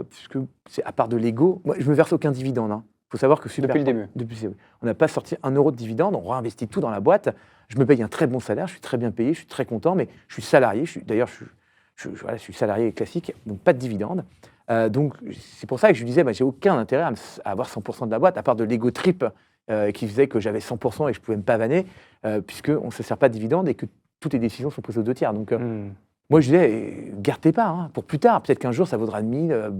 puisque c'est à part de l'ego. Moi, je me verse aucun dividende. Il faut savoir que depuis le début. On n'a pas sorti 1 euro de dividende, on réinvestit tout dans la boîte. Je me paye un très bon salaire, je suis très bien payé, je suis très content, mais je suis salarié. D'ailleurs, je suis salarié classique, donc pas de dividende. Donc, c'est pour ça que je lui disais, j'ai aucun intérêt à avoir 100% de la boîte, à part de l'ego trip qui faisait que j'avais 100% et que je pouvais me pavaner, puisqu'on ne se sert pas de dividende et que toutes les décisions sont prises aux 2/3. Donc, moi, je disais, garde tes parts pour plus tard. Peut-être qu'un jour, ça vaudra 1000,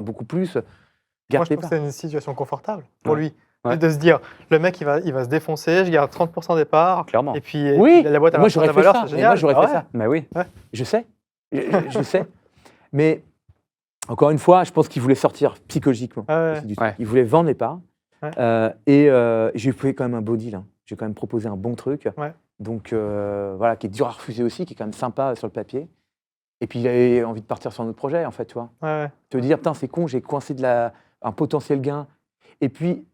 beaucoup plus. Moi, je trouve que c'est une situation confortable pour lui. De se dire, le mec, il va se défoncer, je garde 30% des parts. Clairement. Et puis, la boîte a moi, j'aurais la fait valeur, ça. c'est génial. Moi, j'aurais fait ça. Mais oui. Je sais. Je sais. Mais, encore une fois, je pense qu'il voulait sortir psychologiquement. Il voulait vendre les parts. Et j'ai fait quand même un beau deal. J'ai quand même proposé un bon truc. Donc, voilà, qui est dur à refuser aussi, qui est quand même sympa sur le papier. Et puis, il avait envie de partir sur un autre projet, en fait, tu vois. Te dire, putain, c'est con, j'ai coincé un potentiel gain. Et puis,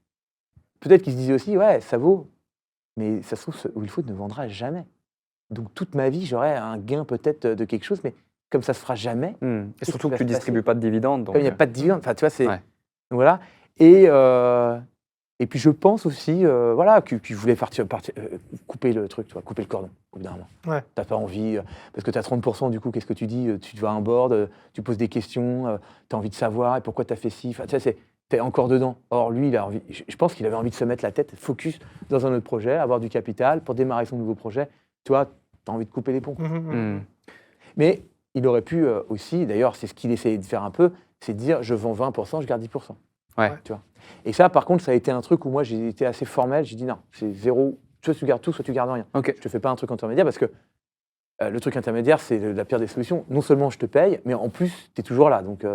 peut-être qu'il se disait aussi, ouais, ça vaut, mais ça se trouve, Will-Food ne vendra jamais. Donc, toute ma vie, j'aurai un gain peut-être de quelque chose, mais comme ça ne se fera jamais. Et surtout que tu ne distribues pas de dividendes. Comme il n'y a pas de dividendes, enfin, tu vois, c'est... Ouais. Voilà. Et puis, je pense aussi, voilà, qu'il voulait couper le truc, tu vois, couper le cordon, évidemment. Tu n'as pas envie, parce que tu as 30%, du coup, qu'est-ce que tu dis? Tu vas à un board, tu poses des questions, tu as envie de savoir, et pourquoi tu as fait ci? Enfin, tu sais, t'es encore dedans. Or, lui, je pense qu'il avait envie de se mettre la tête focus dans un autre projet, avoir du capital pour démarrer son nouveau projet. Toi, tu as envie de couper les ponts. Mais il aurait pu aussi, d'ailleurs, c'est ce qu'il essayait de faire un peu, c'est de dire je vends 20%, je garde 10%. Ouais. Tu vois. Et ça, par contre, ça a été un truc où moi, j'ai été assez formel. J'ai dit non, c'est zéro. Soit tu gardes tout, soit tu gardes rien. Ok. Je te fais pas un truc intermédiaire parce que le truc intermédiaire, c'est la pire des solutions. Non seulement je te paye, mais en plus, tu es toujours là. Donc,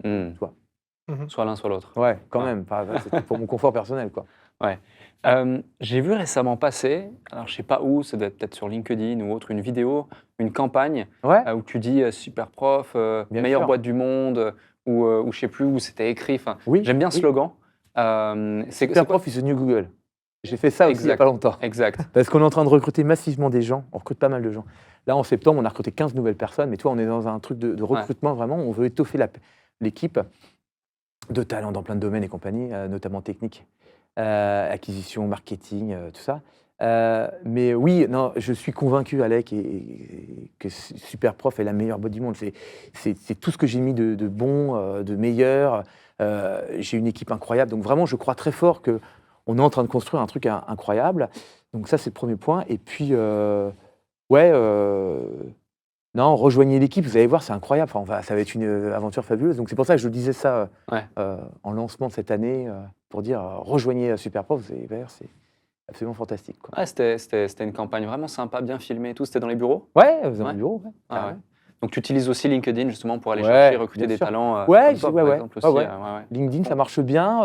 Hmm. tu vois. Soit l'un, soit l'autre. Ouais, quand Ouais. même. C'est pour mon confort personnel, quoi. J'ai vu récemment passer, alors je sais pas où, ça doit être peut-être sur LinkedIn ou autre, une vidéo, une campagne Ouais. où tu dis super prof, Bien meilleure sûr. boîte du monde, ou je sais plus où c'était écrit. Enfin, Oui. j'aime bien ce oui. slogan. C'est Super quoi prof is the new Google. J'ai fait ça aussi il n'y a Exact. pas longtemps. Exact. Parce qu'on est en train de recruter massivement des gens. On recrute pas mal de gens. Là, en septembre, on a recruté 15 nouvelles personnes. Mais toi, on est dans un truc de recrutement vraiment. On veut étoffer l'équipe de talents dans plein de domaines et compagnie, notamment technique, acquisition, marketing, tout ça. Mais oui, non, je suis convaincu, Alec, que Superprof est la meilleure boîte du monde. C'est tout ce que j'ai mis de bon, de meilleur. J'ai une équipe incroyable. Donc vraiment, je crois très fort qu'on est en train de construire un truc incroyable. Donc ça, c'est le premier point. Et puis, non, rejoignez l'équipe, vous allez voir, c'est incroyable. Enfin, ça va être une aventure fabuleuse. Donc c'est pour ça que je disais ça en lancement de cette année, pour dire rejoignez Superprof, vous allez voir, c'est absolument fantastique, quoi. Ouais, c'était une campagne vraiment sympa, bien filmée et tout. C'était dans les bureaux? Ouais, vous avez Ouais. un bureau, ouais, Ah ouais. carrément. Donc tu utilises aussi LinkedIn justement pour aller Ouais, chercher, recruter bien des sûr. talents Ouais, comme toi, ouais, par ouais. exemple aussi. Ouais. LinkedIn, ça marche bien.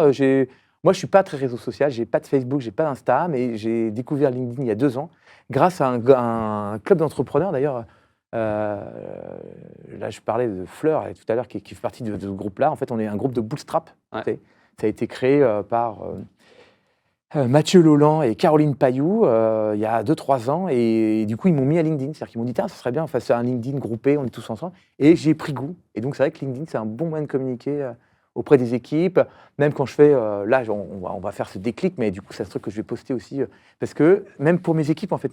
Moi, je suis pas très réseau social, j'ai pas de Facebook, j'ai pas d'Insta, mais j'ai découvert LinkedIn il y a 2 ans, grâce à un club d'entrepreneurs d'ailleurs. Là, je parlais de Fleur tout à l'heure, qui fait partie de ce groupe-là. En fait, on est un groupe de bootstrap. Ouais. Ça a été créé par Mathieu Lolland et Caroline Payou il y a 2-3 ans. Et du coup, ils m'ont mis à LinkedIn. C'est-à-dire qu'ils m'ont dit, tiens, ce serait bien, on fasse un LinkedIn groupé, on est tous ensemble. Et j'ai pris goût. Et donc, c'est vrai que LinkedIn, c'est un bon moyen de communiquer auprès des équipes. Même quand je fais, là, on va faire ce déclic, mais du coup, c'est un truc que je vais poster aussi. Parce que même pour mes équipes, en fait,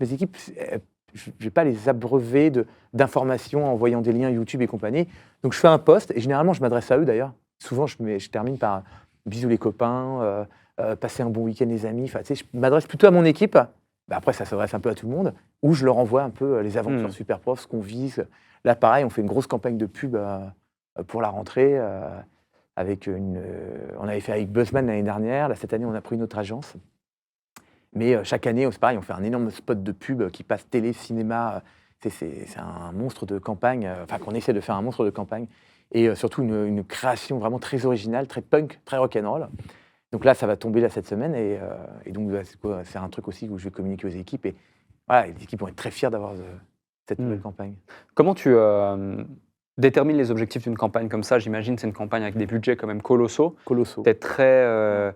je ne vais pas les abreuver d'informations en voyant des liens YouTube et compagnie. Donc, je fais un post, et généralement, je m'adresse à eux d'ailleurs. Souvent, je termine par bisous les copains, passer un bon week-end les amis. Enfin, tu sais, je m'adresse plutôt à mon équipe. Bah, après, ça s'adresse un peu à tout le monde, où je leur envoie un peu les aventures Superprof, ce qu'on vise. Là, pareil, on fait une grosse campagne de pub pour la rentrée. On avait fait avec Buzzman l'année dernière. Là, cette année, on a pris une autre agence. Mais chaque année, c'est pareil, on fait un énorme spot de pub qui passe télé, cinéma. C'est un monstre de campagne, enfin qu'on essaie de faire un monstre de campagne. Et surtout une création vraiment très originale, très punk, très rock'n'roll. Donc là, ça va tomber là cette semaine. Et donc, c'est un truc aussi où je vais communiquer aux équipes. Et voilà, les équipes vont être très fières d'avoir cette nouvelle campagne. Comment tu détermines les objectifs d'une campagne comme ça? J'imagine c'est une campagne avec des budgets quand même colossaux. Colossaux. Tu es très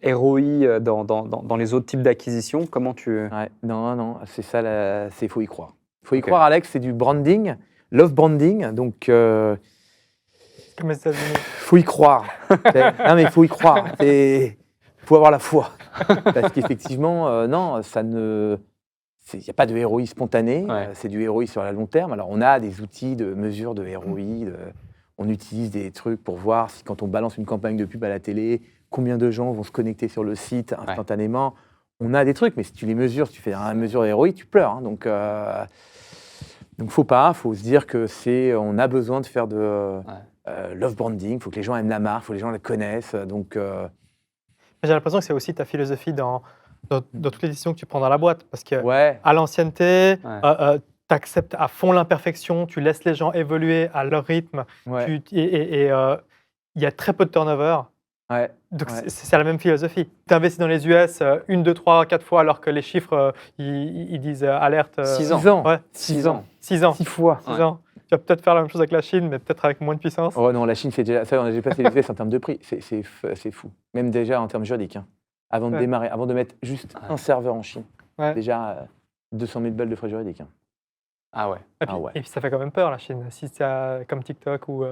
ROI dans les autres types d'acquisitions. Comment tu... Ouais, non, c'est ça, il faut y croire. Il faut y croire, Alex, c'est du branding, love branding, donc Comme aux États-Unis. faut y croire. Non, mais il faut y croire. Il faut avoir la foi. Parce qu'effectivement, non, il n'y a pas de ROI spontané, c'est du ROI sur la long terme. Alors, on a des outils de mesure de ROI, on utilise des trucs pour voir si quand on balance une campagne de pub à la télé, combien de gens vont se connecter sur le site instantanément. On a des trucs, mais si tu les mesures, si tu fais une mesure de ROI, tu pleures. Hein. Donc, faut se dire que on a besoin de faire de love branding. Il faut que les gens aiment la marque, il faut que les gens la connaissent. Donc, j'ai l'impression que c'est aussi ta philosophie dans toutes les décisions que tu prends dans la boîte. Parce que ouais, à l'ancienneté, tu acceptes à fond l'imperfection, tu laisses les gens évoluer à leur rythme. ouais, Il y a très peu de turnover. ouais. Donc Ouais. c'est la même philosophie. Tu investis dans les US 1, 2, 3, 4 fois alors que les chiffres, ils disent alerte. 6 ans. 6 ans. Ouais, 6 ans. 6 ans. 6 fois. 6 ans. Tu vas peut-être faire la même chose avec la Chine, mais peut-être avec moins de puissance. Oh non, la Chine, c'est déjà ça. On a déjà passé les US en termes de prix. C'est fou. Même déjà en termes juridiques. Hein. Avant de démarrer, avant de mettre juste un serveur en Chine, déjà 200 000 balles de frais juridiques. Hein. Ah ouais. Et puis ça fait quand même peur la Chine. Si c'est comme TikTok ou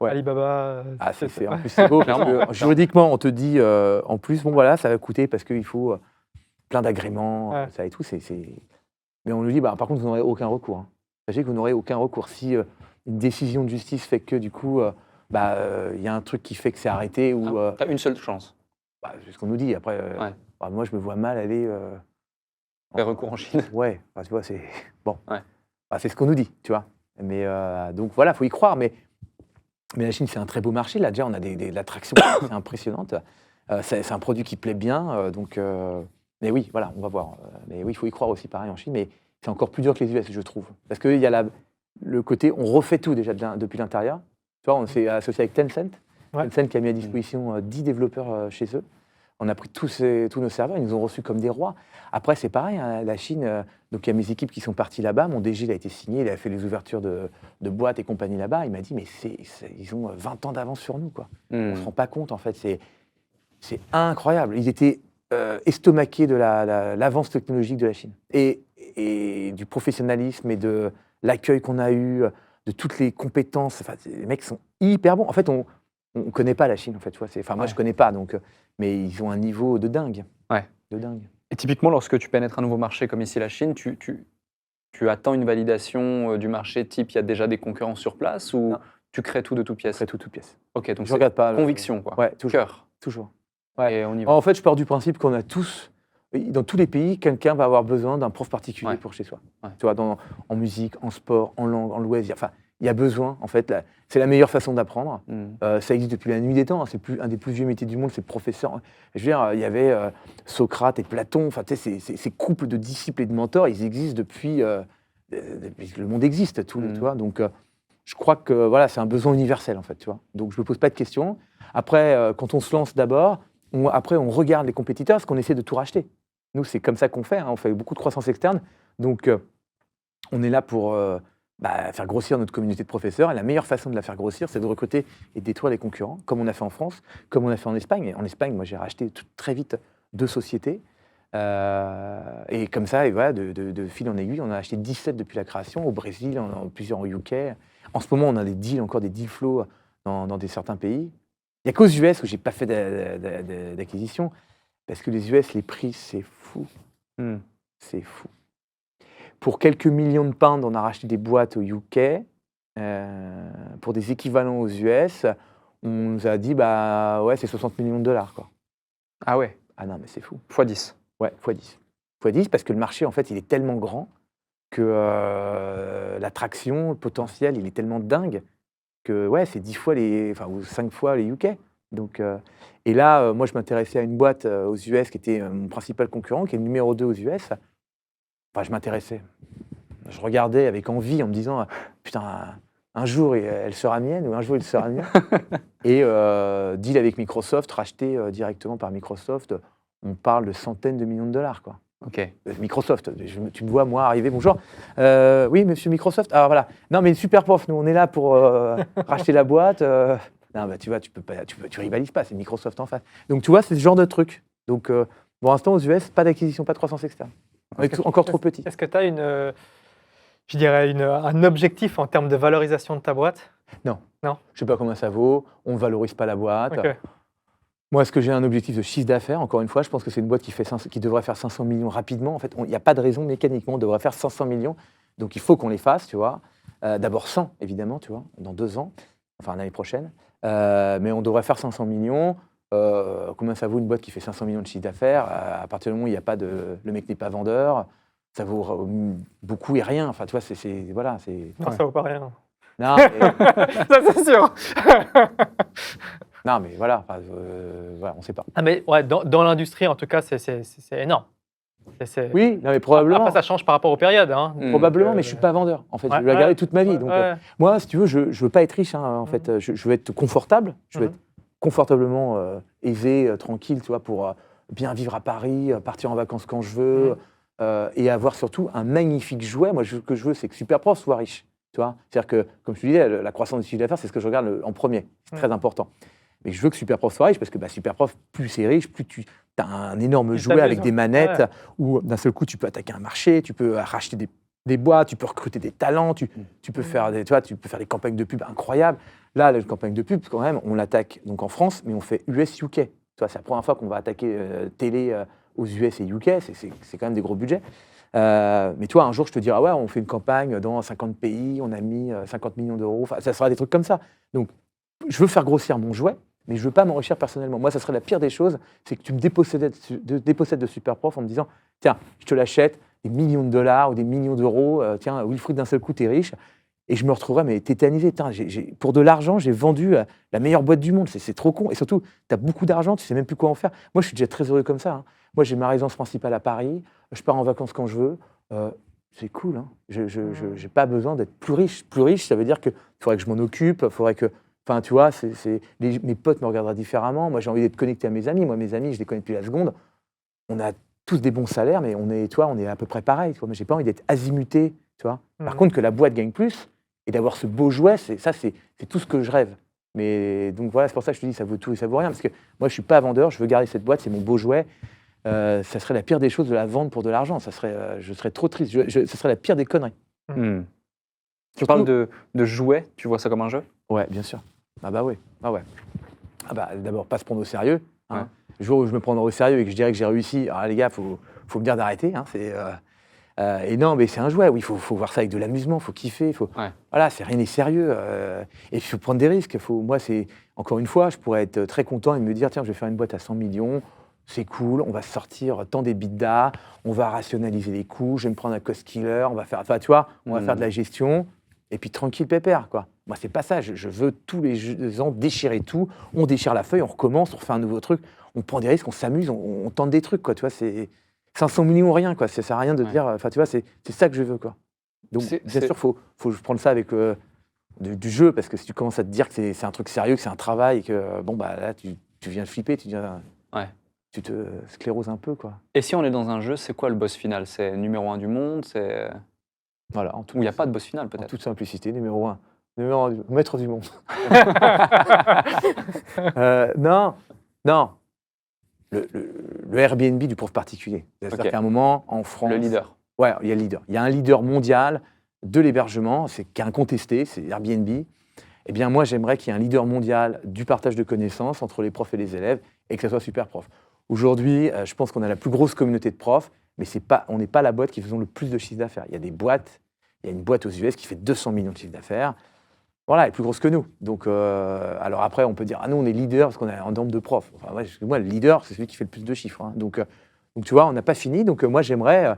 Alibaba. En plus, c'est beau parce que juridiquement, on te dit en plus, bon voilà, ça va coûter parce qu'il faut plein d'agréments, ça et tout. Mais on nous dit, par contre, vous n'aurez aucun recours. Hein. Sachez que vous n'aurez aucun recours. Si une décision de justice fait que du coup, y a un truc qui fait que c'est arrêté ou. Tu as une seule chance. C'est ce qu'on nous dit. Après, moi, je me vois mal aller. Faire recours en Chine. Ouais, tu vois, c'est bon. Ouais. C'est ce qu'on nous dit, tu vois. Mais donc voilà, faut y croire. Mais Mais la Chine, c'est un très beau marché. Là, déjà, on a de l'attraction c'est impressionnante. C'est un produit qui plaît bien. Mais oui, voilà, on va voir. Mais oui, il faut y croire aussi, pareil, en Chine. Mais c'est encore plus dur que les US, je trouve. Parce qu'il y a le côté, on refait tout déjà depuis l'intérieur. Tu vois, on s'est associé avec Tencent. Ouais. Tencent qui a mis à disposition 10 développeurs chez eux. On a pris tous nos serveurs, ils nous ont reçus comme des rois. Après, c'est pareil, hein, la Chine, donc il y a mes équipes qui sont parties là-bas. Mon DG, il a été signé, il a fait les ouvertures de boîtes et compagnie là-bas. Il m'a dit, mais ils ont 20 ans d'avance sur nous, quoi. On ne se rend pas compte, en fait. C'est incroyable. Ils étaient estomaqués de l'avance technologique de la Chine. Et du professionnalisme et de l'accueil qu'on a eu, de toutes les compétences. Enfin, les mecs sont hyper bons. En fait, on ne connaît pas la Chine, en fait. Tu vois, moi, je ne connais pas, donc, mais ils ont un niveau de dingue. Ouais. De dingue. Et typiquement, lorsque tu pénètres un nouveau marché comme ici la Chine, tu attends une validation du marché type il y a déjà des concurrents sur place ou Non. tu crées tout de toutes pièces? C'est toute pièce. Ok, donc Je regarde pas. conviction, quoi. Ouais, toujours. Cœur. Toujours. Ouais. Et on y va. En fait, je pars du principe qu'on a tous, dans tous les pays, quelqu'un va avoir besoin d'un prof particulier pour chez soi. Ouais. Tu vois, en musique, en sport, en langue, en loisir. Enfin, il y a besoin, en fait. C'est la meilleure façon d'apprendre. Ça existe depuis la nuit des temps. Hein. C'est un des plus vieux métiers du monde, c'est professeur. Je veux dire, il y avait Socrate et Platon. Enfin, tu sais, ces couples de disciples et de mentors, ils existent depuis le monde existe. Tu vois, donc, je crois que voilà, c'est un besoin universel, en fait. Tu vois. Donc, je ne me pose pas de questions. Après, quand on se lance d'abord, après, on regarde les compétiteurs parce qu'on essaie de tout racheter. Nous, c'est comme ça qu'on fait. Hein. On fait beaucoup de croissance externe. Donc, on est là pour faire grossir notre communauté de professeurs. Et la meilleure façon de la faire grossir, c'est de recruter et de détruire les concurrents, comme on a fait en France, comme on a fait en Espagne. Et en Espagne, moi, j'ai racheté très vite 2 sociétés. Et comme ça, et voilà, de fil en aiguille, on a acheté 17 depuis la création, au Brésil, plusieurs au UK. En ce moment, on a encore des deal flow dans certains pays. Il n'y a qu'aux US où je n'ai pas fait d'acquisition, parce que les US, les prix, c'est fou. C'est fou. Pour quelques millions de pounds, on a racheté des boîtes au UK. Pour des équivalents aux US, on nous a dit, ouais, c'est 60 millions de dollars, quoi. Ah ouais. Ah non, mais c'est fou. x10. Ouais, x10. x10, parce que le marché, en fait, il est tellement grand que l'attraction, le potentiel, il est tellement dingue que ouais, c'est 10 fois ou 5 fois les UK. Donc, et là, moi, je m'intéressais à une boîte aux US qui était mon principal concurrent, qui est le numéro 2 aux US. Enfin, je m'intéressais. Je regardais avec envie en me disant, putain, un jour, elle sera mienne, ou un jour, il sera mien. Et deal avec Microsoft, racheté directement par Microsoft, on parle de centaines de millions de dollars, quoi. Ok. Microsoft, tu me vois, moi, arriver, bonjour. Oui, monsieur Microsoft. Alors voilà. Non, mais super prof, nous, on est là pour racheter la boîte. Non, bah, tu vois, tu rivalises pas, c'est Microsoft en face. Donc, tu vois, c'est ce genre de truc. Donc, pour l'instant, aux US, pas d'acquisition, pas de croissance externe. On est encore trop petit. Est-ce que tu as un objectif en termes de valorisation de ta boîte? Non. Non. Je sais pas combien ça vaut, on ne valorise pas la boîte. Okay. Moi, est-ce que j'ai un objectif de chiffre d'affaires? Encore une fois, je pense que c'est une boîte qui devrait faire 500 millions rapidement. En fait, il n'y a pas de raison mécaniquement, on devrait faire 500 millions. Donc, il faut qu'on les fasse, tu vois. D'abord 100, évidemment, tu vois, dans 2 ans, enfin l'année prochaine. Mais on devrait faire 500 millions. Combien ça vaut une boîte qui fait 500 millions de chiffre d'affaires? À partir du moment où il n'y a pas le mec n'est pas vendeur, ça vaut beaucoup et rien. Enfin, tu vois, voilà, c'est. Non, ça vaut pas rien. Non, mais... ça c'est sûr. Non, mais voilà, voilà, on ne sait pas. Ah, mais ouais, dans l'industrie, en tout cas, c'est énorme. Oui, non, mais probablement. Après, ça change par rapport aux périodes. Hein. Probablement, mais je ne suis pas vendeur. En fait, je vais la garder toute ma vie. Donc, moi, si tu veux, je ne veux pas être riche. Hein, en fait, je veux être confortable. Je veux être confortablement aisé, tranquille, tu vois, pour bien vivre à Paris, partir en vacances quand je veux, et avoir surtout un magnifique jouet. Moi, ce que je veux, c'est que Superprof soit riche. Tu vois, c'est-à-dire que, comme je te disais, la croissance du chiffre d'affaires, c'est ce que je regarde en premier. C'est très important. Mais je veux que Superprof soit riche parce que Superprof, plus c'est riche, plus tu as un énorme jouet avec des manettes où d'un seul coup, tu peux attaquer un marché, tu peux racheter des boîtes, tu peux recruter des talents, tu peux faire des campagnes de pub incroyables. Là, la campagne de pub, quand même, on l'attaque donc en France, mais on fait US-UK. Tu vois, c'est la première fois qu'on va attaquer télé aux US et UK. C'est quand même des gros budgets. Mais tu vois, un jour, je te dirai, ouais, on fait une campagne dans 50 pays, on a mis 50 millions d'euros. Enfin, ça sera des trucs comme ça. Donc, je veux faire grossir mon jouet, mais je ne veux pas m'enrichir personnellement. Moi, ça serait la pire des choses, c'est que tu me dépossèdes de Superprof en me disant, tiens, je te l'achète, des millions de dollars ou des millions d'euros, tiens, Wilfried, d'un seul coup, t'es riche. et je me retrouverais mais tétanisé. Putain, pour de l'argent, j'ai vendu la meilleure boîte du monde. C'est trop con. Et surtout, tu as beaucoup d'argent, tu sais même plus quoi en faire. Moi, je suis déjà très heureux comme ça. Hein. Moi, j'ai ma résidence principale à Paris. Je pars en vacances quand je veux. C'est cool. Hein. Je n'ai pas besoin d'être plus riche. Plus riche, ça veut dire qu'il faudrait que je m'en occupe. Faudrait que, enfin, tu vois, mes potes me regarderaient différemment. Moi, j'ai envie d'être connecté à mes amis. Moi, mes amis, je les connais depuis la seconde. On a tous des bons salaires, mais on est à peu près pareil. Tu vois. Mais j'ai pas envie d'être azimuté. Tu vois. Par contre, que la boîte gagne plus et d'avoir ce beau jouet, c'est tout ce que je rêve. Mais donc voilà, c'est pour ça que je te dis, ça vaut tout et ça vaut rien. Parce que moi, je suis pas vendeur, je veux garder cette boîte, c'est mon beau jouet. Ça serait la pire des choses de la vendre pour de l'argent. Ça serait, je serais trop triste. Ça serait la pire des conneries. Tu parles de jouets, tu vois ça comme un jeu? Ouais, bien sûr. Ah bah oui. Ah ouais. Ah bah d'abord, pas se prendre au sérieux. Hein. Ouais. Le jour où je me prendrai au sérieux et que je dirais que j'ai réussi, alors les gars, faut me dire d'arrêter. Hein, et non, mais c'est un jouet. Oui, faut voir ça avec de l'amusement, faut kiffer. Voilà, rien n'est sérieux. Et il faut prendre des risques. Moi, encore une fois, je pourrais être très content et me dire, tiens, je vais faire une boîte à 100 millions. C'est cool, on va sortir tant d'EBITDA, on va rationaliser les coûts, je vais me prendre un cost killer, on va faire, tu vois, on va faire de la gestion, et puis tranquille pépère, quoi. Moi, c'est pas ça, je veux tous les ans déchirer tout, on déchire la feuille, on recommence, on refait un nouveau truc, on prend des risques, on s'amuse, on tente des trucs, quoi, tu vois, c'est 500 millions ou rien, quoi, ça sert à rien de dire, enfin, tu vois, c'est ça que je veux, quoi. Donc, bien sûr, faut prendre ça avec du jeu, parce que si tu commences à te dire que c'est un truc sérieux, que c'est un travail, et que, bon, bah là, tu viens flipper, tu te scléroses un peu, quoi. Et si on est dans un jeu, c'est quoi le boss final? C'est numéro 1 du monde? Voilà, Ou il n'y a pas de boss final, En peut-être? toute simplicité, numéro 1, maître du monde. Non. Le Airbnb du pauvre particulier. C'est-à-dire qu'à un moment, en France... Le leader. Ouais, il y a le leader. Il y a un leader mondial de l'hébergement, qui est incontesté, c'est Airbnb. Eh bien, moi, j'aimerais qu'il y ait un leader mondial du partage de connaissances entre les profs et les élèves, et que ça soit Superprof. Aujourd'hui, je pense qu'on a la plus grosse communauté de profs, mais on n'est pas la boîte qui faisons le plus de chiffre d'affaires. Il y a des boîtes, il y a une boîte aux US qui fait 200 millions de chiffre d'affaires. Voilà, elle est plus grosse que nous. Donc, alors après, on peut dire, ah non, on est leader parce qu'on a un nombre de profs. Enfin, moi, le leader, c'est celui qui fait le plus de chiffres. Hein. Donc, tu vois, on n'a pas fini. Donc, moi, j'aimerais,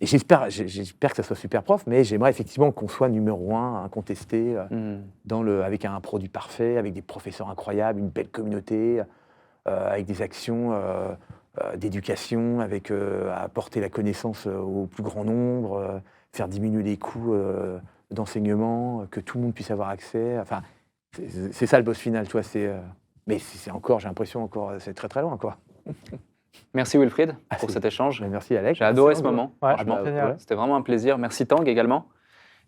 et j'espère que ça soit Superprof, mais j'aimerais effectivement qu'on soit numéro 1, incontesté, avec un produit parfait, avec des professeurs incroyables, une belle communauté, avec des actions d'éducation, avec apporter la connaissance au plus grand nombre, faire diminuer les coûts d'enseignement, que tout le monde puisse avoir accès. Enfin, c'est ça le boss final, tu vois. Mais c'est encore, j'ai l'impression c'est très très loin, quoi. Merci Wilfried pour cet échange. Merci Alex. J'ai adoré ce moment. Ouais, Franchement, génial. c'était vraiment un plaisir. Merci Tanguy également.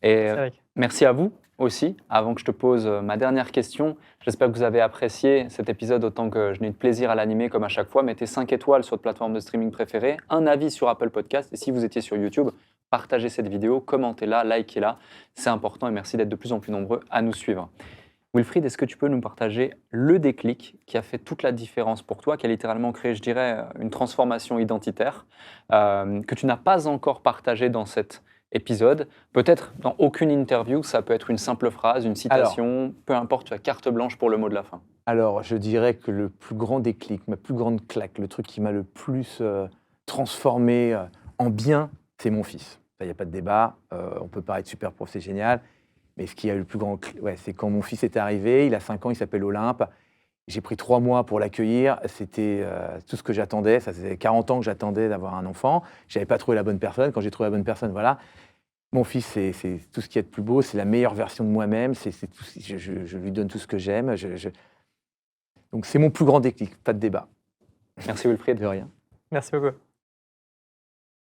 Et merci à vous aussi. Avant que je te pose ma dernière question, j'espère que vous avez apprécié cet épisode autant que je n'ai eu de plaisir à l'animer comme à chaque fois. Mettez 5 étoiles sur votre plateforme de streaming préférée, un avis sur Apple Podcast. Et si vous étiez sur YouTube, partagez cette vidéo, commentez-la, likez-la. C'est important et merci d'être de plus en plus nombreux à nous suivre. Wilfried, est-ce que tu peux nous partager le déclic qui a fait toute la différence pour toi, qui a littéralement créé, je dirais, une transformation identitaire que tu n'as pas encore partagé dans cet épisode? Peut-être dans aucune interview, ça peut être une simple phrase, une citation, peu importe, tu as carte blanche pour le mot de la fin. Alors, je dirais que le plus grand déclic, ma plus grande claque, le truc qui m'a le plus transformé en bien, c'est mon fils. Il n'y a pas de débat, on peut paraître Superprof, c'est génial. Mais ce qui a eu le plus grand, c'est quand mon fils est arrivé, il a 5 ans, il s'appelle Olympe. J'ai pris 3 mois pour l'accueillir, c'était tout ce que j'attendais. Ça faisait 40 ans que j'attendais d'avoir un enfant. Je n'avais pas trouvé la bonne personne. Quand j'ai trouvé la bonne personne, voilà. Mon fils, c'est tout ce qui est de plus beau, c'est la meilleure version de moi-même. Je lui donne tout ce que j'aime. Donc c'est mon plus grand déclic, pas de débat. Merci Wilfried. De rien. Merci beaucoup.